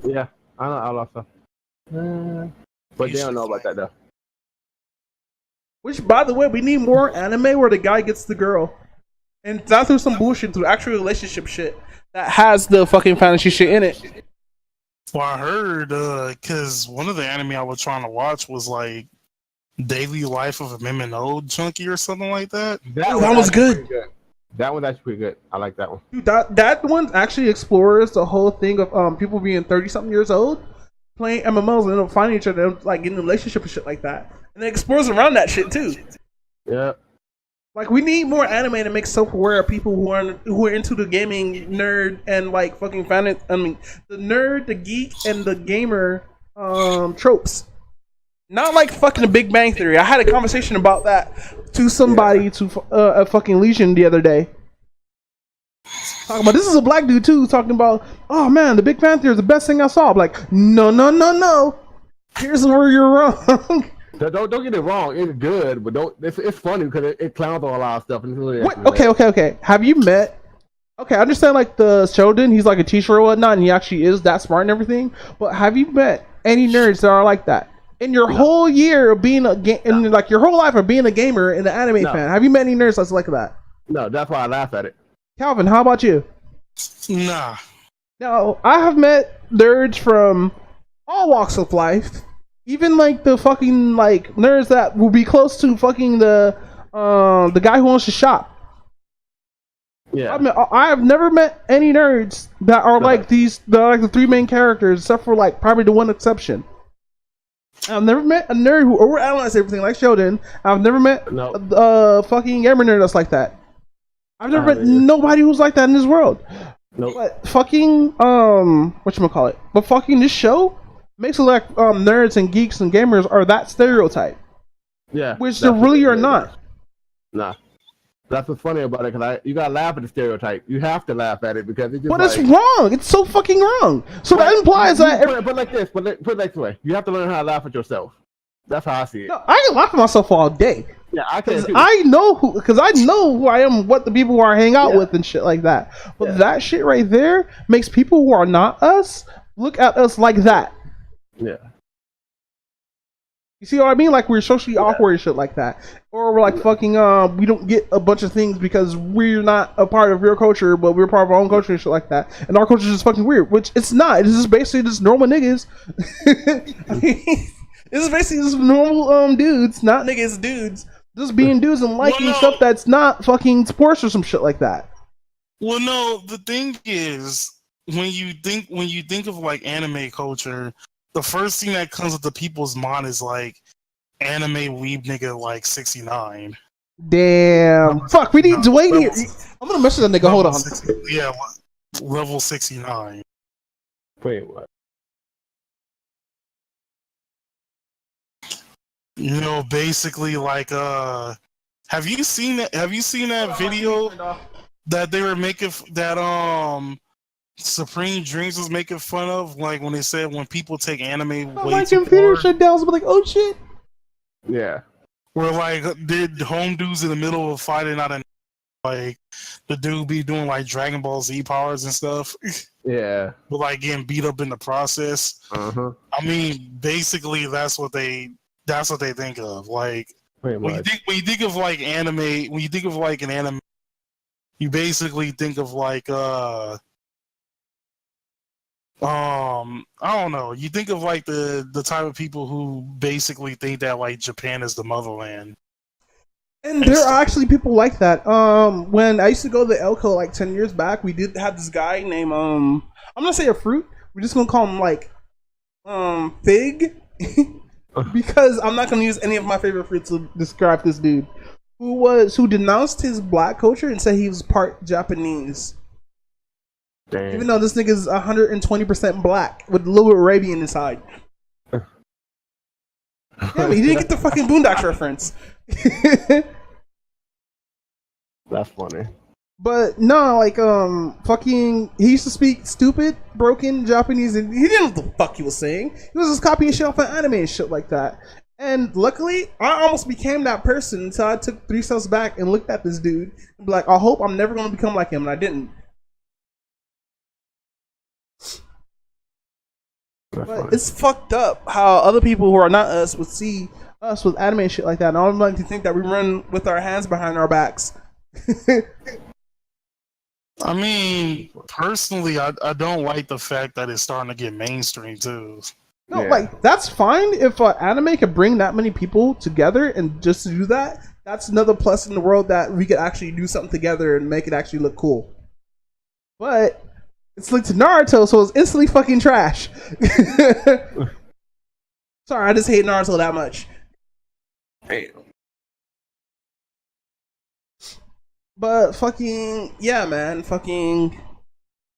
Yeah, I know Outlaw Star. But they don't know about that though. Which, by the way, we need more anime where the guy gets the girl. And it's not through some bullshit, through actual relationship shit that has the fucking fantasy shit in it. Well, I heard, because one of the anime I was trying to watch was like Daily Life of a MMO Junkie or something like that. That was good. That one's actually pretty good. I like that one. Dude, that one actually explores the whole thing of people being 30-something years old, playing MMOs and then finding each other, like getting in a relationship and shit like that. And it explores around that shit too. Yeah. Like, we need more anime to make self-aware of people who are into the gaming nerd and like fucking fan. I mean, the nerd, the geek, and the gamer tropes. Not like fucking The Big Bang Theory. I had a conversation about that to somebody to a fucking Legion the other day. Talking about, this is a black dude too, talking about, oh man, The Big Bang Theory is the best thing I saw. I'm like, no. Here's where you're wrong. Don't get it wrong. It's good, but it's funny because it clowns on a lot of stuff. And it's really okay. Have you met? Okay, I understand like the Sheldon. He's like a teacher or whatnot, and he actually is that smart and everything. But have you met any nerds that are like that in your whole year of being in like your whole life of being a gamer and an anime fan? Have you met any nerds that's like that? No, that's why I laugh at it. Calvin, how about you? Nah. No, I have met nerds from all walks of life. Even like the fucking like nerds that will be close to fucking the guy who owns the shop. Yeah, I have never met any nerds that are like these. They're like the three main characters, except for like probably the one exception. I've never met a nerd who overanalyzes everything like Sheldon. I've never met a fucking gamer nerd that's like that. I've never met nobody who's like that in this world. Nope. But fucking whatchamacallit? But fucking this show makes it like nerds and geeks and gamers are that stereotype. Yeah. Which they really are not. Nah. That's what's funny about it, because you gotta laugh at the stereotype. You have to laugh at it because it's just. But it's wrong. It's so fucking wrong. So that implies that. But like this. Put it like this way. You have to learn how to laugh at yourself. That's how I see it. No, I can laugh at myself all day. Yeah, I can too. I know who I am, what the people who I hang out with and shit like that. But that shit right there makes people who are not us look at us like that. Yeah. You see what I mean? Like we're socially awkward and shit like that. Or we're like fucking we don't get a bunch of things because we're not a part of your culture, but we're part of our own culture and shit like that. And our culture is just fucking weird, which it's not. It's just basically just normal niggas. I mean, this is basically just normal dudes, not niggas, dudes. Just being dudes and liking stuff that's not fucking sports or some shit like that. Well, no, the thing is, when you think of like anime culture, the first thing that comes to people's mind is like anime weeb nigga like 69. Damn. Fuck, we need Dwayne here. I'm gonna message that nigga. Hold on. Yeah, level 69. Wait, what? You know, basically like have you seen that video that they were making that Supreme Drinks was making fun of, like when they said when people take anime way my too computer far? shut down, so I'm like, oh shit. Yeah. Where like did home dudes in the middle of fighting out, and like the dude be doing like Dragon Ball Z powers and stuff. Yeah. But like getting beat up in the process. Uh-huh. I mean, basically that's what they think of. Like when you think of like anime, when you think of like an anime, you basically think of like I don't know. You think of like the type of people who basically think that like Japan is the motherland. And there are actually people like that. When I used to go to Elko like 10 years back, we did have this guy named I'm gonna say a fruit. We're just gonna call him like Fig. Because I'm not gonna use any of my favorite fruits to describe this dude. Who denounced his black culture and said he was part Japanese. Dang. Even though this nigga is 120% black with a little Arabian inside. Yeah, but he didn't get the fucking Boondocks reference. That's funny. But no, like fucking he used to speak stupid, broken Japanese, and he didn't know what the fuck he was saying. He was just copying shit off of anime and shit like that. And luckily, I almost became that person until I took 3 steps back and looked at this dude and be like, I hope I'm never gonna become like him, and I didn't. But it's fucked up how other people who are not us would see us with anime and shit like that. And I don't like to think that we run with our hands behind our backs. I mean, personally, I don't like the fact that it's starting to get mainstream too. No, like that's fine if anime could bring that many people together, and just to do that, that's another plus in the world that we could actually do something together and make it actually look cool. But it's linked to Naruto, so it's instantly fucking trash. Sorry, I just hate Naruto that much. Damn. But fucking yeah, man, fucking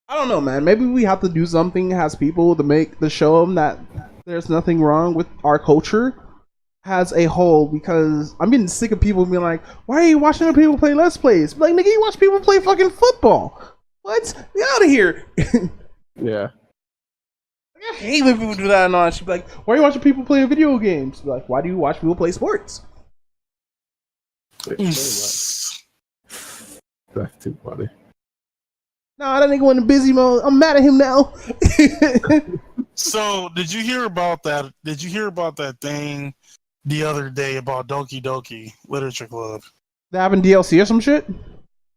I don't know, man. Maybe we have to do something as people to show them that there's nothing wrong with our culture as a whole. Because I'm getting sick of people being like, "Why are you watching other people play Let's Plays?" Like, nigga, you watch people play fucking football. What? Get out of here. Yeah. I hate when people do that and all that. She'd be like, "Why are you watching people play video games?" Be like, "Why do you watch people play sports?" That's too funny. Nah, that nigga went in busy mode. I'm mad at him now. So, did you hear about that? Did you hear about that thing the other day about Doki Doki Literature Club? That happened DLC or some shit?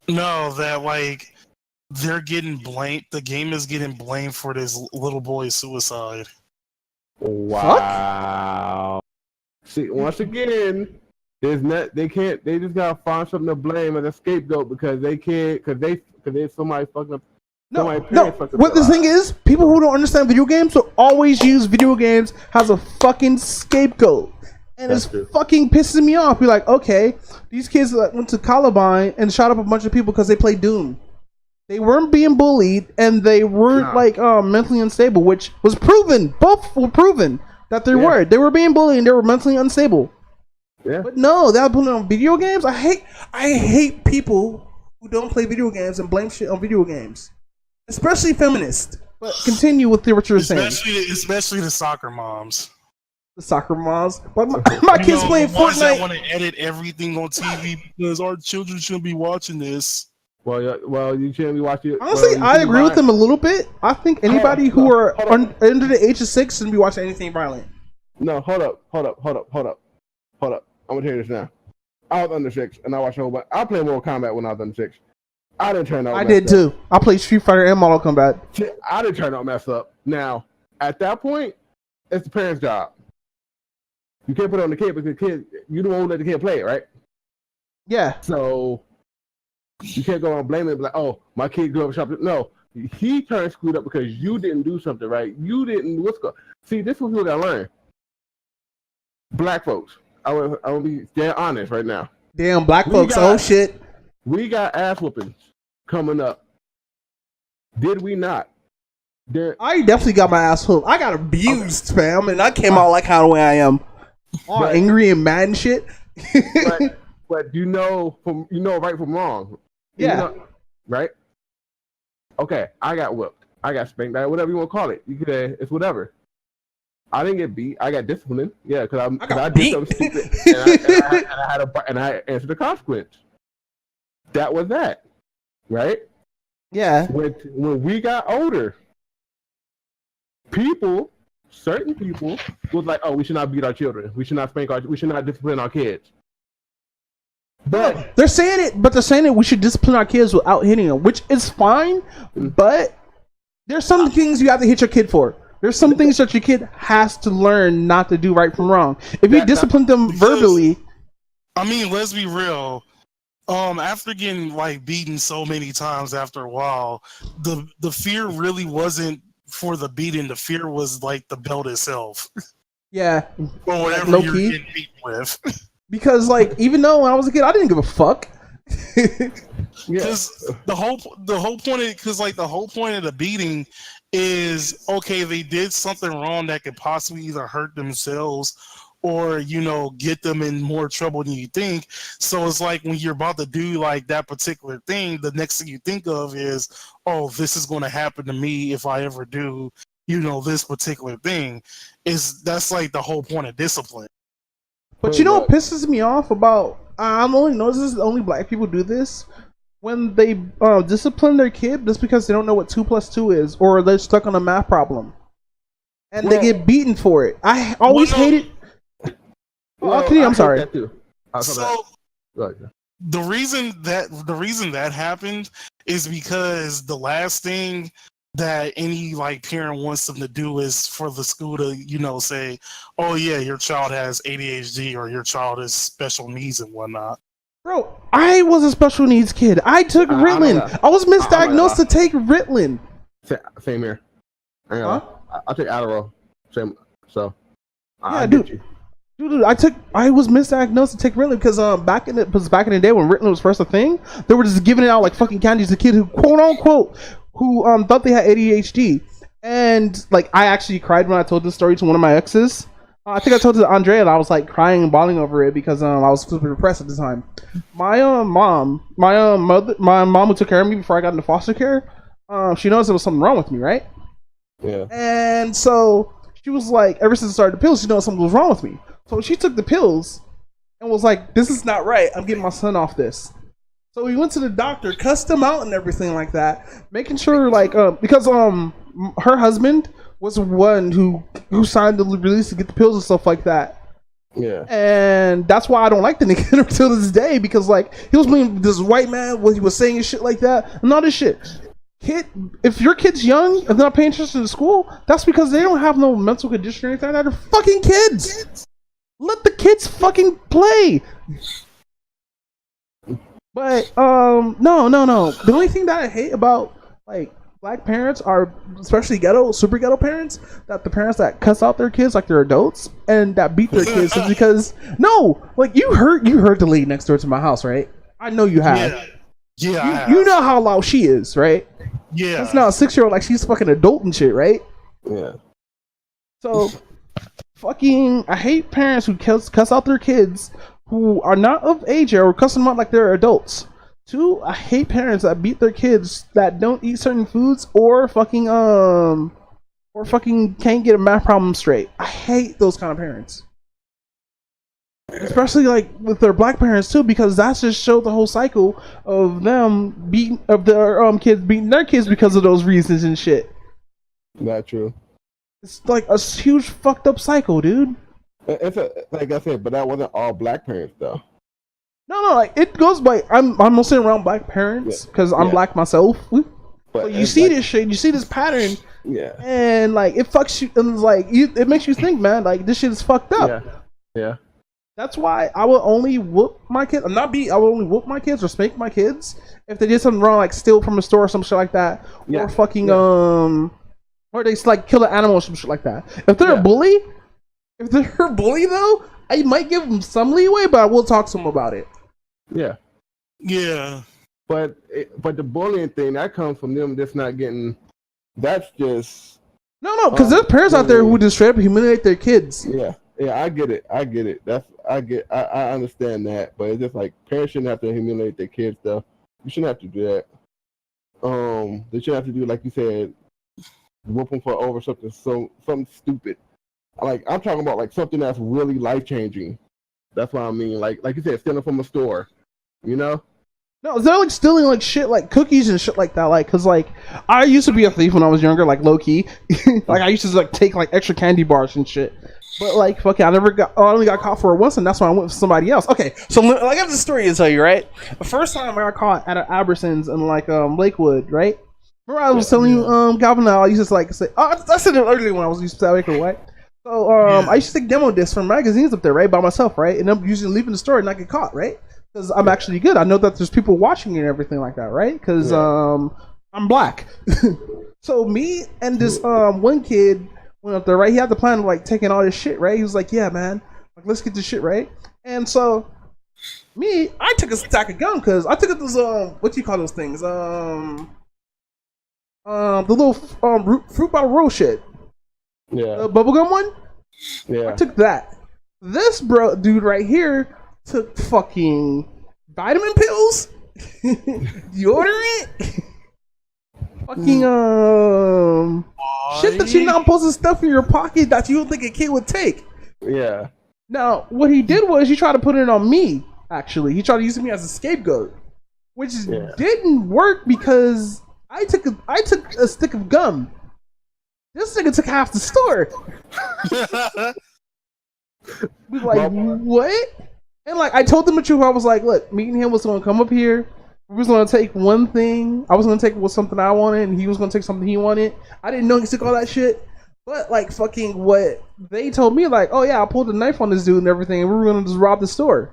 No, that like they're getting blamed. The game is getting blamed for this little boy's suicide. Wow. See, once again, there's not. They can't. They just gotta find something to blame as a scapegoat because they can't. Because they somebody fucking up. No. What the thing is, people who don't understand video games will always use video games as a fucking scapegoat, and it's fucking pissing me off. Be like, okay, these kids went to Columbine and shot up a bunch of people because they played Doom. They weren't being bullied, and they weren't mentally unstable, which was proven. Both were proven that they were. They were being bullied, and they were mentally unstable. Yeah. But no, they're putting on video games. I hate people who don't play video games and blame shit on video games. Especially feminists. But continue with what you were saying. Especially the soccer moms. The soccer moms. But my kids playing Fortnite. That want to edit everything on TV because our children shouldn't be watching this. Well, you shouldn't be watching it. Honestly, I agree with them a little bit. I think anybody who are under the age of 6 shouldn't be watching anything violent. No, hold up. I'm gonna tell you this now. I was under 6, and I watched a whole bunch. I played Mortal Kombat when I was under 6. I didn't turn out. I did too. I played Street Fighter and Mortal Kombat. I didn't turn out mess up. Now, at that point, it's the parents' job. You can't put it on the kid because the kid, you don't want to let the kid play it, right? Yeah. So you can't go and blame it like, oh, my kid grew up shopping. No, he turned screwed up because you didn't do something right. You didn't. See, this is what people gotta learn. Black folks. I will be dead honest right now. Damn, black folks. Oh shit. We got ass whoopings coming up. Did we not? I definitely got my ass whooped. I got abused, fam, and I came out like how the way I am, all angry and mad and shit. but you know right from wrong. Yeah. Right. Okay, I got whooped. I got spanked. Whatever you want to call it. You could. It's whatever. I didn't get beat. I got disciplined. Yeah, because I did something stupid, and I answered the consequence. That was that, right? Yeah. When we got older, certain people was like, "Oh, we should not beat our children. We should not we should not discipline our kids." But they're saying it. We should discipline our kids without hitting them, which is fine. But there's some things you have to hit your kid for. There's some things that your kid has to learn not to do right from wrong. If you discipline them verbally, I mean, let's be real. After getting like beaten so many times, after a while, the fear really wasn't for the beating. The fear was like the belt itself. Yeah, or whatever you're getting beaten with. Because like, even though when I was a kid, I didn't give a fuck. Because the whole point of the beating is, okay, they did something wrong that could possibly either hurt themselves or get them in more trouble than you think. So it's like when you're about to do like that particular thing, the next thing you think of is, oh, this is going to happen to me if I ever do this particular thing. That's like the whole point of discipline. But what pisses me off about, I'm only noticing only black people do this when they discipline their kid just because they don't know what 2 + 2 is, or they're stuck on a math problem. and they get beaten for it. I always hated. I'm sorry. So the reason that happened is because the last thing that any like parent wants them to do is for the school to say, oh yeah, your child has ADHD or your child has special needs and whatnot. Bro, I was a special needs kid. I took Ritalin. I was misdiagnosed to take Ritalin. Same here. I take Adderall. Same. So yeah, dude. Dude, I was misdiagnosed to take Ritalin because back in the day when Ritalin was first a thing, they were just giving it out like fucking candy to kids who quote unquote thought they had ADHD. And like I actually cried when I told this story to one of my exes. I think I told it to Andrea, and I was like crying and bawling over it because I was super depressed at the time. My mom who took care of me before I got into foster care, she knows there was something wrong with me, right? Yeah. And so she was like, ever since I started the pills, she knows something was wrong with me. So she took the pills and was like, this is not right. I'm getting my son off this. So we went to the doctor, cussed him out and everything like that, making sure like because her husband was the one who signed the release to get the pills and stuff like that. Yeah. And that's why I don't like the nigga until this day, because like he was being this white man when he was saying shit like that and all this shit. Kid, if your kid's young and they're not paying attention to school, that's because they don't have no mental condition or anything like that. They're fucking kids. Let the kids fucking play. But no. The only thing that I hate about like black parents are, especially super ghetto parents, that the parents that cuss out their kids like they're adults and that beat their kids is because like you heard the lady next door to my house, right? I know you have. Yeah. You know how loud she is, right? Yeah. That's not a 6-year-old like she's fucking adult and shit, right? Yeah. So fucking I hate parents who cuss out their kids who are not of age or cuss them out like they're adults. 2, I hate parents that beat their kids that don't eat certain foods or fucking can't get a math problem straight. I hate those kind of parents. Especially like with their black parents too, because that just showed the whole cycle of them their kids beating their kids because of those reasons and shit. Not true. It's like a huge fucked up cycle, dude. It's like I said, but that wasn't all black parents though. No, like it goes by. I'm mostly around black parents because I'm black myself. But you see this shit, you see this pattern, and like it fucks you, and like it makes you think, man, like this shit is fucked up. Yeah. That's why I will only whoop my kids. I will only whoop my kids or spank my kids if they did something wrong, like steal from a store or some shit like that, or fucking or they like kill an animal or some shit like that. If they're a bully, though, I might give them some leeway, but I will talk to them about it. Yeah. But the bullying thing that comes from them just not getting. That's just no, because there's parents out there who just straight up humiliate their kids. Yeah, I get it. I understand that, but it's just like parents shouldn't have to humiliate their kids, though. You shouldn't have to do that. They shouldn't have to do, like you said, whoop them over something stupid. Like I'm talking about like something that's really life changing. That's what I mean. Like you said, stealing from a store. You know? No, they're like stealing like shit, like cookies and shit like that. Like, cause like I used to be a thief when I was younger, like low key. Like I used to like take like extra candy bars and shit. But like, fuck it, I only got caught for it once, and that's why I went with somebody else. Okay, so I got this story to tell you, right? The first time I got caught at an Albertsons in like Lakewood, right? Remember I was telling you, Calvin, I used to like say, I said it earlier when I was used to Lakewood, right? So I used to take demo discs from magazines up there, right, by myself, right? And I'm usually leaving the store and I get caught, right? Because I'm actually good. I know that there's people watching and everything like that, right? Because I'm black. So me and this one kid went up there, right? He had the plan of like taking all this shit, right? He was like, "Yeah, man, like let's get this shit right." And so I took a stack of gum because I took those what do you call those things? The little fruit bottle roll shit. Yeah. The bubblegum one. Yeah. I took that. This dude right here took fucking vitamin pills, deodorant, fucking shit that you're not supposed to stuff in your pocket that you don't think a kid would take. Yeah. Now, what he did was he tried to put it on me. Actually, he tried to use me as a scapegoat, which didn't work because I took a stick of gum. This nigga took half the store. We like, what? And like, I told them the truth. I was like, look, me and him was gonna come up here. We was gonna take one thing. I was gonna take something I wanted, and he was gonna take something he wanted. I didn't know he took all that shit. But like, fucking what they told me, like, oh yeah, I pulled a knife on this dude and everything, and we were gonna just rob the store.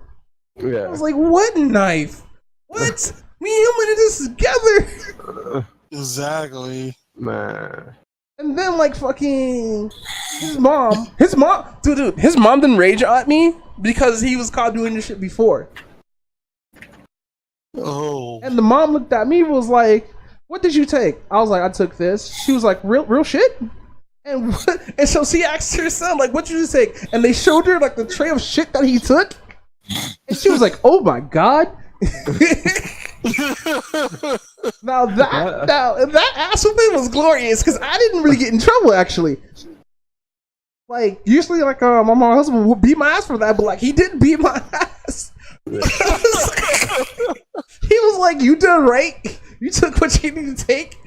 Yeah. I was like, what knife? What? Me and him did this together. Exactly. Man. And then like fucking his mom, dude, his mom didn't rage at me because he was caught doing this shit before. Oh. And the mom looked at me and was like, what did you take? I was like, I took this. She was like, real shit? And so she asked her son, like, what did you take? And they showed her like the tray of shit that he took. And she was like, oh my God. Now that ass whooping was glorious because I didn't really get in trouble actually. Like usually, like my husband would beat my ass for that, but like he didn't beat my ass. He was like, "You done right. You took what you need to take."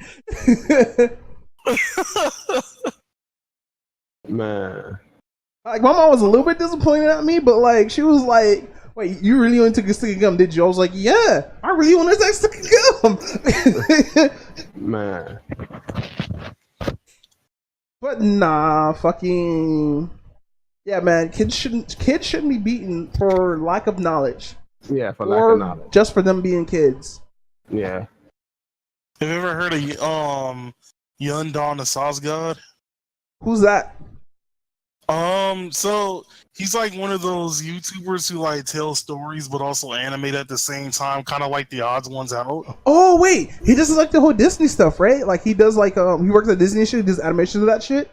Man, like my mom was a little bit disappointed at me, but like she was like, wait, you really only took a stick of gum, did you? I was like, yeah, I really want to take a stick of gum. Man. But nah, fucking yeah, man. Kids shouldn't be beaten for lack of knowledge. Yeah, for lack of knowledge. Just for them being kids. Yeah. Have you ever heard of Yundon the Sauce God? Who's that? So he's like one of those YouTubers who like tell stories but also animate at the same time, kind of like the Odds Ones Out. Oh wait, he does like the whole Disney stuff, right? Like he does like he works at Disney and shit, does animations of that shit.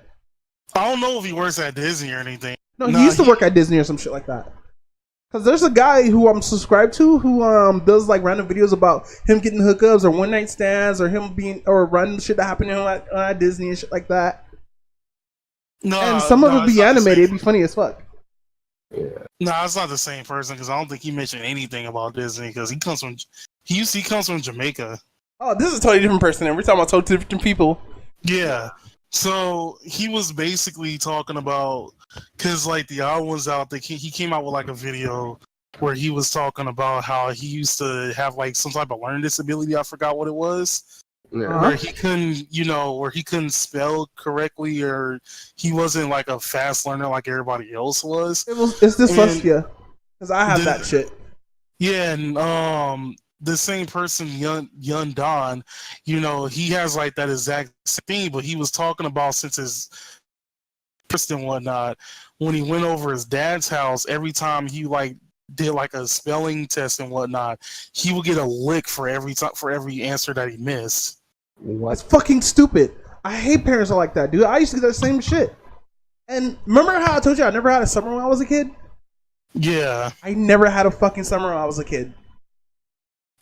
I don't know if he works at Disney or anything. No, he used to work at Disney or some shit like that. Cause there's a guy who I'm subscribed to who does like random videos about him getting hookups or one night stands or him being or random shit that happened to him at Disney and shit like that. No, and some of it be animated. It'd be funny as fuck. Yeah. No, it's not the same person because I don't think he mentioned anything about Disney because he comes from Jamaica. Oh, this is a totally different person. We're talking about totally different people. Yeah. So he was basically talking about because like the Odd Ones Out, he came out with like a video where he was talking about how he used to have like some type of learning disability. I forgot what it was. Yeah. Where he couldn't spell correctly, or he wasn't like a fast learner like everybody else was. It's dyslexia, because I have that shit. Yeah, and the same person, Young Don, he has like that exact thing, but he was talking about since his and whatnot, when he went over his dad's house, every time he like did like a spelling test and whatnot, he would get a lick for every answer that he missed. What? That's fucking stupid. I hate parents like that, dude. I used to do that same shit. And remember how I told you I never had a summer when I was a kid? Yeah. I never had a fucking summer when I was a kid.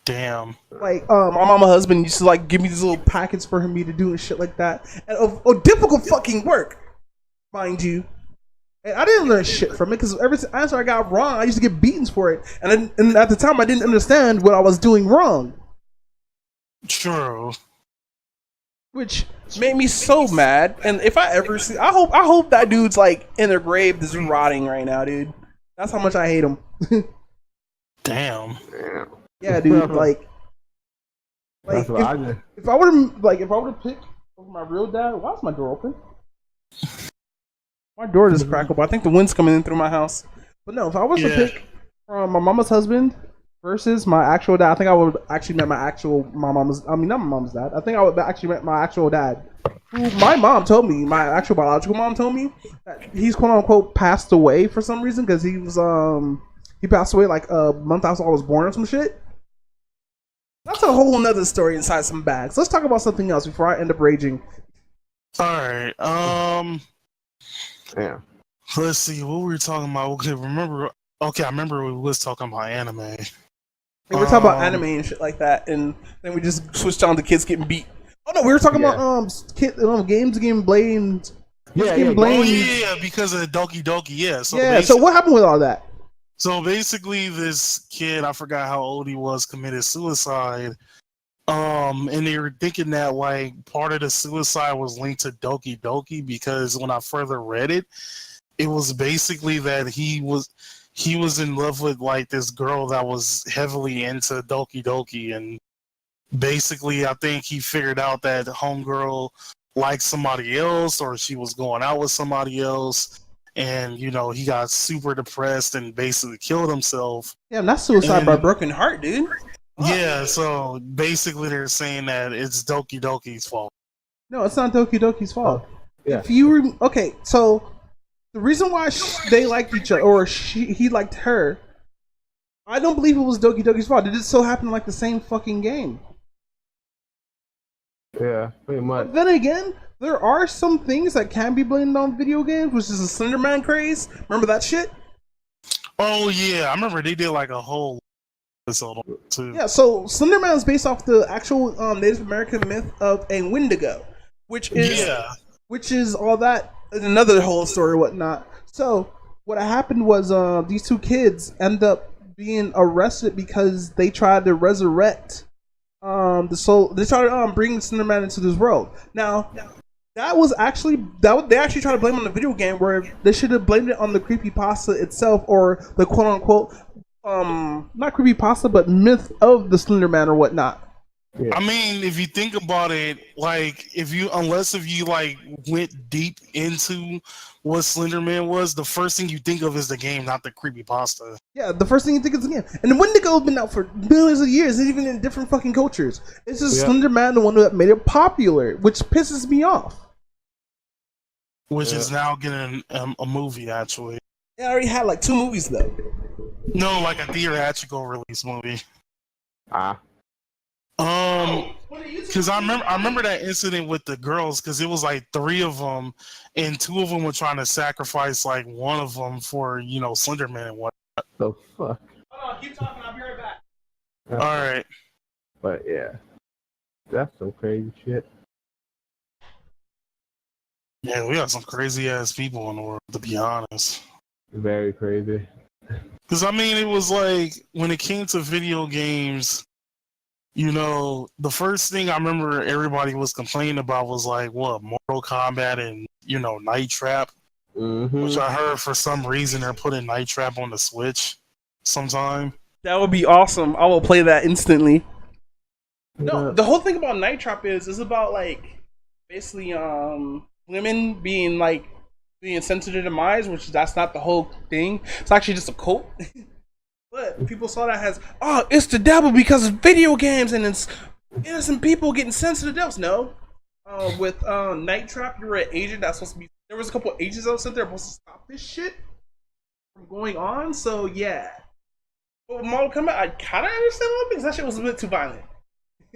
Damn. Like, my mama husband used to like give me these little packets for me to do and shit like that. And of difficult fucking work, mind you. And I didn't learn shit from it because every answer I got wrong, I used to get beatings for it. And at the time, I didn't understand what I was doing wrong. True. Which made me so mad. And if I ever see, I hope that dude's like in their grave just rotting right now, dude. That's how much I hate him. Damn. Yeah, dude. Like if I were to pick my real dad, why is my door open? My door just crackled, but I think the wind's coming in through my house. But no, if I was to pick from my mama's husband versus my actual dad, I think I would actually met not my mom's dad. I think I would actually met my actual dad. Who my mom told me, my actual biological mom told me that he's quote unquote passed away for some reason because he was he passed away like a month after I was born or some shit. That's a whole nother story inside some bags. Let's talk about something else before I end up raging. Alright, yeah. Let's see, what were we talking about? I remember we was talking about anime. We were talking about anime and shit like that, and then we just switched on to kids getting beat. Oh no, we were talking about games getting blamed. Yeah, because of the Doki Doki, yeah. So what happened with all that? So basically, this kid, I forgot how old he was, committed suicide, And they were thinking that like part of the suicide was linked to Doki Doki, because when I further read it, it was basically that he was in love with like this girl that was heavily into Doki Doki, and basically I think he figured out that homegirl liked somebody else, or she was going out with somebody else, and you know, he got super depressed and basically killed himself. Yeah, that's suicide by broken heart, dude. Yeah, so basically they're saying that it's Doki Doki's fault. No, it's not Doki Doki's fault. Yeah. If you okay, so the reason why they liked each other, or he liked her, I don't believe it was Doki Doki's fault. It just so happened like the same fucking game. Yeah, pretty much. But then again, there are some things that can be blamed on video games, which is the Slenderman craze. Remember that shit? Oh yeah, I remember they did like a whole episode on it too. Yeah, so Slenderman is based off the actual Native American myth of a Wendigo, which is all that, another whole story or whatnot. So what happened was these two kids end up being arrested because they tried to resurrect the soul. They tried to bring Slenderman into this world. Now that was actually they actually tried to blame it on the video game, where they should have blamed it on the creepypasta itself, or the quote unquote not creepypasta but myth of the Slenderman or whatnot. Yeah. I mean, if you think about it, like if you like went deep into what Slenderman was, the first thing you think of is the game, not the creepypasta. Yeah, the first thing you think is the game. And the Wendigo has been out for millions of years, and even in different fucking cultures. It's just Slenderman, the one that made it popular, which pisses me off. Which is now getting a movie, actually. It already had like 2 movies though. No, like a theatrical release movie. Because I remember that incident with the girls, because it was like 3 of them, and 2 of them were trying to sacrifice like one of them for, you know, Slenderman and whatnot. The fuck. Hold on, keep talking. I'll be right back. All right. But yeah, that's some crazy shit. Yeah, we got some crazy ass people in the world, to be honest. Very crazy. Because I mean, it was like when it came to video games, you know, the first thing I remember everybody was complaining about was like, what, Mortal Kombat and, you know, Night Trap, which I heard for some reason they're putting Night Trap on the Switch sometime. That would be awesome. I will play that instantly. No, the whole thing about Night Trap is about like basically women being sent to their demise, which that's not the whole thing. It's actually just a cult. But people saw that as, oh, it's the devil because of video games, and it's innocent people getting sent to the devils. No. With Night Trap, you were an agent that's supposed to be. There was a couple of agents that were sent there supposed to stop this shit from going on. So yeah. But with Mortal Kombat, I kind of understand a little because that shit was a bit too violent.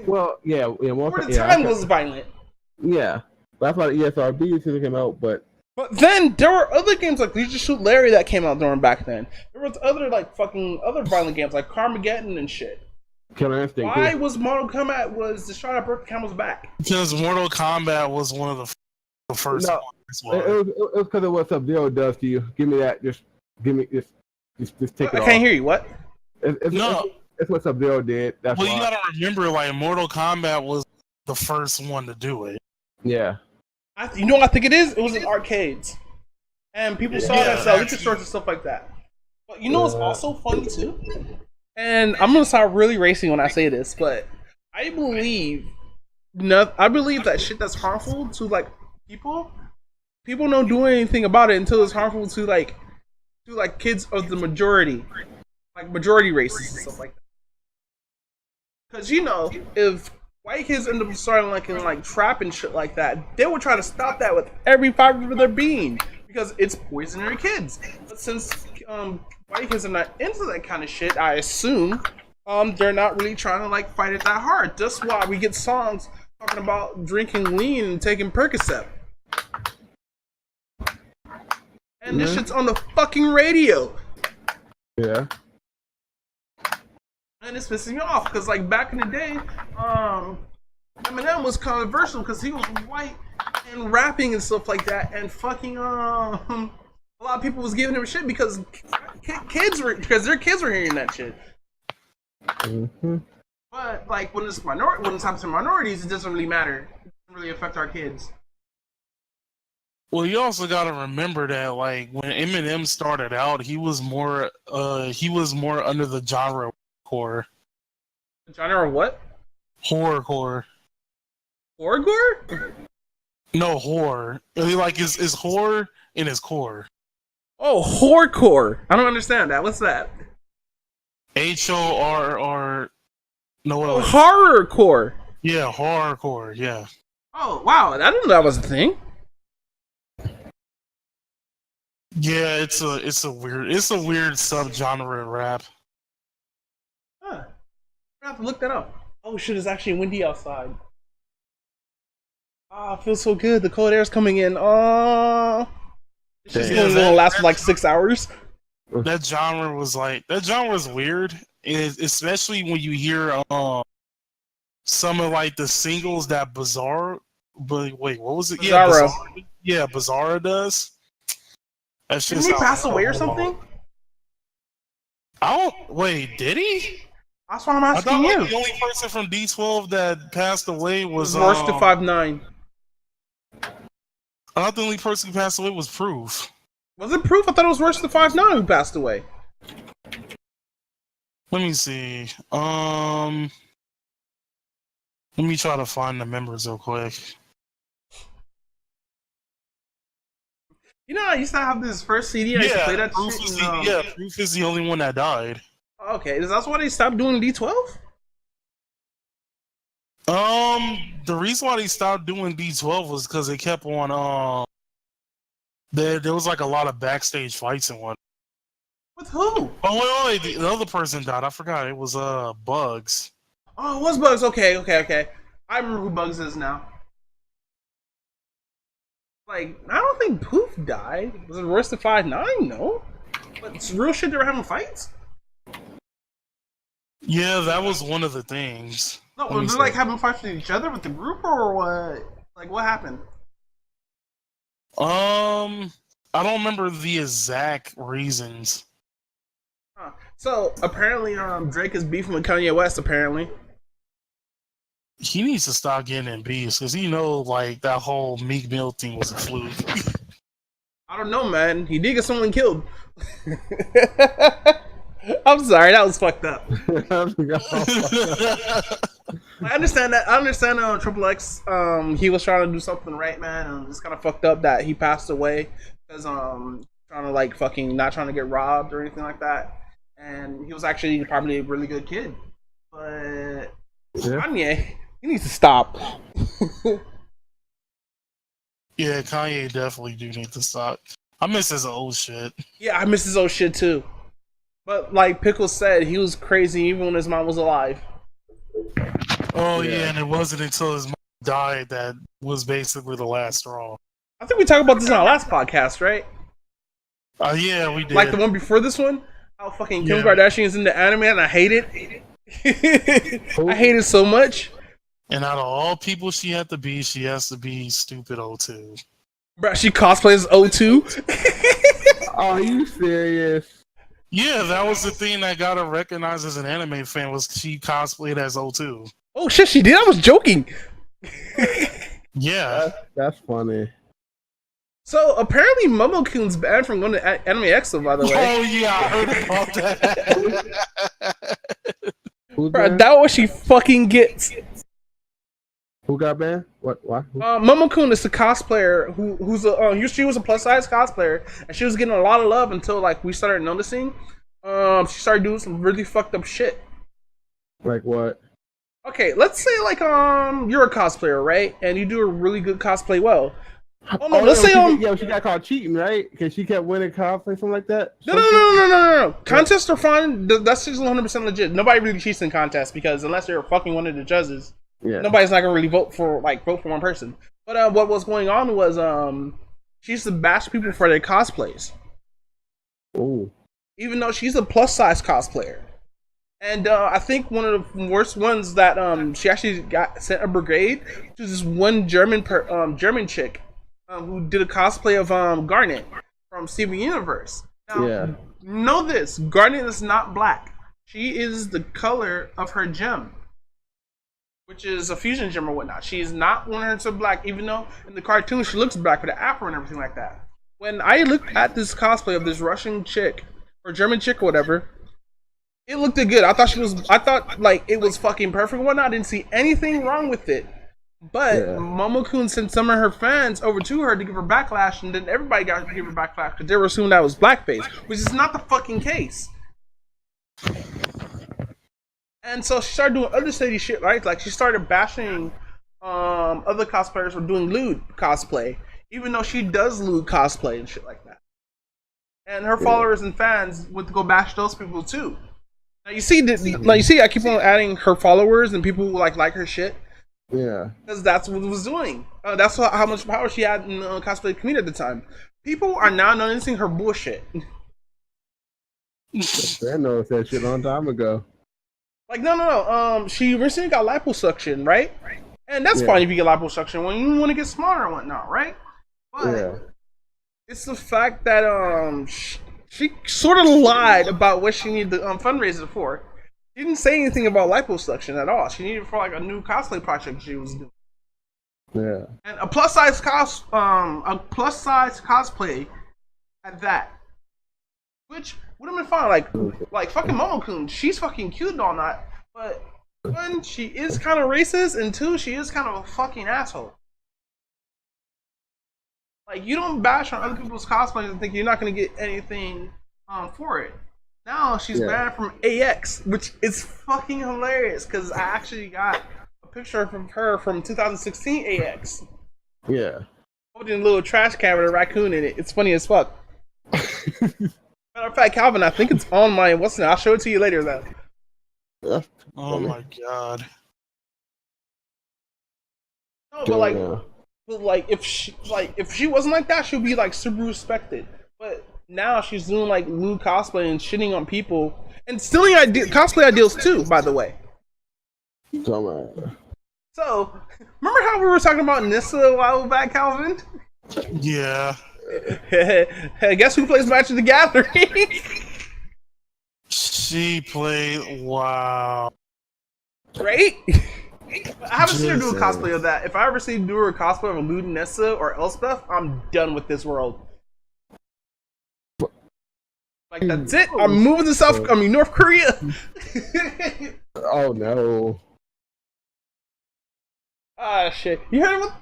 Well, yeah. For the time, was violent. Yeah. That's why the ESRB should have came out, but then there were other games like Leisure Suit Larry that came out during back then. There was other like fucking other violent games like Carmageddon and shit. Killer Instinct. Why was Mortal Kombat was the shot at broke the camel's back? Because Mortal Kombat was one of the first ones. It was because of what Sub-Zero does to you. Give me that. Just give me just take it off. I can't hear you. What? It's what Sub-Zero did. That's why. You gotta remember, like Mortal Kombat was the first one to do it. Yeah. You know what I think it is? It was in arcades. And people saw that sell liquor stores and stuff like that. But you know what's also funny too? And I'm gonna sound really racy when I say this, but I believe that shit that's harmful to like people don't do anything about it until it's harmful to like kids of the majority. Like majority races and stuff like that. Because you know, if white kids end up starting like trap and shit like that, they would try to stop that with every fiber of their being because it's poisoning their kids. But since white kids are not into that kind of shit, I assume they're not really trying to like fight it that hard. That's why we get songs talking about drinking lean and taking Percocet. And this shit's on the fucking radio. Yeah. And it's pissing me off because, like, back in the day, Eminem was controversial because he was white and rapping and stuff like that, and fucking a lot of people was giving him shit because their kids were hearing that shit. But like when it's happens to minorities, it doesn't really matter. It doesn't really affect our kids. Well, you also got to remember that, like, when Eminem started out, he was more under the genre core. Genre of what? Horrorcore. Horrorcore? No, horror. Like, is horror in his core. Oh, horrorcore. I don't understand that. What's that? HORR. No, oh, horrorcore. Yeah, horrorcore. Yeah. Oh wow, I didn't know that was a thing. Yeah, it's a weird subgenre of rap. Huh. I have to look that up. Oh shit, it's actually windy outside. Ah, it feels so good. The cold air is coming in. Oh, it's just gonna last for like 6 hours. That genre was weird, especially when you hear some of like the singles that Bizarre. But wait, what was it? Bizarro. Yeah, Bizarro does. That's just Didn't he pass away or something? Wait, did he? That's why I'm asking you. Like, the only person from D12 that passed away was Worst to 5'9". I thought the only person who passed away was Proof. Was it Proof? I thought it was Worst to 5'9" who passed away. Let me see. Let me try to find the members real quick. You know, I used to have this first CD. I used to play that shit. Proof is the only one that died. Okay, is that why they stopped doing D12? The reason why they stopped doing D12 was because they kept on. There was like a lot of backstage fights and one. With who? Oh wait, the other person died. I forgot. It was Bugs. Oh, it was Bugs. Okay. I remember who Bugs is now. Like, I don't think Poof died. Was it worse than 5'9"? No. But it's real shit, they were having fights? Yeah, that was one of the things. No, were they like having fights with each other with the group or what? Like, what happened? I don't remember the exact reasons. Huh. So, apparently, Drake is beefing with Kanye West, apparently. He needs to stop getting in beefs because like that whole Meek Mill thing was a fluke. I don't know, man. He did get someone killed. I'm sorry, that was fucked up. I understand that. I understand Triple X. He was trying to do something right, man, and it's kind of fucked up that he passed away because trying to like fucking not trying to get robbed or anything like that. And he was actually probably a really good kid, but Kanye. He needs to stop. Yeah, Kanye definitely do need to stop. I miss his old shit. Yeah, I miss his old shit too. But like Pickles said, he was crazy even when his mom was alive. Oh yeah, and it wasn't until his mom died that was basically the last straw. I think we talked about this in our last podcast, right? Yeah, we did. Like the one before this one? How fucking Kim Kardashian's into anime and I hate it. I hate it so much. And out of all people she has to be stupid O2. Bro, she cosplays O2? Are you serious? Yeah, that was the thing that got her recognized as an anime fan was she cosplayed as O2. Oh shit, she did? I was joking. Yeah. That's funny. So apparently Momo-kun's banned from going to Anime Expo, by the way. Oh yeah, I heard about that. Bro, that what she fucking gets. Who got banned? What? Momo-kun is a cosplayer she was a plus size cosplayer, and she was getting a lot of love until like we started noticing. She started doing some really fucked up shit. Like what? Okay, let's say like you're a cosplayer, right? And you do a really good cosplay well. Let's say she got caught cheating, right? Because she kept winning cosplay, something like that. No. Contests are fun. That's just 100% legit. Nobody really cheats in contests because unless you're fucking one of the judges, nobody's not gonna really vote for one person. But what was going on was she used to bash people for their cosplays. Oh. Even though she's a plus size cosplayer. And I think one of the worst ones that she actually got sent a brigade to this one German chick who did a cosplay of Garnet from Steven Universe. Now, know this: Garnet is not black. She is the color of her gem. which is a fusion gem or whatnot. She's not 100% black, even though in the cartoon she looks black with the afro and everything like that. When I looked at this cosplay of this Russian chick or German chick or whatever, it looked good. I thought like it was fucking perfect and whatnot. I didn't see anything wrong with it. But Momo-kun sent some of her fans over to her to give her backlash, and then everybody got to give her backlash because they were assuming that was blackface, which is not the fucking case. And so she started doing other shady shit, right? Like she started bashing other cosplayers for doing lewd cosplay, even though she does lewd cosplay and shit like that. And her followers and fans went to go bash those people too. Now you see, I keep on adding her followers and people who like her shit. Yeah, because that's what it was doing. That's how much power she had in the cosplay community at the time. People are now noticing her bullshit. They noticed that shit a long time ago. Like no. She recently got liposuction, right? And that's fine if you get liposuction when you want to get smaller and whatnot, right? But it's the fact that she sort of lied about what she needed the fundraiser for. She didn't say anything about liposuction at all. She needed it for like a new cosplay project she was doing. Yeah. And a plus size cosplay at that. Which would have been fine. Like fucking Momo-kun, she's fucking cute and all that. But one, she is kind of racist, and two, she is kind of a fucking asshole. Like you don't bash on other people's cosplays and think you're not gonna get anything for it. Now she's banned from AX, which is fucking hilarious because I actually got a picture from her from 2016 AX. Yeah. Holding a little trash can with a raccoon in it. It's funny as fuck. Matter of fact, Calvin, I think it's on my I'll show it to you later though. Oh my god. No, but like if she wasn't like that, she'd be like super respected. But now she's doing like lewd cosplay and shitting on people and stealing cosplay ideals too, by the way. So remember how we were talking about Nissa a while back, Calvin? Yeah. Hey, guess who plays Magic the Gathering? She played. Wow. Right? I haven't seen her do a cosplay of that. If I ever see her do a cosplay of a lewd Nissa or Elspeth, I'm done with this world. Like that's it. I'm moving to North Korea. Oh no. Ah shit. You heard what?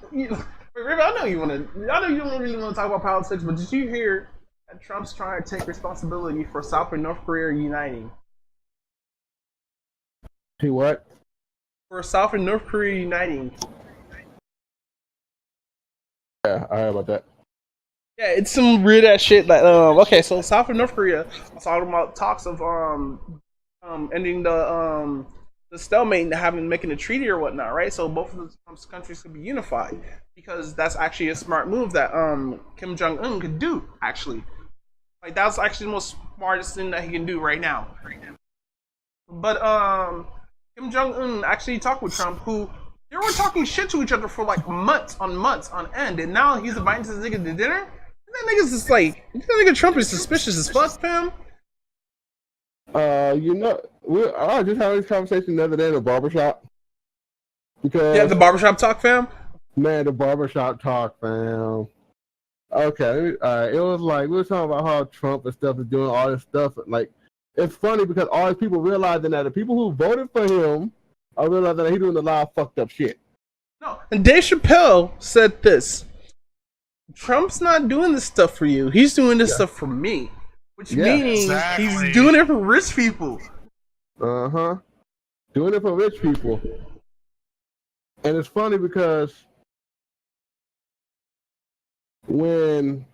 River, I know you don't really want to talk about politics, but did you hear that Trump's trying to take responsibility for South and North Korea uniting? He what? For South and North Korea uniting. Yeah, I heard about that. Yeah, it's some weird ass shit. Like, okay, so South and North Korea are talking about talks of ending the stalemate and making a treaty or whatnot, right? So both of the countries could be unified because that's actually a smart move that Kim Jong-un could do. Actually, like that's actually the most smartest thing that he can do right now. But Kim Jong-un actually talked with Trump, who they were talking shit to each other for like months on end, and now he's inviting this nigga to dinner. That nigga's just like, that nigga Trump is suspicious as fuck, fam. I just had this conversation the other day in the barbershop. Because the barbershop talk, fam? Man, the barbershop talk, fam. Okay, it was like, we were talking about how Trump and stuff is doing all this stuff. Like, it's funny because all these people realizing that the people who voted for him are realizing that he's doing a lot of fucked up shit. No, and Dave Chappelle said this. Trump's not doing this stuff for you. He's doing this stuff for me. Which meaning he's doing it for rich people. Uh-huh. Doing it for rich people. And it's funny because when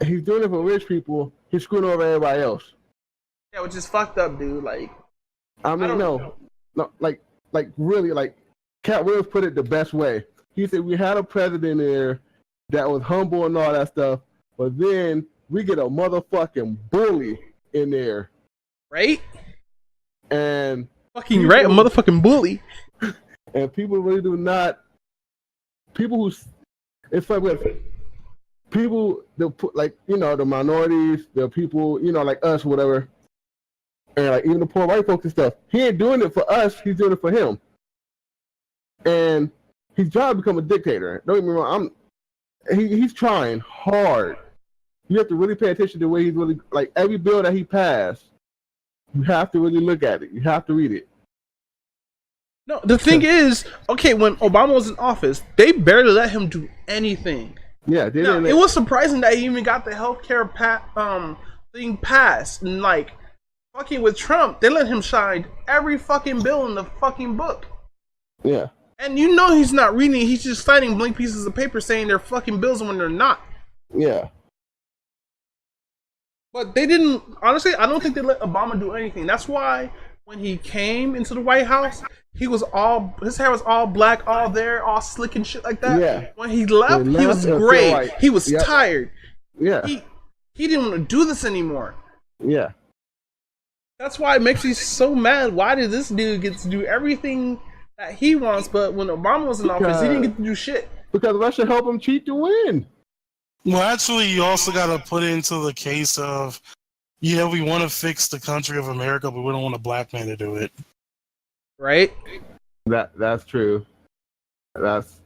he's doing it for rich people, he's screwing over everybody else. Yeah, which is fucked up, dude. Like, I mean, no, like really, like Cat Williams put it the best way. He said we had a president there that was humble and all that stuff, but then we get a motherfucking bully in there, right? And fucking people, right, a motherfucking bully. And people really do not. People who, it's like with people, like, you know, the minorities, the people, you know, like us, whatever. And like even the poor white folks and stuff, he ain't doing it for us. He's doing it for him. And he's trying to become a dictator. Don't get me wrong. He's trying hard. You have to really pay attention to the way he's really like every bill that he passed. You have to really look at it. You have to read it. No, the thing is, okay, when Obama was in office, they barely let him do anything. Yeah, they didn't. It was surprising that he even got the healthcare thing passed, and like fucking with Trump, they let him sign every fucking bill in the fucking book. Yeah. And you know he's not reading; he's just signing blank pieces of paper saying they're fucking bills when they're not. Yeah. But they didn't. Honestly, I don't think they let Obama do anything. That's why when he came into the White House, his hair was all black, all there, all slick and shit like that. Yeah. When he left, he was gray. He was tired. Yeah. He didn't want to do this anymore. Yeah. That's why it makes me so mad. Why did this dude get to do everything that he wants, but when Obama was in office, he didn't get to do shit? Because Russia helped him cheat to win. Well, actually, you also got to put into the case of, yeah, we want to fix the country of America, but we don't want a black man to do it. Right? That's true. That's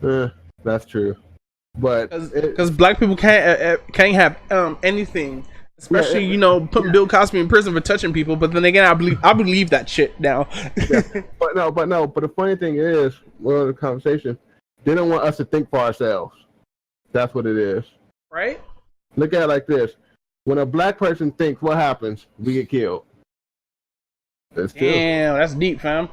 true. But because black people can't have anything, especially putting Bill Cosby in prison for touching people. But then again, I believe that shit now. Yeah. But the funny thing is, we're in the conversation. They don't want us to think for ourselves. That's what it is. Right? Look at it like this: when a black person thinks, what happens? We get killed. That's true. Damn, that's deep, fam.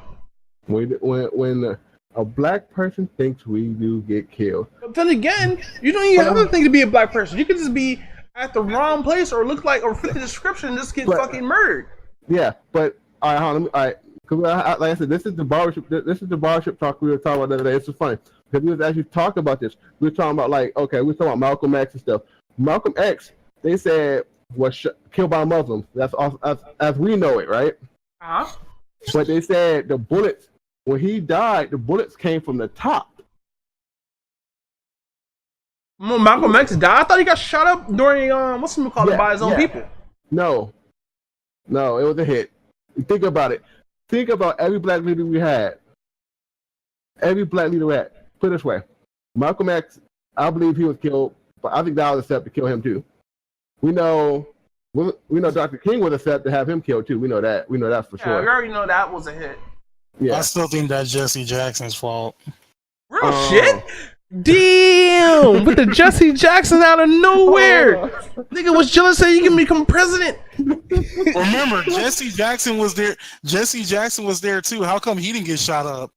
When a black person thinks, we do get killed. But then again, you don't even have to think to be a black person. You could just be at the wrong place or look like or fit the description and just get fucking murdered. Yeah, but all right. Like I said, this is the barbershop. This is the barbershop talk we were talking about the other day. It's just funny because we was actually talking about this. We were talking about we were talking about Malcolm X and stuff. Malcolm X, they said was killed by Muslims. That's as we know it, right? Uh-huh. But they said the bullets, when he died, the bullets came from the top. Malcolm X died? I thought he got shot up during what's it called by his own people. No, it was a hit. Think about it. Think about every black leader we had. Every black leader we had. Put it this way. Malcolm X, I believe he was killed, but I think that was a step to kill him too. We know Dr. King was a step to have him killed too. We know that. We know that for sure. We already know that was a hit. Yeah. I still think that's Jesse Jackson's fault. Real shit? Damn! With the Jesse Jackson out of nowhere! Nigga was jealous that you can become president. Remember, Jesse Jackson was there. Jesse Jackson was there too. How come he didn't get shot up?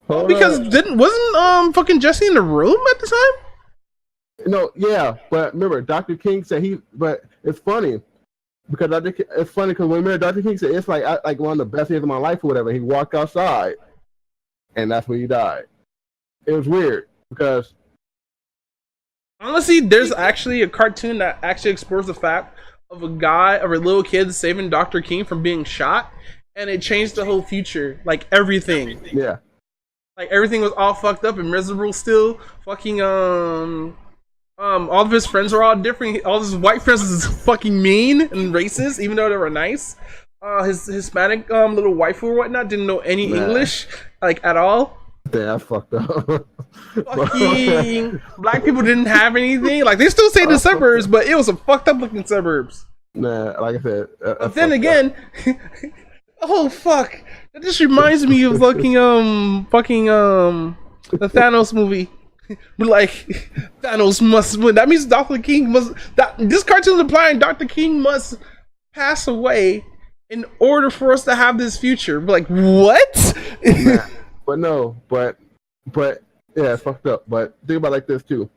Because wasn't fucking Jesse in the room at the time? No, yeah, but remember, Dr. King said but it's funny because remember Dr. King said it's like one of the best days of my life or whatever. He walked outside, and that's when he died. It was weird because honestly, there's actually a cartoon that actually explores the fact of a little kid saving Dr. King from being shot, and it changed the whole future, like everything. Yeah. Like everything was all fucked up and miserable still. Fucking all of his friends were all different. All his white friends was fucking mean and racist, even though they were nice. His Hispanic little waifu or whatnot didn't know any English, like at all. Yeah, that's fucked up. Fucking black people didn't have anything. Like they still say the suburbs, but it was a fucked up looking suburbs. Nah, like I said. But then again, oh fuck, that just reminds me of the Thanos movie. But like Thanos must win. That means Dr. King must. This cartoon is implying Dr. King must pass away in order for us to have this future. But like what? Nah, but yeah, it's fucked up. But think about it like this too.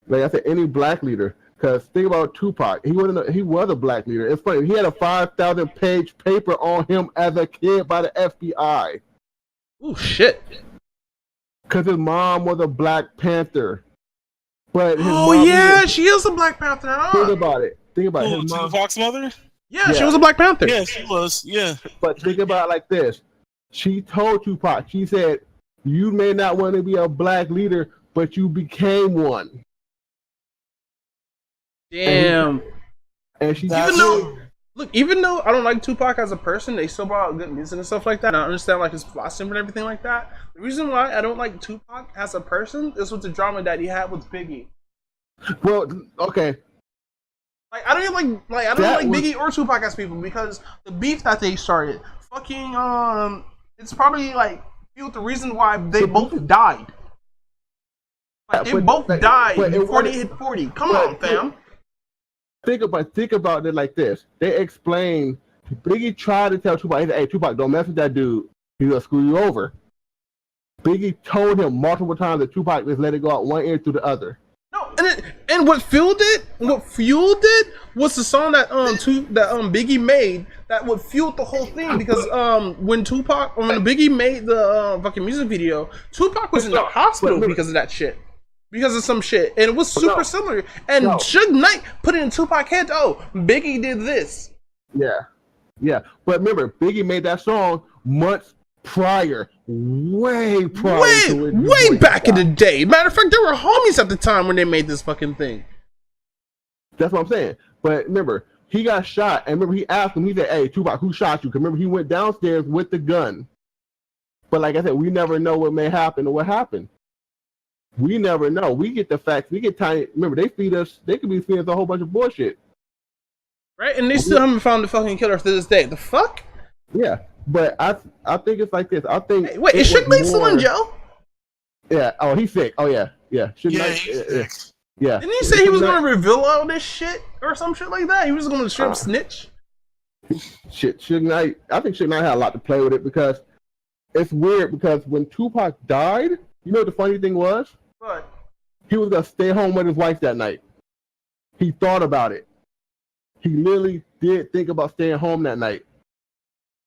Like I said, any black leader. Because think about Tupac. He was a black leader. It's funny. He had a 5,000-page paper on him as a kid by the FBI. Oh shit. Because his mom was a Black Panther. But she is a Black Panther. Think about it. His mom. Tupac's mother? Yeah, she was a Black Panther. Yeah, she was. Yeah. But think about it like this. She told Tupac, she said, you may not want to be a black leader, but you became one. Damn. And she even though Look, even though I don't like Tupac as a person, they still brought out good music and stuff like that. And I understand like his philosophy and everything like that. The reason why I don't like Tupac as a person is with the drama that he had with Biggie. Well, okay. Like I don't like Biggie or Tupac as people because the beef that they started, fucking it's probably like the reason why they both died. Like, they both died before they hit 40. Come on, fam. Think about it like this. They explained Biggie tried to tell Tupac, he said, "Hey, Tupac, don't mess with that dude. He's gonna screw you over." Biggie told him multiple times that Tupac just let it go out one ear through the other. No, and what fueled it was the song that Biggie made that would fuel the whole thing because when Biggie made the fucking music video, Tupac was in the hospital because of that shit. Because of some shit. And it was super similar. And Suge Knight put it in Tupac's head, oh, Biggie did this. Yeah. Yeah. But remember, Biggie made that song months prior. Way back in the day. Matter of fact, they were homies at the time when they made this fucking thing. That's what I'm saying. But remember, he got shot. And remember, he asked him, he said, "Hey, Tupac, who shot you?" Because remember, he went downstairs with the gun. But like I said, we never know what may happen or what happened. We never know. We get the facts. We get tiny. Remember, they feed us. They could be feeding us a whole bunch of bullshit. Right? And they still haven't found the fucking killer to this day. The fuck? Yeah. But I think it's like this. I think. Hey, wait, is Suge Knight still in jail? Yeah. Oh, he's sick. Oh, yeah. Yeah. He's sick. Yeah. Didn't he say he was going to reveal all this shit or some shit like that? He was going to straight up snitch? Shit. Suge Knight. I think Suge Knight had a lot to play with it because it's weird because when Tupac died, you know what the funny thing was? What? He was gonna stay home with his wife that night. He thought about it. He literally did think about staying home that night.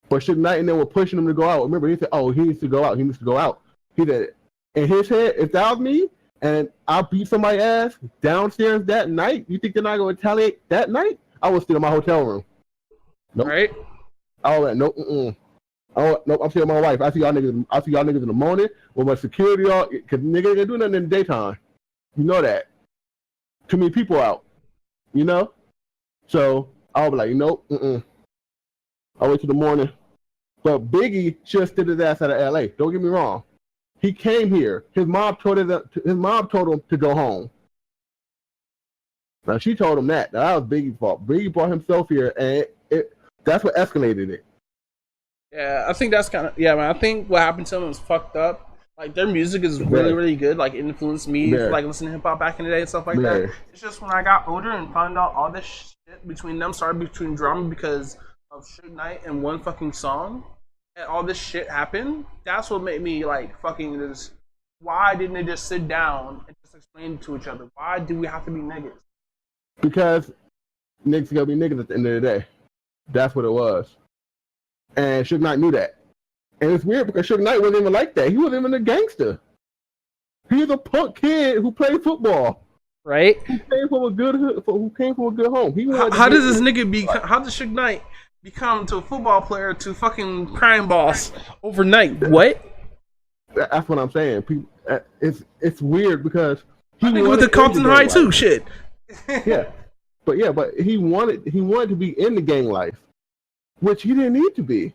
But Suge Knight and them were pushing him to go out. Remember, he said, "Oh, he needs to go out. He needs to go out." He said, in his head, if that was me and I beat somebody's ass downstairs that night, you think they're not gonna retaliate that night? I was still in my hotel room. Nope. Right? All that. Nope. Oh, nope, I'm seeing my wife. I see y'all niggas in the morning with my security on, because niggas ain't gonna do nothing in the daytime. You know that. Too many people out. You know? So, I'll be like, nope, I'll wait till the morning. But Biggie should have stood his ass out of LA. Don't get me wrong. He came here. His mom told him to go home. Now, she told him that. That was Biggie's fault. Biggie brought himself here, and that's what escalated it. Yeah, I think that's kind of man. I think what happened to them was fucked up. Like their music is really, really good. Like it influenced me, like listening to hip hop back in the day and stuff like that. It's just when I got older and found out all this shit between them started between drama because of Suge Knight and one fucking song, and all this shit happened. That's what made me like fucking this. Why didn't they just sit down and just explain to each other? Why do we have to be niggas? Because niggas gonna be niggas at the end of the day. That's what it was. And Suge Knight knew that. And it's weird because Suge Knight wasn't even like that. He wasn't even a gangster. He was a punk kid who played football. Right? Who came from a good home. How does this nigga how does Suge Knight become to a football player to fucking crime boss overnight? What? That's what I'm saying. People, it's weird because he went to Compton High too. Shit. Yeah, but he wanted to be in the gang life. Which he didn't need to be.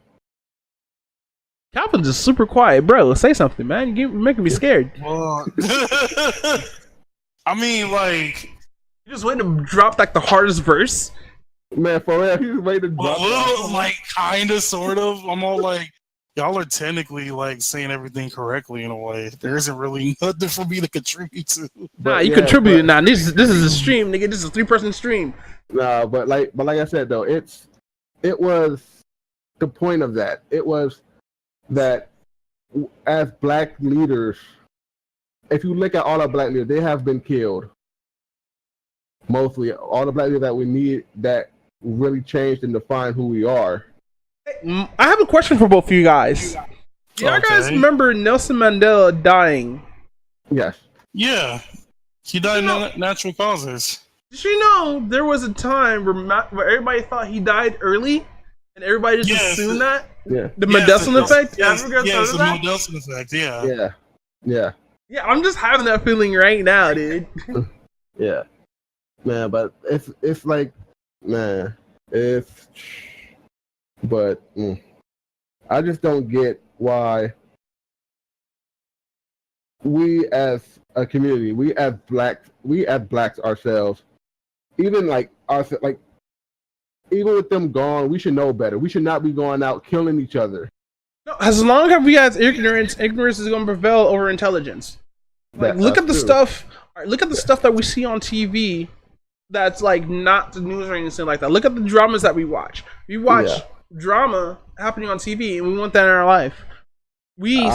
Calvin's just super quiet, bro. Say something, man. You're making me scared. Well, I mean, like, you just waiting to drop like the hardest verse. Man, for real, he's waiting to drop. A little, like, kind of, sort of. I'm all like, y'all are technically like saying everything correctly in a way. There isn't really nothing for me to contribute to. Nah, you contributed now. This is a stream, nigga. This is a 3-person stream. Nah, but like I said though, it was the point of that. It was that as black leaders, if you look at all our black leaders, they have been killed. Mostly, all the black leaders that we need that really changed and defined who we are. I have a question for both of you guys. Do you guys remember Nelson Mandela dying? Yes. Yeah. He died of natural causes. Did you know there was a time where everybody thought he died early, and everybody just assumed that? Yeah. The Mandela effect? Yes, the Mandela effect, yeah. Yeah, I'm just having that feeling right now, dude. Yeah. Man, but it's like, man, But I just don't get why we as a community, we as blacks ourselves, even even with them gone, we should know better. We should not be going out killing each other. No, as long as we have ignorance is going to prevail over intelligence. Like, look at the stuff. Look at the stuff that we see on TV. That's like not the news or anything like that. Look at the dramas that we watch. We watch drama happening on TV, and we want that in our life. We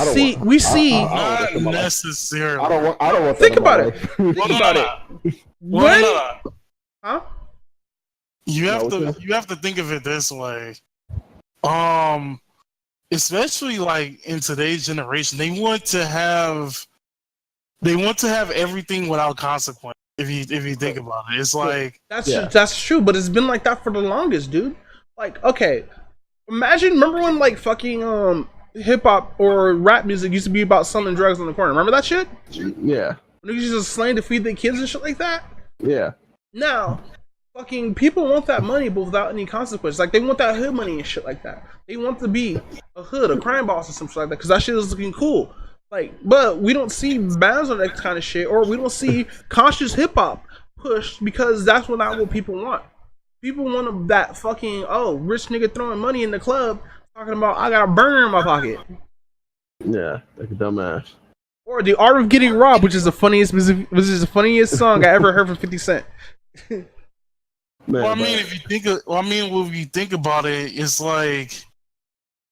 see. Not necessarily. I don't want. Think about it. Think about it. When? Huh? You have to think of it this way. Especially like in today's generation, they want to have everything without consequence. If you think about it, it's like that's true, but it's been like that for the longest, dude. Like, okay, remember when like fucking hip hop or rap music used to be about selling drugs on the corner? Remember that shit? Yeah. Niggas used to slang to feed their kids and shit like that. Yeah. Now, fucking people want that money, but without any consequence. Like, they want that hood money and shit like that. They want to be a crime boss or some shit like that, because that shit is looking cool. Like, but we don't see bands on that kind of shit, or we don't see conscious hip hop pushed, because that's not what people want. People want that fucking rich nigga throwing money in the club, talking about I got a burner in my pocket. Yeah, like a dumbass. Or the art of getting robbed, which is the funniest song I ever heard from 50 Cent. Well, I mean, if you think about it, it's like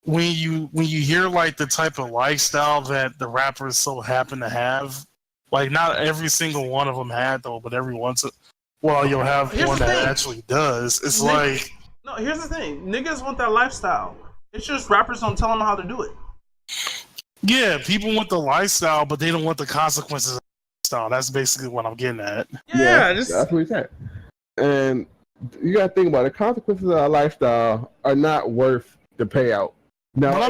when you hear like the type of lifestyle that the rappers so happen to have, like not every single one of them had though, but every once you'll have one that actually does. It's like, no, here's the thing: niggas want that lifestyle. It's just rappers don't tell them how to do it. Yeah, people want the lifestyle, but they don't want the consequences of the lifestyle. That's basically what I'm getting at. Yeah, that's what he said. And you gotta think about it. The consequences of our lifestyle are not worth the payout. Now, go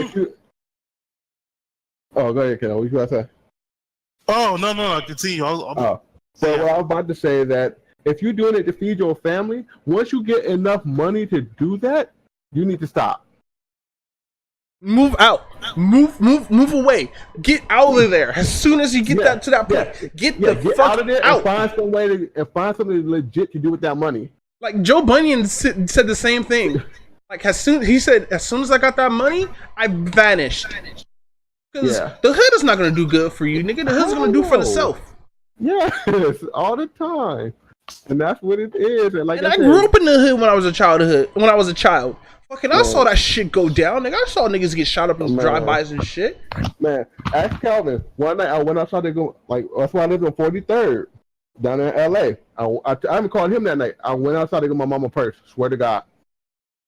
ahead, Ken. What you gonna say? Oh, no, continue. So what I was about to say that if you're doing it to feed your family, once you get enough money to do that, you need to stop. Move out. Move away. Get out of there. As soon as you get that to that point, get the fuck out of there out. And find something legit to do with that money. Like Joe Bunyan said the same thing. Like as soon as I got that money, I vanished. Because the hood is not gonna do good for you, nigga. The hood's gonna do for the self. Yes, all the time, and that's what it is. And I grew up in the hood when I was a child. Fucking, I saw that shit go down, nigga. I saw niggas get shot up in drive-bys and shit. Man, ask Calvin. One night I went outside to go, that's why I lived on 43rd down in LA. I haven't called him that night. I went outside to get my mama purse. Swear to God.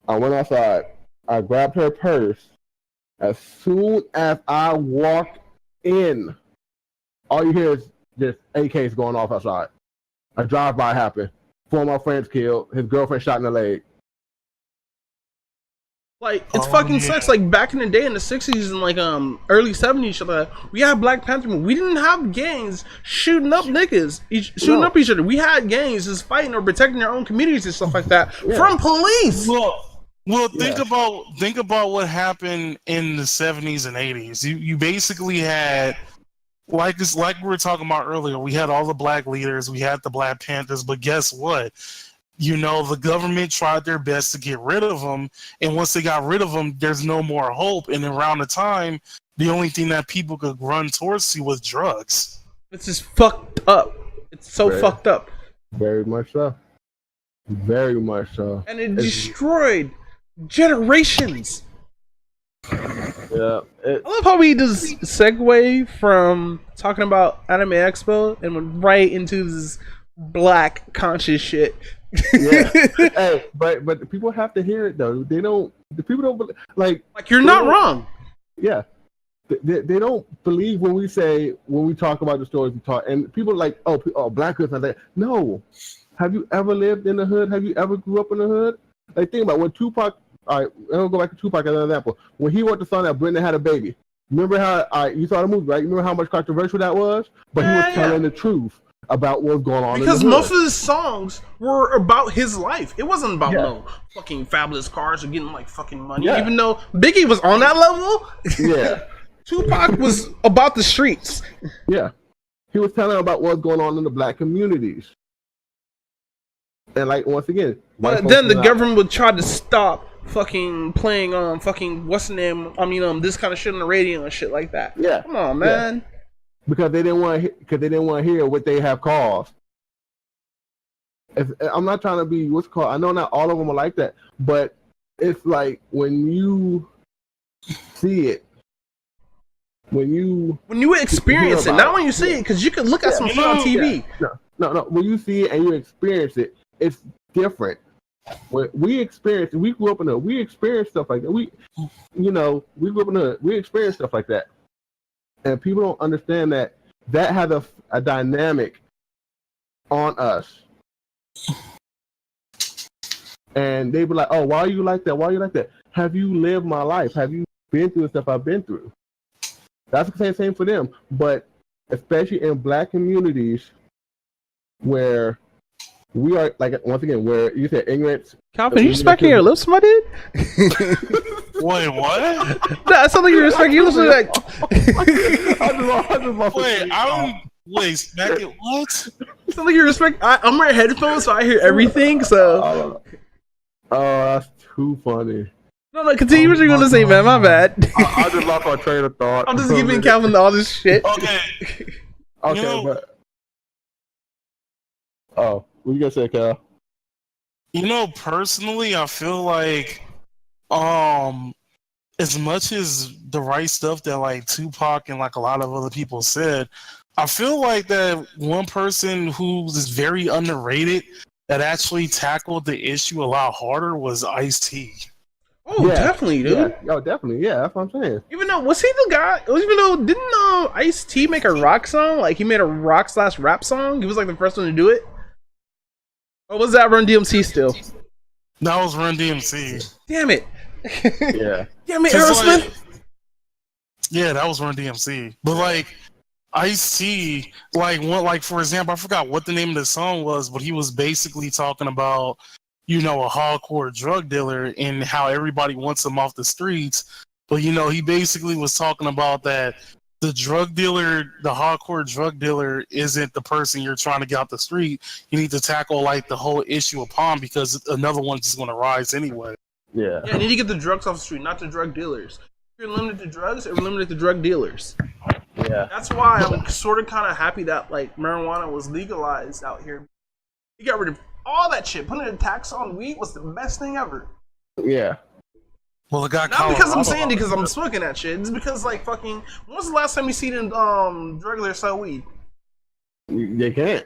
I went outside. I grabbed her purse. As soon as I walked in, all you hear is just AKs going off outside. A drive-by happened. 4 of my friends killed. His girlfriend shot in the leg. Like, it's fucking sucks. Like, back in the day in the 60s and like early 70s, we had Black Panther. We didn't have gangs shooting up niggas, shooting up each other. We had gangs just fighting or protecting their own communities and stuff like that from police. Well, think about what happened in the 70s and 80s. You basically had, like we were talking about earlier, we had all the black leaders, we had the Black Panthers, but guess what? The government tried their best to get rid of them, and once they got rid of them, there's no more hope. And around the time, the only thing that people could run towards was drugs. It's just fucked up. It's so fucked up. Very much so. Very much so. And it destroyed generations. Yeah. I love how we just segue from talking about Anime Expo and went right into this black conscious shit. Yeah. Hey, but people have to hear it though. The people don't like you're not wrong. Yeah. They don't believe when we talk about the stories we talk, and people are like, oh, black hoods are that. No. Have you ever lived in the hood? Have you ever grew up in the hood? Like, think about when Tupac. All right, I'll go back to Tupac as an example. When he wrote the song that Brenda had a baby, remember how you saw the movie, right? You remember how much controversial that was? But he was telling the truth. about what's going on. Because in the most of his songs were about his life. It wasn't about no fucking fabulous cars or getting like fucking money. Yeah. Even though Biggie was on that level, Yeah. Tupac was about the streets. Yeah. He was telling about what's going on in the black communities. And like once again, but then the government would try to stop fucking playing fucking what's the name? I mean this kind of shit on the radio and shit like that. Yeah. Come on, man. Yeah. Because they didn't want to hear what they have caused. I'm not trying to be what's called. I know not all of them are like that, but it's like when you see it, when you experience it, not when you see it, because you can look at some shit on TV. Yeah. No. When you see it and you experience it, it's different. When we experience, we grew up in a, we experienced stuff like that. We grew up in a, we experienced stuff like that. And people don't understand that has a dynamic on us. And they be like, oh, why are you like that? Why are you like that? Have you lived my life? Have you been through the stuff I've been through? That's the same for them. But especially in black communities where we are, like, once again, where you said ignorance. Calvin, you respecting your lips, my dude? Wait, what? That's something you respect. You listen like. Wait, smack it. What? Something you respect. I'm wearing headphones, so I hear everything. So. Oh, that's too funny. No, continue what you're gonna say, man. My bad. I just lost my train of thought. I'm just giving Calvin all this shit. Okay. But. Oh, what you gonna say, Cal? Personally, I feel like, as much as the right stuff that like Tupac and like a lot of other people said, I feel like that one person who is very underrated that actually tackled the issue a lot harder was Ice-T. Oh, yeah, definitely, dude. Yeah. Oh, definitely. Yeah, that's what I'm saying. Even though, was he the guy? Even though, didn't Ice-T make a rock song? Like, he made a rock/rap song? He was like the first one to do it? Or was that Run DMC still? That was Run DMC. Damn it. Yeah. Damn it, Aerosmith. Yeah, that was Run DMC. But like Ice-T, like for example, I forgot what the name of the song was, but he was basically talking about, a hardcore drug dealer and how everybody wants him off the streets. But he basically was talking about that the drug dealer, the hardcore drug dealer, isn't the person you're trying to get out the street. You need to tackle like the whole issue upon, because another one's just going to rise anyway. Yeah. Yeah, you need to get the drugs off the street, not the drug dealers. If you're limited to drugs, or limited to drug dealers. Yeah. That's why I'm sort of kind of happy that like marijuana was legalized out here. You got rid of all that shit. Putting a tax on weed was the best thing ever. Yeah. Well, it got not because I'm saying it because I'm smoking that shit. It's because like fucking. When was the last time you seen a drug dealer sell weed? They can't.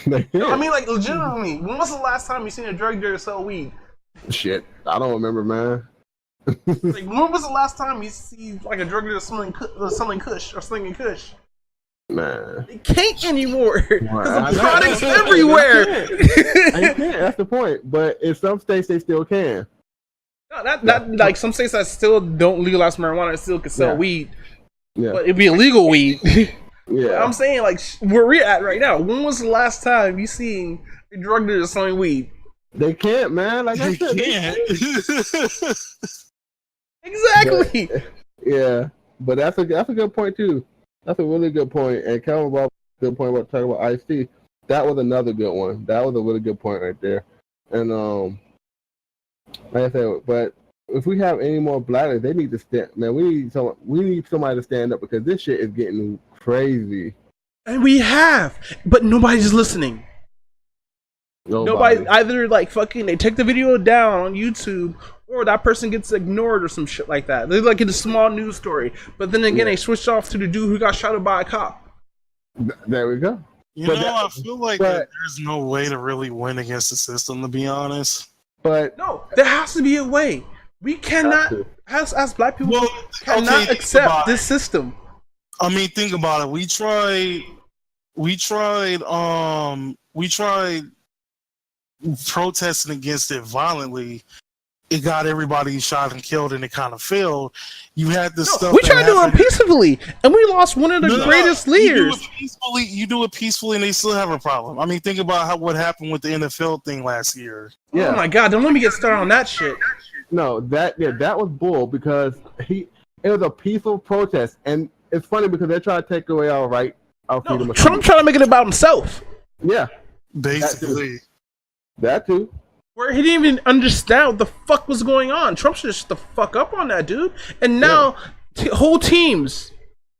They can't. No, I mean, like legitimately. When was the last time you seen a drug dealer sell weed? Shit, I don't remember, man. Like, when was the last time you see like a drug dealer selling Kush or slinging Kush? Man, they can't anymore because the product's everywhere. They can't. That's the point. But in some states, they still can. No, that like some states that still don't legalize marijuana still can sell weed. Yeah, but it'd be illegal weed. Yeah, I'm saying like where we're at right now. When was the last time you seen a drug dealer selling weed? They can't, man. Like I said, they can't. Exactly. But that's a good point too. That's a really good point. And Calvin brought a good point about talking about Ice-T. That was another good one. That was a really good point right there. And like I said, but if we have any more bladders, they need to stand. Man, we need somebody to stand up, because this shit is getting crazy. And we have, but nobody's listening. Nobody either like fucking they take the video down on YouTube, or that person gets ignored or some shit like that. They're like in a small news story, but then again they switch off to the dude who got shot by a cop. There we go. I feel like that there's no way to really win against the system, to be honest. But no, there has to be a way. We cannot, as black people, cannot accept this system. I mean, think about it. We tried protesting against it violently, it got everybody shot and killed, and it kind of failed. You had this stuff. We tried to do it peacefully, and we lost one of the greatest leaders. You do it peacefully, and they still have a problem. I mean, think about what happened with the NFL thing last year. Yeah. Oh my God! Don't let me get started on that shit. No, that was bull because it was a peaceful protest, and it's funny because they're trying to take away our right, our freedom. Trump trying to make it about himself. Yeah, basically. That too. Where he didn't even understand what the fuck was going on. Trump should shut the fuck up on that, dude. And now whole teams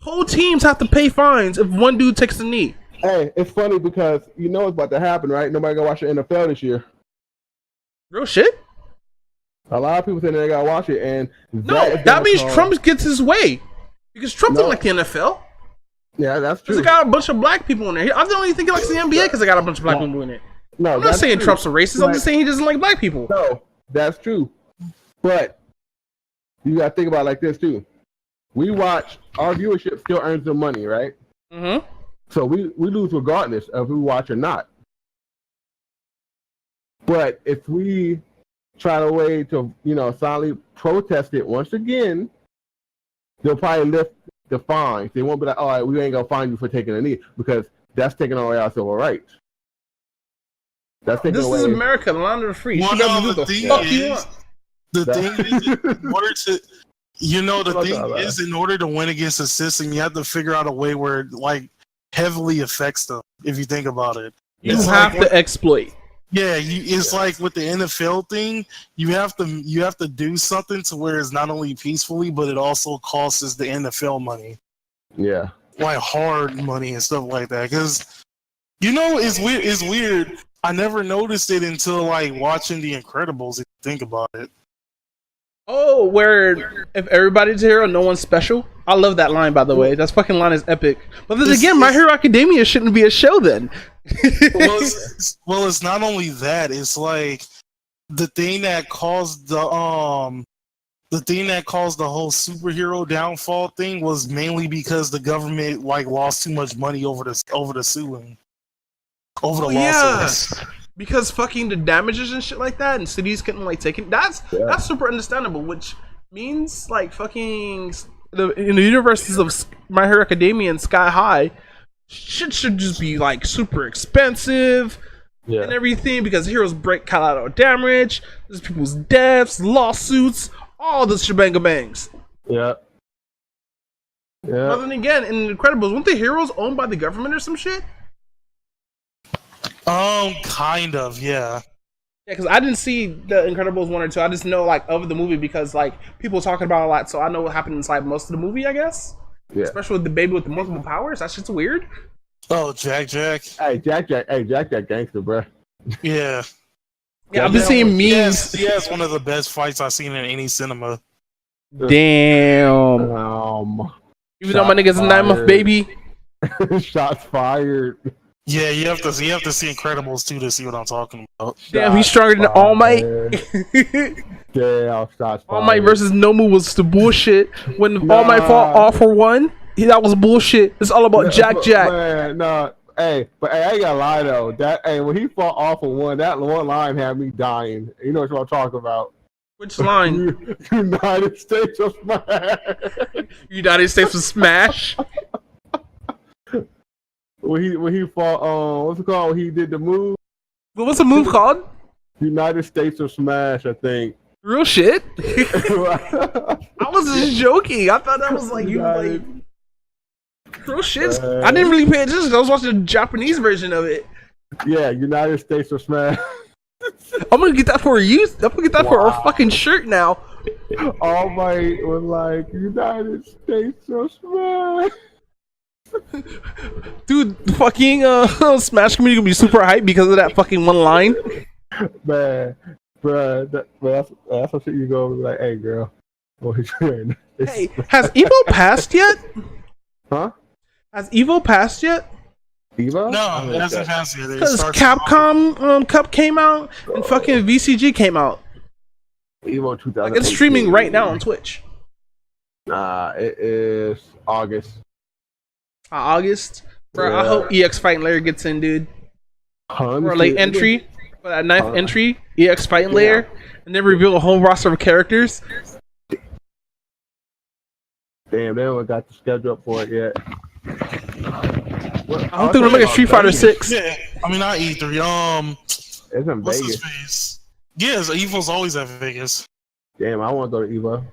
have to pay fines if one dude takes a knee. Hey, it's funny because you know what's about to happen, right? Nobody gonna watch the NFL this year. Real shit. A lot of people think they gotta watch it, and that means Trump gets his way because Trump don't like the NFL. Yeah, that's true. Because they got a bunch of black people in there. I don't even think he likes the NBA because they got a bunch of black people in it. No, I'm not saying Trump's a racist. I'm just saying he doesn't like black people. No, that's true. But you got to think about it like this, too. We watch, our viewership still earns them money, right? Mm-hmm. So we lose regardless of who we watch or not. But if we try to way to, silently protest it once again, they'll probably lift the fines. They won't be like, all right, we ain't going to fine you for taking a knee because that's taking away our civil rights. This is America, the land of the free. You should be able to do the fuck you want. The thing is, in order to, in order to win against the system, you have to figure out a way where it, like, heavily affects them. If you think about it, you have to exploit. Yeah, it's like with the NFL thing. You have to do something to where it's not only peacefully, but it also costs the NFL money. Yeah, like hard money and stuff like that. Because it's weird. It's weird. I never noticed it until like watching The Incredibles. If you think about it. Oh, where if everybody's a hero, no one's special. I love that line, by the way. That fucking line is epic. But then again, My Hero Academia shouldn't be a show then. well, it's not only that. It's like the thing that caused the whole superhero downfall thing was mainly because the government like lost too much money over the suing. Over the lawsuits. Because fucking the damages and shit like that, and cities couldn't like take it. That's super understandable. Which means like fucking in the universes of My Hero Academia and Sky High, shit should just be like super expensive and everything because heroes break collateral damage. There's people's deaths, lawsuits, all the shebang bangs. Yeah. Yeah. But then again, in Incredibles, weren't the heroes owned by the government or some shit? Kind of, yeah. Yeah, because I didn't see The Incredibles 1 or 2. I just know, like, of the movie because, like, people talking about it a lot, so I know what happened inside most of the movie, I guess. Yeah. Especially with the baby with the multiple powers. That shit's weird. Oh, Jack. Hey, Jack gangster, bro. Yeah. Yeah, I've been seeing memes. He has one of the best fights I've seen in any cinema. Damn. Even though my nigga's a 9-month baby. Shots fired. Yeah, you have to see Incredibles too to see what I'm talking about. Damn, he's stronger than All Might. Yeah, shots fired. All Might versus Nomu was the bullshit. When All Might fought All for One, that was bullshit. It's all about Jack. Man, no, I ain't gonna lie though. When he fought All for One, that one line had me dying. You know what I'm talking about? Which line? United States of Smash. United States of Smash. When he fought, what's it called? When he did the move. What's the move called? United States of Smash, I think. Real shit. I was just joking. I thought that was like you like real shit. I didn't really pay attention. I was watching the Japanese version of it. Yeah, United States of Smash. I'm gonna get that for you. I'm gonna get that for our fucking shirt now. All Might was like United States of Smash. Dude, the fucking Smash community gonna be super hyped because of that fucking one line. Man, bro, that's what shit you go and be like, hey girl, hey, has Evo passed yet? Huh? Has Evo passed yet? Evo? No, it hasn't passed yet. Because Capcom Cup came out and fucking VCG came out. Evo 2000. Like, it's streaming right now on Twitch. Nah, it is August. August? Bro, yeah. I hope EX Fighting Larry gets in, dude. For a late entry. For that ninth entry, EX Fighting Layer, and then reveal a whole roster of characters. Damn, they haven't got the schedule up for it yet. I don't think we're making Street Fighter 6. Yeah, I mean not E3. It's in what's Vegas. his face? Yeah, Evil's always at Vegas. Damn, I want to go to Evo.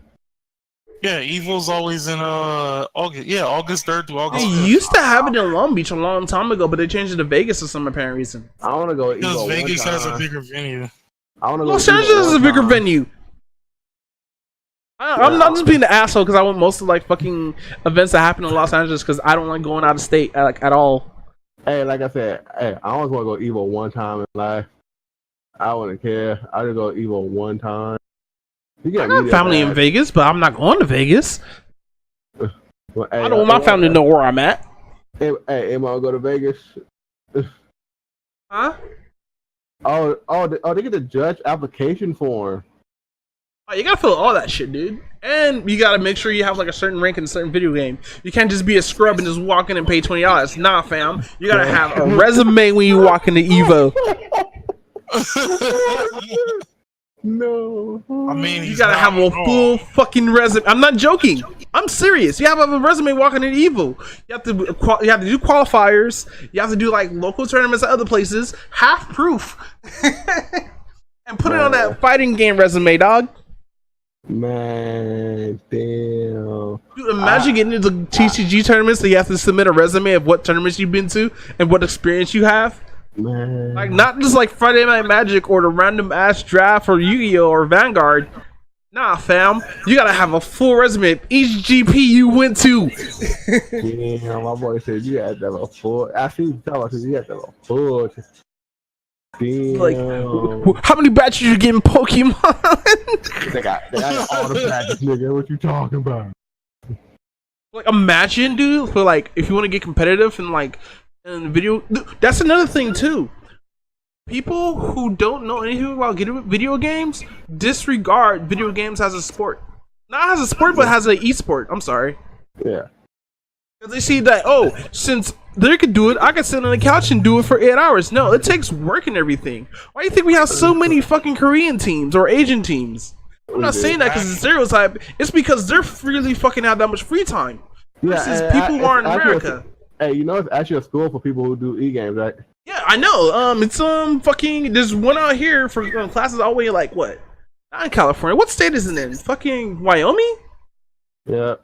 Yeah, Evil's always in August. Yeah, August 3rd through August 5th. They used to have it in Long Beach a long time ago, but they changed it to Vegas for some apparent reason. I want to go to Because Evo. Vegas has a bigger venue. I want to go. Los Angeles is a bigger venue. I'm not just being an asshole because I want most of like fucking events that happen in Los Angeles because I don't like going out of state at all. Hey, like I said, I always want to go Evo one time in life. I wouldn't care. I just go Evo one time. I got family in Vegas, but I'm not going to Vegas. Well, I don't want my family to know where I'm at. Hey, am I go to Vegas? Huh? They get the judge application form. Oh, you gotta fill all that shit, dude. And you gotta make sure you have like a certain rank in a certain video game. You can't just be a scrub and just walk in and pay $20. Nah, fam. You gotta have a resume when you walk into Evo. No. I mean, you gotta have a full fucking resume. I'm not joking. I'm serious. You have a resume walking into Evo. You have to do qualifiers. You have to do like local tournaments at other places. Half proof. And put it on that fighting game resume, dog. Man, damn. Dude, imagine getting into the TCG tournaments so you have to submit a resume of what tournaments you've been to and what experience you have. Man. Like, not just like Friday Night Magic or the random ass draft or Yu-Gi-Oh! Or Vanguard. Nah, fam. You gotta have a full resume of each GP you went to. Yeah, my boy said you had to have a full. Actually, you tell us you had to have a full. Damn. Like, how many batches you get in Pokemon? they got all the badges, nigga. What you talking about? Like, imagine, dude, for like, if you want to get competitive and like, in video, that's another thing too. People who don't know anything about video games disregard video games as a sport. Not as a sport, but as an e-sport. I'm sorry. Yeah. Because they see that, oh, since they could do it, I could sit on the couch and do it for 8 hours. No, it takes work and everything. Why do you think we have so many fucking Korean teams or Asian teams? I'm not saying that because it's a stereotype. It's because they're really fucking have that much free time. Versus people who are in America. Hey, you know it's actually a school for people who do e-games, right? Yeah, I know. It's fucking. There's one out here for classes all the way like what? Not in California. What state is it in? Fucking Wyoming? Yeah.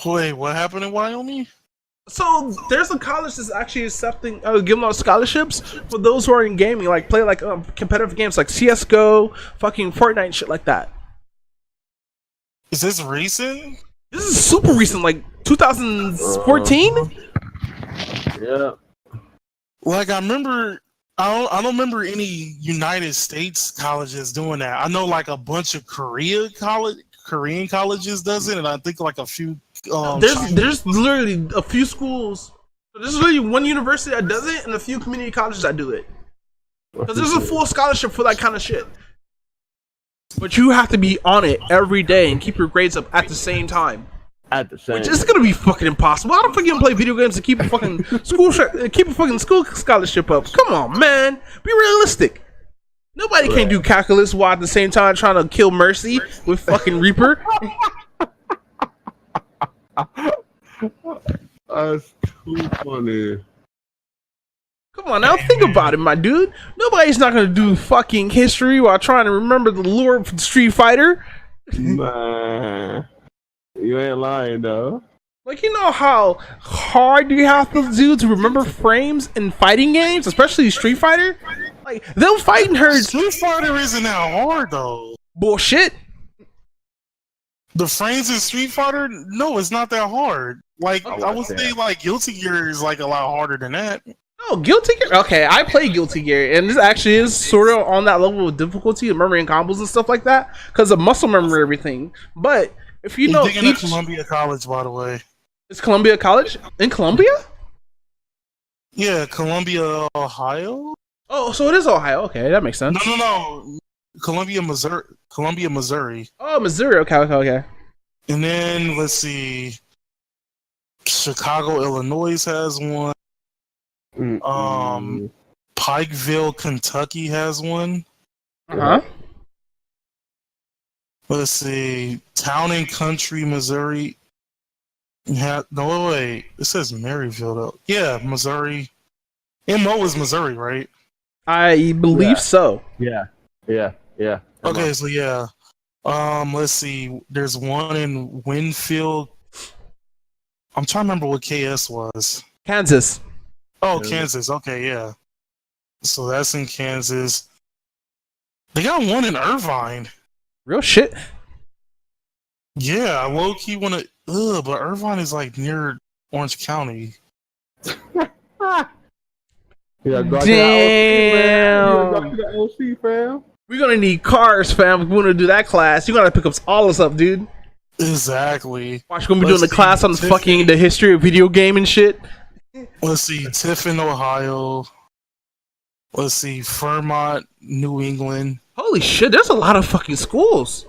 Wait, what happened in Wyoming? So there's a college that's actually accepting, giving out scholarships for those who are in gaming, like play like competitive games like CS:GO, fucking Fortnite, shit like that. Is this recent? This is super recent, like 2014. Yeah. Like I remember, I don't remember any United States colleges doing that. I know like a bunch of Korean colleges does it, and I think like a few. There's literally a few schools. There's literally one university that does it, and a few community colleges that do it. Because there's a full scholarship for that kind of shit. But you have to be on it every day and keep your grades up at the same time. At the same. Which is gonna be fucking impossible. How the fuck you gonna play video games to keep a fucking school scholarship up? Come on, man. Be realistic. Nobody can do calculus while at the same time trying to kill Mercy with fucking Reaper. That's too funny. Come on now, think about it, my dude. Nobody's not gonna do fucking history while trying to remember the lore of Street Fighter. Man, you ain't lying though. Like, you know how hard you have to do to remember frames in fighting games, especially Street Fighter? Like, them fighting herds. Street Fighter isn't that hard though. Bullshit. The frames in Street Fighter, no, it's not that hard. Like, I would say like Guilty Gear is like a lot harder than that. Oh, Guilty Gear? Okay, I play Guilty Gear, and this actually is sort of on that level of difficulty of remembering combos and stuff like that, because of muscle memory and everything. But if you know, at Columbia College, by the way. Is Columbia College in Columbia? Yeah, Columbia, Ohio. Oh, so it is Ohio. Okay, that makes sense. No. Columbia, Missouri. Oh, Missouri. Okay. And then let's see. Chicago, Illinois has one. Pikeville, Kentucky has one. Uh-huh. Let's see. Town and Country, Missouri. No, wait. It says Maryville, though. Yeah, Missouri. MO is Missouri, right? I believe so. Yeah. Okay, so yeah. Let's see. There's one in Winfield. I'm trying to remember what KS was. Kansas. Oh, Kansas. Okay, yeah. So that's in Kansas. They got one in Irvine. Real shit. Yeah, I low-key want to... but Irvine is like near Orange County. Yeah, damn. Go to the OC, fam. We're gonna need cars, fam. If we want to do that class, you gotta pick up all this up, dude. Exactly. Watch, we're gonna be doing the class on the history of video game and shit. Let's see, Tiffin, Ohio. Let's see, Fremont, New England. Holy shit, there's a lot of fucking schools.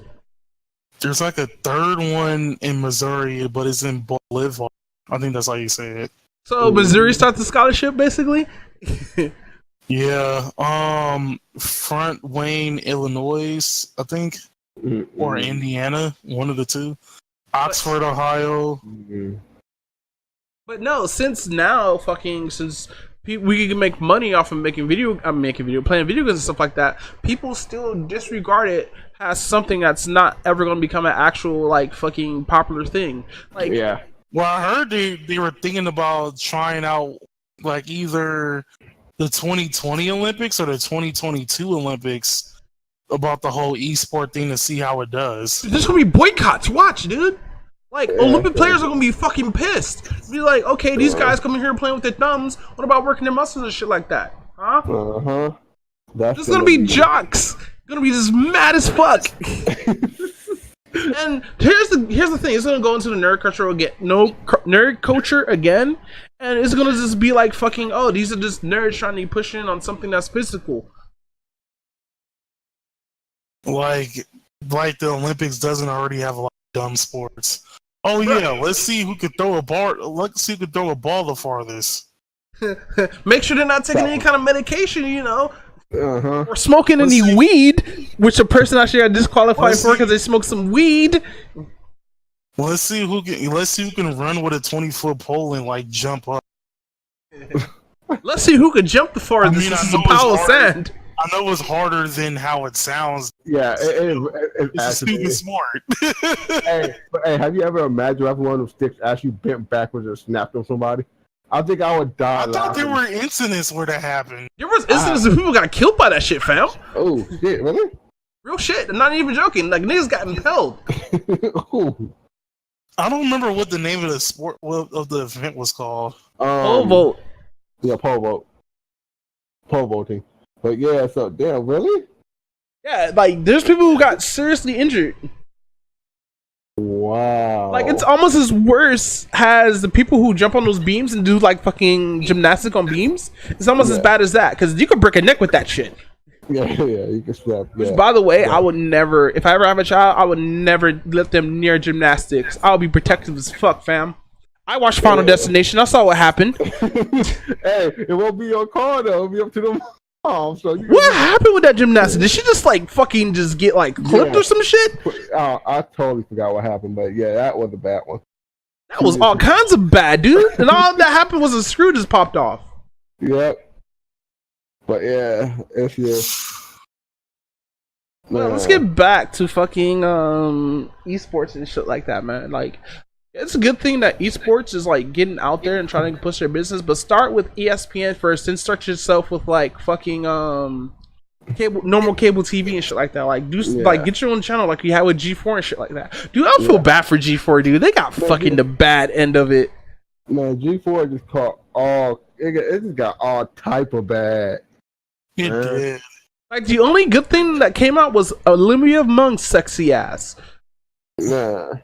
There's like a third one in Missouri, but it's in Bolivar. I think that's how you say it. So Missouri starts the scholarship, basically. Yeah. Front Wayne, Illinois, I think, or Indiana, one of the two. Oxford, Ohio. But no, since we can make money off of playing video games and stuff like that, people still disregard it as something that's not ever going to become an actual like fucking popular thing. Like, yeah. Well, I heard they were thinking about trying out like either the 2020 Olympics or the 2022 Olympics about the whole esport thing to see how it does. There's gonna be boycotts. Watch, dude. Like, Olympic players are gonna be fucking pissed. Be like, okay, these guys coming here playing with their thumbs. What about working their muscles and shit like that? Huh? There's gonna be jocks. Gonna be just mad as fuck. And here's the thing. It's gonna go into the nerd culture again. Nerd culture again, and it's gonna just be like fucking. Oh, these are just nerds trying to push in on something that's physical. Like the Olympics doesn't already have a lot of dumb sports. Oh yeah, let's see who could throw a ball. Let's see who could throw a ball the farthest. Make sure they're not taking any kind of medication, you know. Or smoking any weed, which a person actually got disqualified for because they smoked some weed. Let's see who can run with a 20-foot pole and like jump up. Let's see who can jump the farthest. This is a pile of sand. I know it's harder than how it sounds. Yeah, it's stupid smart. hey, have you ever imagined if one of them sticks actually bent backwards and snapped on somebody? I think I would die. I thought there were incidents where that happened. There was incidents of people got killed by that shit, fam. Oh shit, really? Real shit. I'm not even joking. Like, niggas got impelled. I don't remember what the name of the sport of the event was called. Pole vault. Yeah, pole vault. Pole vaulting. But yeah, so damn, really? Yeah, like there's people who got seriously injured. Wow. Like, it's almost as worse as the people who jump on those beams and do like fucking gymnastic on beams. It's almost as bad as that, because you could break a neck with that shit. Yeah, you can snap. Which, by the way, I would never, if I ever have a child, I would never let them near gymnastics. I'll be protective as fuck, fam. I watched Final Destination. I saw what happened. Hey, it won't be your car though. It'll be up to them. So what happened with that gymnastic? Did she just like fucking just get like clipped or some shit? I totally forgot what happened, but yeah, that was a bad one. That was all kinds of bad, dude. And all that happened was a screw just popped off. Yep. But yeah, it's Well, let's get back to fucking esports and shit like that, man. Like, it's a good thing that esports is like getting out there and trying to push their business, but start with ESPN first, then start yourself with like fucking normal cable TV and shit like that. Like like get your own channel like you had with G4 and shit like that. Dude, I feel bad for G4, dude. They got fucking the bad end of it. Man, G4 just caught it just got all type of bad. It did. Like, the only good thing that came out was Olivia Munn's sexy ass. Nah.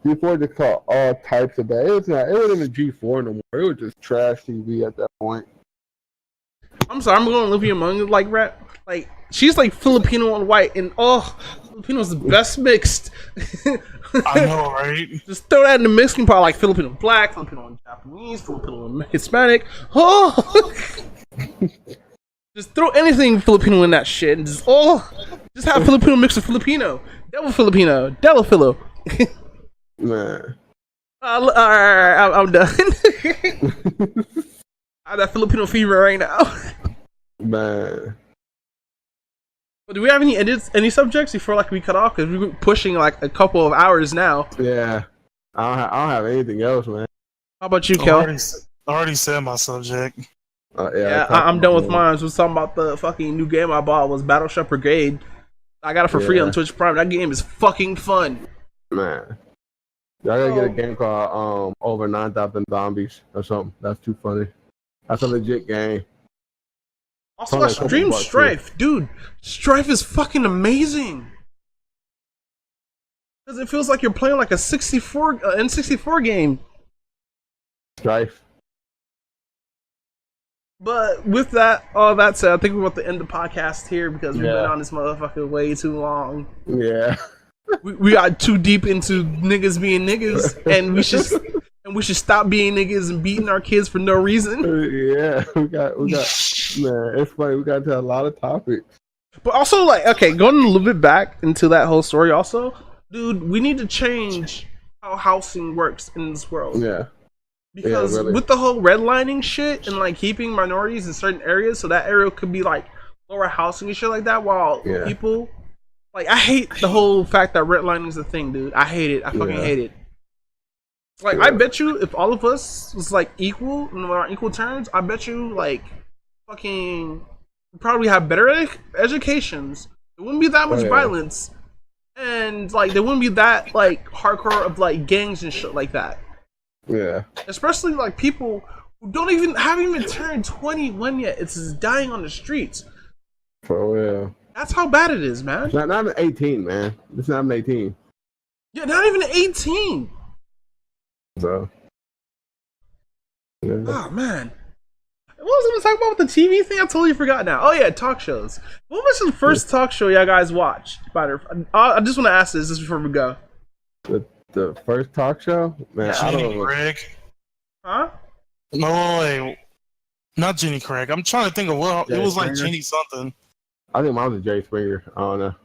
G4 just caught all types of bad. It wasn't even G4 no more. It was just trash TV at that point. I'm sorry, I'm going Olivia Munn like rap. Like, she's like Filipino and white, and Filipino's the best mixed. I know, right? Just throw that in the mixing pot, like Filipino black, Filipino and Japanese, Filipino and Hispanic. Oh. Just throw anything Filipino in that shit, and just have Filipino mixed with Filipino, Delo Filo. Man. Alright, I'm done. I have that Filipino fever right now. Man. But do we have any subjects before like we cut off? Because we're pushing like a couple of hours now. Yeah. I don't have anything else, man. How about you, Kel? I already said my subject. I'm done with mine. So talking about the fucking new game I bought was Battleship Brigade. I got it for free on Twitch Prime. That game is fucking fun. Man. Y'all gotta get a game called Over 9,000 Zombies or something. That's too funny. That's a legit game. Also, I stream Strife. Dude, Strife is fucking amazing. Because it feels like you're playing like a N64 game. Strife. But with that, all that said, I think we're about to end the podcast here because we've been on this motherfucker way too long. Yeah. We got too deep into niggas being niggas, and we should stop being niggas and beating our kids for no reason. Yeah, we got man, it's funny, we got to a lot of topics. But also, like, okay, going a little bit back into that whole story also, dude, we need to change how housing works in this world. Yeah. Because with the whole redlining shit and like keeping minorities in certain areas, so that area could be like lower housing and shit like that, while people, like, I hate the whole fact that redlining is a thing, dude. I hate it. I fucking hate it. Like, I bet you if all of us was like equal, on equal terms, I bet you like fucking probably have better educations. There wouldn't be that much violence, and like there wouldn't be that like hardcore of like gangs and shit like that. Yeah. Especially like people who haven't even turned 21 yet. It's just dying on the streets. For real. That's how bad it is, man. It's not even 18, man. It's not even 18. Yeah, not even 18. So. Yeah. Oh man. What was I going to talk about with the TV thing? I totally forgot now. Oh yeah, talk shows. What was the first talk show y'all guys watched? I just want to ask this just before we go. The first talk show? Man, I don't know. Craig. Huh? No, wait. Not Jenny Craig. I'm trying to think of what it was, like Jenny something. I think mine was Jerry Springer. I don't know.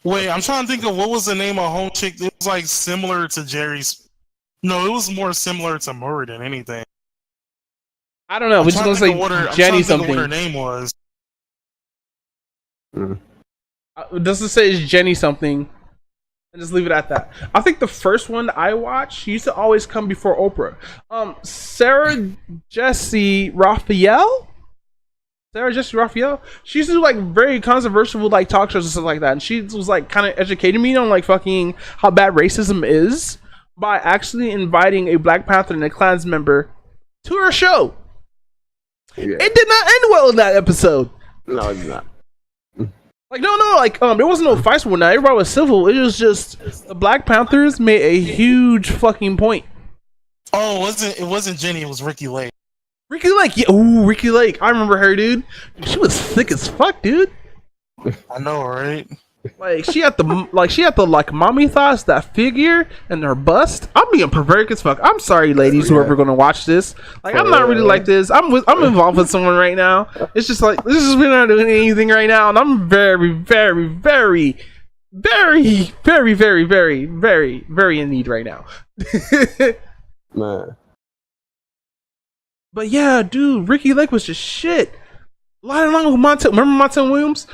Wait, I'm trying to think of what was the name of Home Chick. It was like similar to Jerry's. No, it was more similar to Murray than anything. I don't know. We're just gonna say Jenny something. What her name was. Does it say it's Jenny something? And just leave it at that. I think the first one I watched, she used to always come before Oprah. Sarah Jessica Raphael. She used to do like very controversial like talk shows and stuff like that. And she was like kind of educating me on like fucking how bad racism is by actually inviting a Black Panther and a Klans member to her show. Yeah. It did not end well in that episode. No, it did not. Like there wasn't no fights with that. Everybody was civil. It was just the Black Panthers made a huge fucking point. Oh, it wasn't Jenny, it was Ricky Lake. Ricky Lake, yeah. Ooh, Ricky Lake. I remember her, dude. She was thick as fuck, dude. I know, right? Like she had the mommy thoughts, that figure, and her bust. I'm being perverted as fuck. I'm sorry, ladies, whoever gonna watch this. Like, I'm not really like this. I'm involved with someone right now. It's just like we're not doing anything right now, and I'm very, very, very, very, very, very, very, very, very in need right now. Man. But yeah, dude, Ricky Lake was just shit. Lying along with Montel. Remember Montel Williams?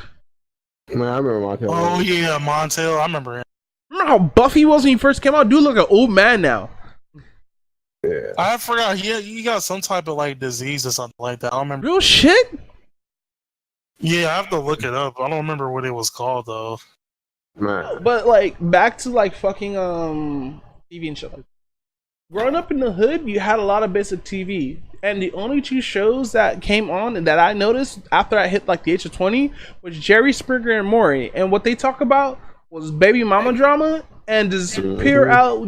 Man, I remember Montel. Oh yeah, Montel. I remember him. Remember how buff he was when he first came out? Dude, look like an old man now. Yeah. I forgot. He got some type of like disease or something like that. I don't remember. Real shit? Yeah, I have to look it up. I don't remember what it was called though. Man. But like back to like fucking TV and shit. Growing up in the hood, you had a lot of basic TV. And the only two shows that came on and that I noticed after I hit like the age of 20 was Jerry Springer and Maury. And what they talk about was baby mama drama and just pure out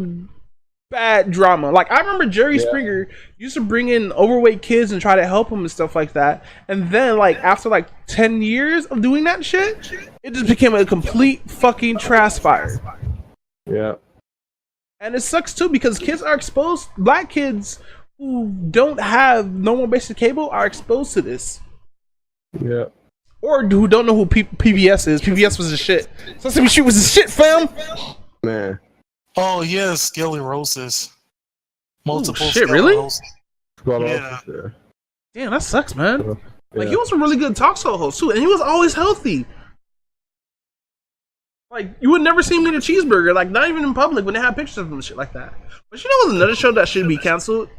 bad drama. Like, I remember Jerry Springer used to bring in overweight kids and try to help them and stuff like that. And then like after like 10 years of doing that shit, it just became a complete fucking trash fire. Yeah. And it sucks too because kids are exposed. Black kids who don't have normal basic cable are exposed to this. Yeah. Or who don't know who PBS is. PBS was the shit. Sesame Street was the shit, fam. Man. Oh yeah, sclerosis. Multiple shit, really? Yeah. Damn, that sucks, man. Yeah. Like, he was a really good talk show host too, and he was always healthy. Like, you would never see him eat a cheeseburger, like, not even in public when they have pictures of him and shit like that. But you know what's another show that should be canceled?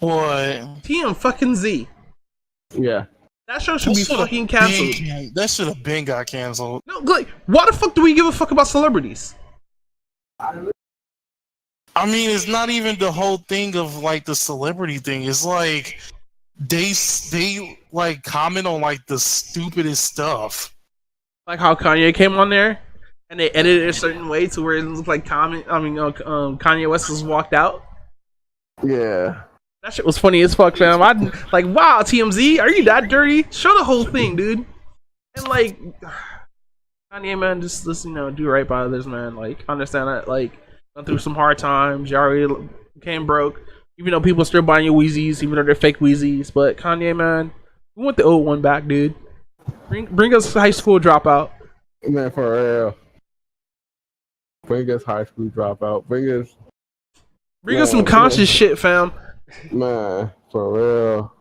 What? TM fucking Z. Yeah. That show should be fucking canceled. That should have been got canceled. No, like, why the fuck do we give a fuck about celebrities? I mean, it's not even the whole thing of like the celebrity thing. It's like they like comment on like the stupidest stuff. Like how Kanye came on there and they edited it a certain way to where it looked like Kanye West was walked out. Yeah. That shit was funny as fuck, fam. I like, wow, TMZ, are you that dirty? Show the whole thing, dude. And like, Kanye, man, just do right by others, man. Like, understand that, like, went through some hard times. You already became broke, even though people are still buying your Wheezies, even though they're fake Wheezies. But Kanye, man, we want the old one back, dude. Bring us high school dropout. Man, for real. Bring us high school dropout. Bring us some conscious shit, fam. Man, for real.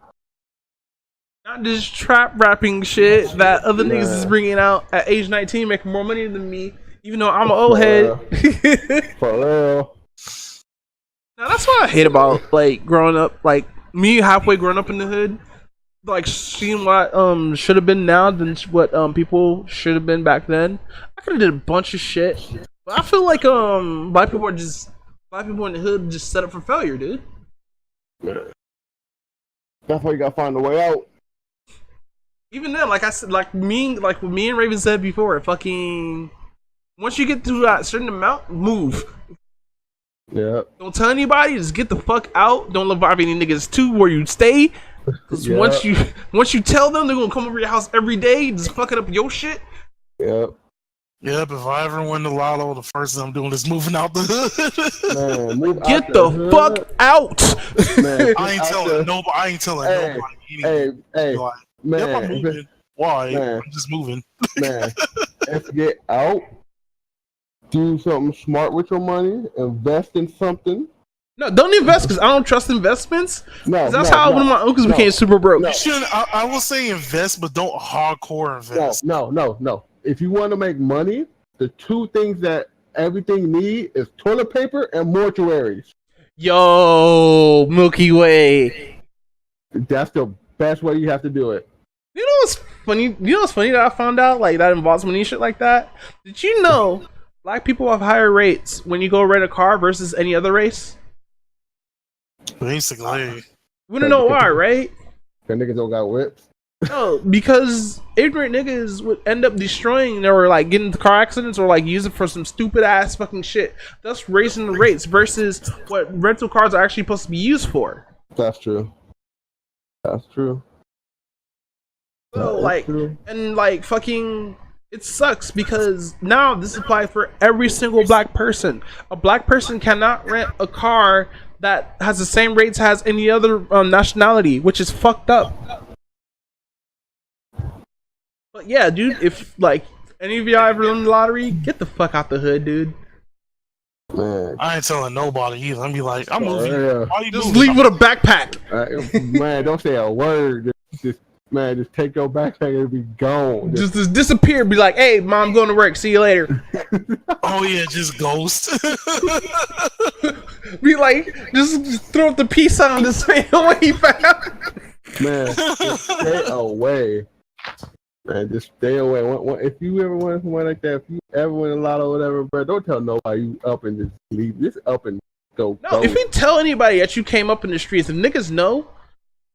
Not this trap rapping shit that other niggas is bringing out at age 19, making more money than me, even though I'm an old head. For real. Now that's what I hate about like growing up, like me halfway growing up in the hood, like seeing what should have been now than what people should have been back then. I could have did a bunch of shit, but I feel like black people in the hood just set up for failure, dude. That's why you gotta find a way out. Even then, like I said, like what me and Raven said before, fucking once you get to that certain amount, move. Yeah. Don't tell anybody. Just get the fuck out. Don't involve any niggas too where you stay. Cause once you tell them, they're gonna come over your house every day, just fucking up your shit. Yep. Yep, if I ever win the lotto, the first thing I'm doing is moving out the hood. Man, get the fuck out. Man, I ain't telling nobody. Hey, like, man. Yep, I'm moving. Why? Man. I'm just moving. Man, if you get out, do something smart with your money, invest in something. No, don't invest because I don't trust investments. No, that's how one of my uncles became super broke. You shouldn't. I will say invest, but don't hardcore invest. No. If you want to make money, the two things that everything need is toilet paper and mortuaries. Yo, Milky Way. That's the best way you have to do it. You know what's funny? You know what's funny that I found out? Like, that involves money shit like that? Did you know black people have higher rates when you go rent a car versus any other race? Basically. We wanna know why, right? That niggas don't got whips. No, because ignorant niggas would end up destroying or like getting into car accidents or like use it for some stupid ass fucking shit. Thus raising the rates versus what rental cars are actually supposed to be used for. That's true. So like, and like fucking, it sucks because now this applies for every single black person. A black person cannot rent a car that has the same rates as any other nationality, which is fucked up. But yeah, dude, if like any of y'all ever won the lottery, get the fuck out the hood, dude. Man, I ain't telling nobody either. I'm be like, I'm moving. Yeah. Just leave with a backpack. Man, don't say a word. Just take your backpack and be gone. Just disappear. Be like, hey, mom, I'm going to work. See you later. Oh yeah, just ghost. Be like, just throw up the peace sign to stay away, fam. Man, just stay away. Man, just stay away. If you ever want someone like that, if you ever win a lot or whatever, bro, don't tell nobody you up and just leave. Just up and go. No, if you tell anybody that you came up in the streets, if niggas know,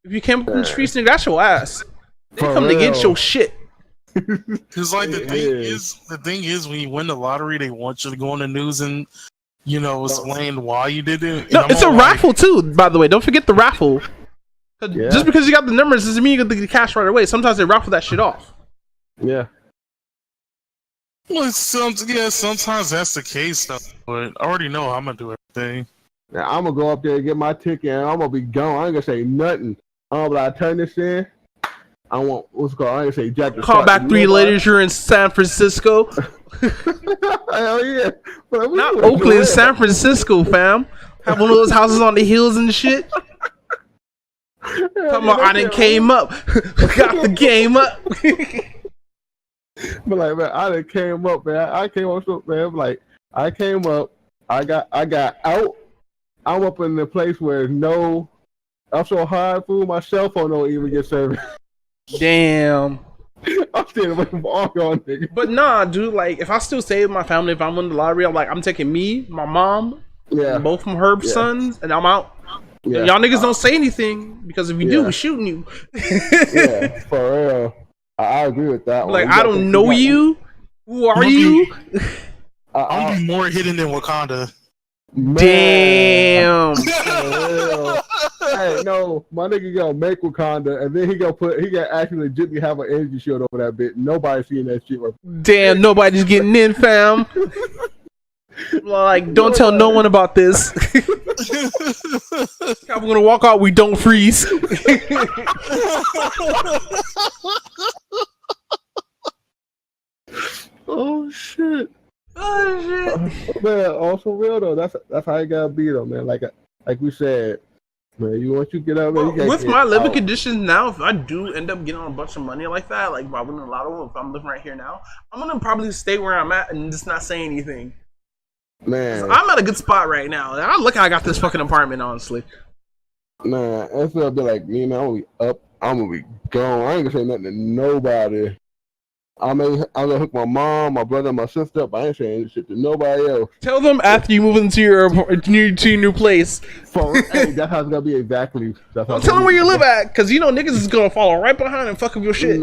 if you came up in the streets, nigga, that's your ass. They come to get your shit. Because like the thing is, when you win the lottery, they want you to go on the news and explain why you did it. No, it's a raffle too. By the way, don't forget the raffle. Yeah. Just because you got the numbers doesn't mean you get the cash right away. Sometimes they raffle that shit off. Yeah. Well, sometimes that's the case, though. But I already know I'm gonna do everything. Now, I'm gonna go up there and get my ticket, and I'm gonna be gone. I ain't gonna say nothing. I'm gonna turn this in. I want what's it called? I ain't say Jack. Call back 3 later. You're in San Francisco. Hell yeah! Not Oakland, San Francisco, fam. Have one of those houses on the hills and shit. Talking about I done came up, got the game up. But like, man, I done came up, man. I came up, man. Like, I came up. I got out. I'm up in the place where I'm so high, fool. My cell phone don't even get service. Damn. I'm staying away from all y'all niggas. But nah, dude. Like, if I still stay with my family, if I'm winning the lottery, I'm taking me, my mom, and both from Herb's sons, and I'm out. Yeah. Y'all niggas don't say anything because if you do, we're shooting you. Yeah, for real. I agree with that. Like, I don't know you. Who are you? I'm gonna be more hidden than Wakanda. Man. Damn. Hey, no, my nigga gonna make Wakanda, and then he gonna actually legitimately have an energy shield over that bit. Nobody's seeing that shit. Damn, nobody's getting in, fam. Like, don't tell no one about this. I'm gonna walk out. We don't freeze. Oh shit. Oh shit. Man, also real though. That's how you gotta be though, man. Like we said, man. Once you get out, man. You with my living conditions now, if I do end up getting on a bunch of money like that, like by winning a lotto, if I'm living right here now, I'm gonna probably stay where I'm at and just not say anything. Man, I'm at a good spot right now. I look how I got this fucking apartment, honestly. Man, it's gonna be like me, man. I'm gonna be up. I'm gonna be gone. I ain't gonna say nothing to nobody. I'm gonna hook my mom, my brother, and my sister up. I ain't saying shit to nobody else. Tell them after you move into your new place. Hey, that's how it's gonna be exactly. Tell them where you live at, because you know niggas is gonna follow right behind and fuck up your shit.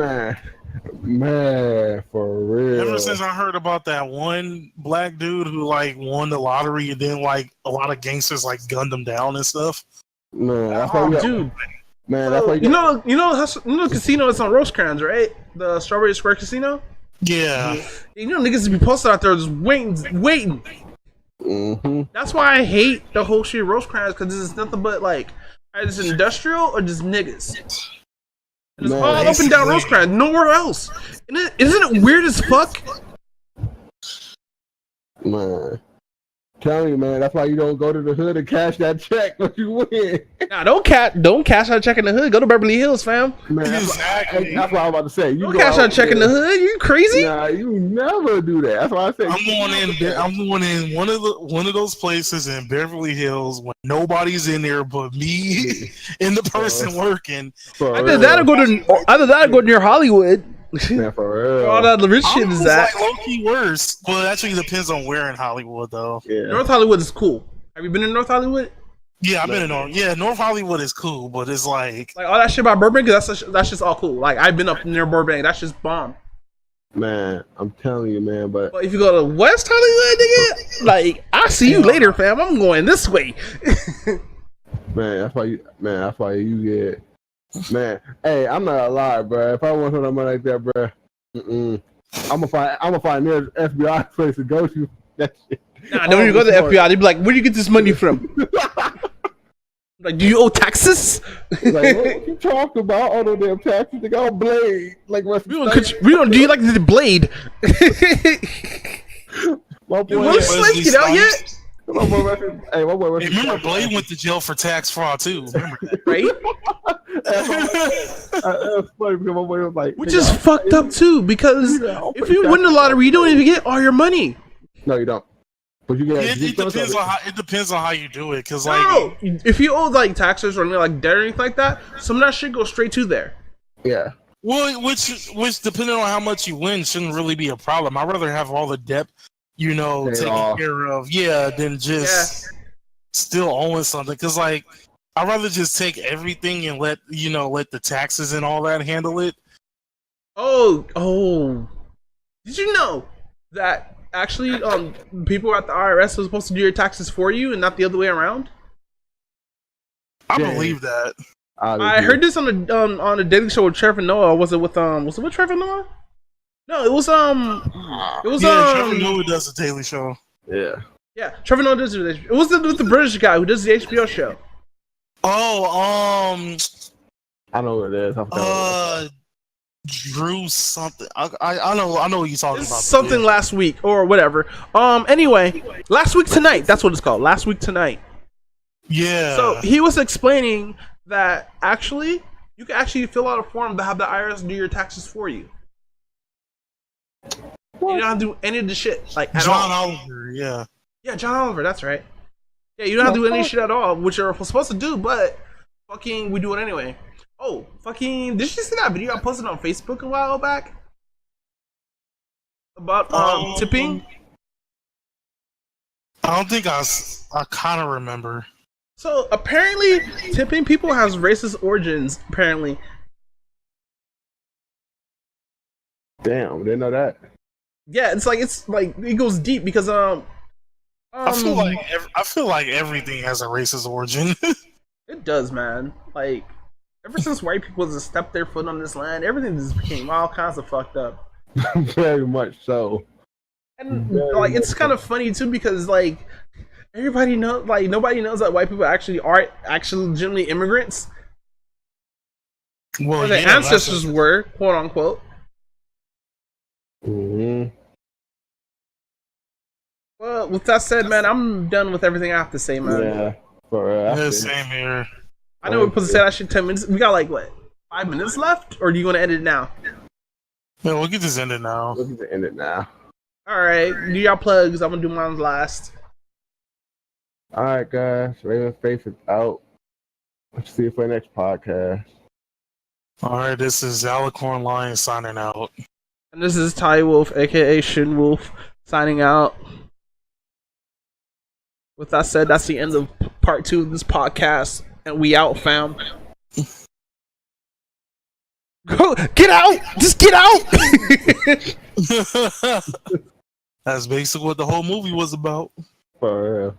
Man, for real. Ever since I heard about that one black dude who like won the lottery and then like a lot of gangsters like gunned him down and stuff. Man, that's dude. Man, that's why you know the casino that's on Rosecrans, right? The Strawberry Square Casino. Yeah. You know niggas be posted out there just waiting. Mm-hmm. That's why I hate the whole shit Rosecrans, because it's nothing but like either it's industrial or just niggas. And it's all up and down Rosecrans, nowhere else. And isn't it weird as fuck? Man. Tell you, man, that's why you don't go to the hood and cash that check when you win. Nah, don't cash out a check in the hood. Go to Beverly Hills, fam. Man, exactly. That's what I was about to say. Don't cash out a check in the hood. You crazy? Nah, you never do that. That's why I say I'm going in one of those places in Beverly Hills when nobody's in there but me and the person working. Either that or go near Hollywood. Man, for real. All that rich shit is that. Like low-key worse, but it actually depends on where in Hollywood, though. Yeah. North Hollywood is cool. Have you been in North Hollywood? Yeah, I've been in North. Yeah, North Hollywood is cool, but it's like all that shit about Burbank. That's just all cool. Like I've been up near Burbank. That's just bomb. Man, I'm telling you, man. But if you go to West Hollywood, nigga, like I see you later, fam. I'm going this way. Man, that's why you get. Man, hey, I'm not gonna lie, bro. If I want something like that, bro, I'm gonna find near FBI place to go to. That shit. Nah, don't even go to the FBI. They'd be like, "Where do you get this money from?" Like, do you owe taxes? Like, what you talking about? All the damn taxes, they got Blade. Like, we don't. Do you like the Blade? My boy, will Slave get out yet? My boy, remember Blade went to jail for tax fraud too. Remember that, right? That's funny because my boy was like, which is fucked up too. Because if you win the lottery, you don't even get all your money. No, you don't. But you get. It depends on how you do it. Because if you owe like taxes or like debt or anything like that, some of that shit goes straight to there. Yeah. Well, which depending on how much you win, shouldn't really be a problem. I'd rather have all the debt, taken care of, than just still owing something. Because like, I'd rather just take everything and let the taxes and all that handle it. Oh! Did you know that actually, people at the IRS are supposed to do your taxes for you and not the other way around? I believe that. I heard this on the Daily Show with Trevor Noah. Was it with Trevor Noah? No, it was Trevor Noah does the Daily Show. Yeah, Trevor Noah does it. It was with the British guy who does the HBO show. Oh, I know what it is. Drew something. I know what you're talking about. Something last week or whatever. Anyway, last week tonight. That's what it's called. Last week tonight. Yeah. So he was explaining that actually you can actually fill out a form to have the IRS do your taxes for you. You don't have to do any of the shit like at John all. Oliver. Yeah. Yeah, John Oliver. That's right. Yeah, you don't have to do any shit at all, which you're supposed to do, but fucking we do it anyway. Oh, fucking! Did you see that video I posted on Facebook a while back about tipping? I don't think I kind of remember. So apparently, tipping people has racist origins. Apparently, Damn, didn't know that. yeah, it's like it goes deep because I feel like everything has a racist origin. it does, man. Like ever since white people just stepped their foot on this land, everything just became all kinds of fucked up. Very much so. And like it's kind of funny too because like everybody knows, like nobody knows that white people actually are legitimately immigrants. Well, or their ancestors were, quote unquote. Mm-hmm. Well, with that said, man, I'm done with everything I have to say, man. Yeah, for same here. I know we're supposed to say that shit 10 minutes. We got like what, 5 minutes left, or do you want to end it now? Yeah, we'll get this ended now. We'll get to end it now. All right, do y'all plugs. I'm gonna do mine last. All right, guys. Raven Face is out. Let's see you for the next podcast. All right, this is Alicorn Lion signing out. And this is Ty Wolf, aka Shin Wolf, signing out. With that said, that's the end of part 2 of this podcast, and we out, fam. Go, get out! Just get out! That's basically what the whole movie was about. For real.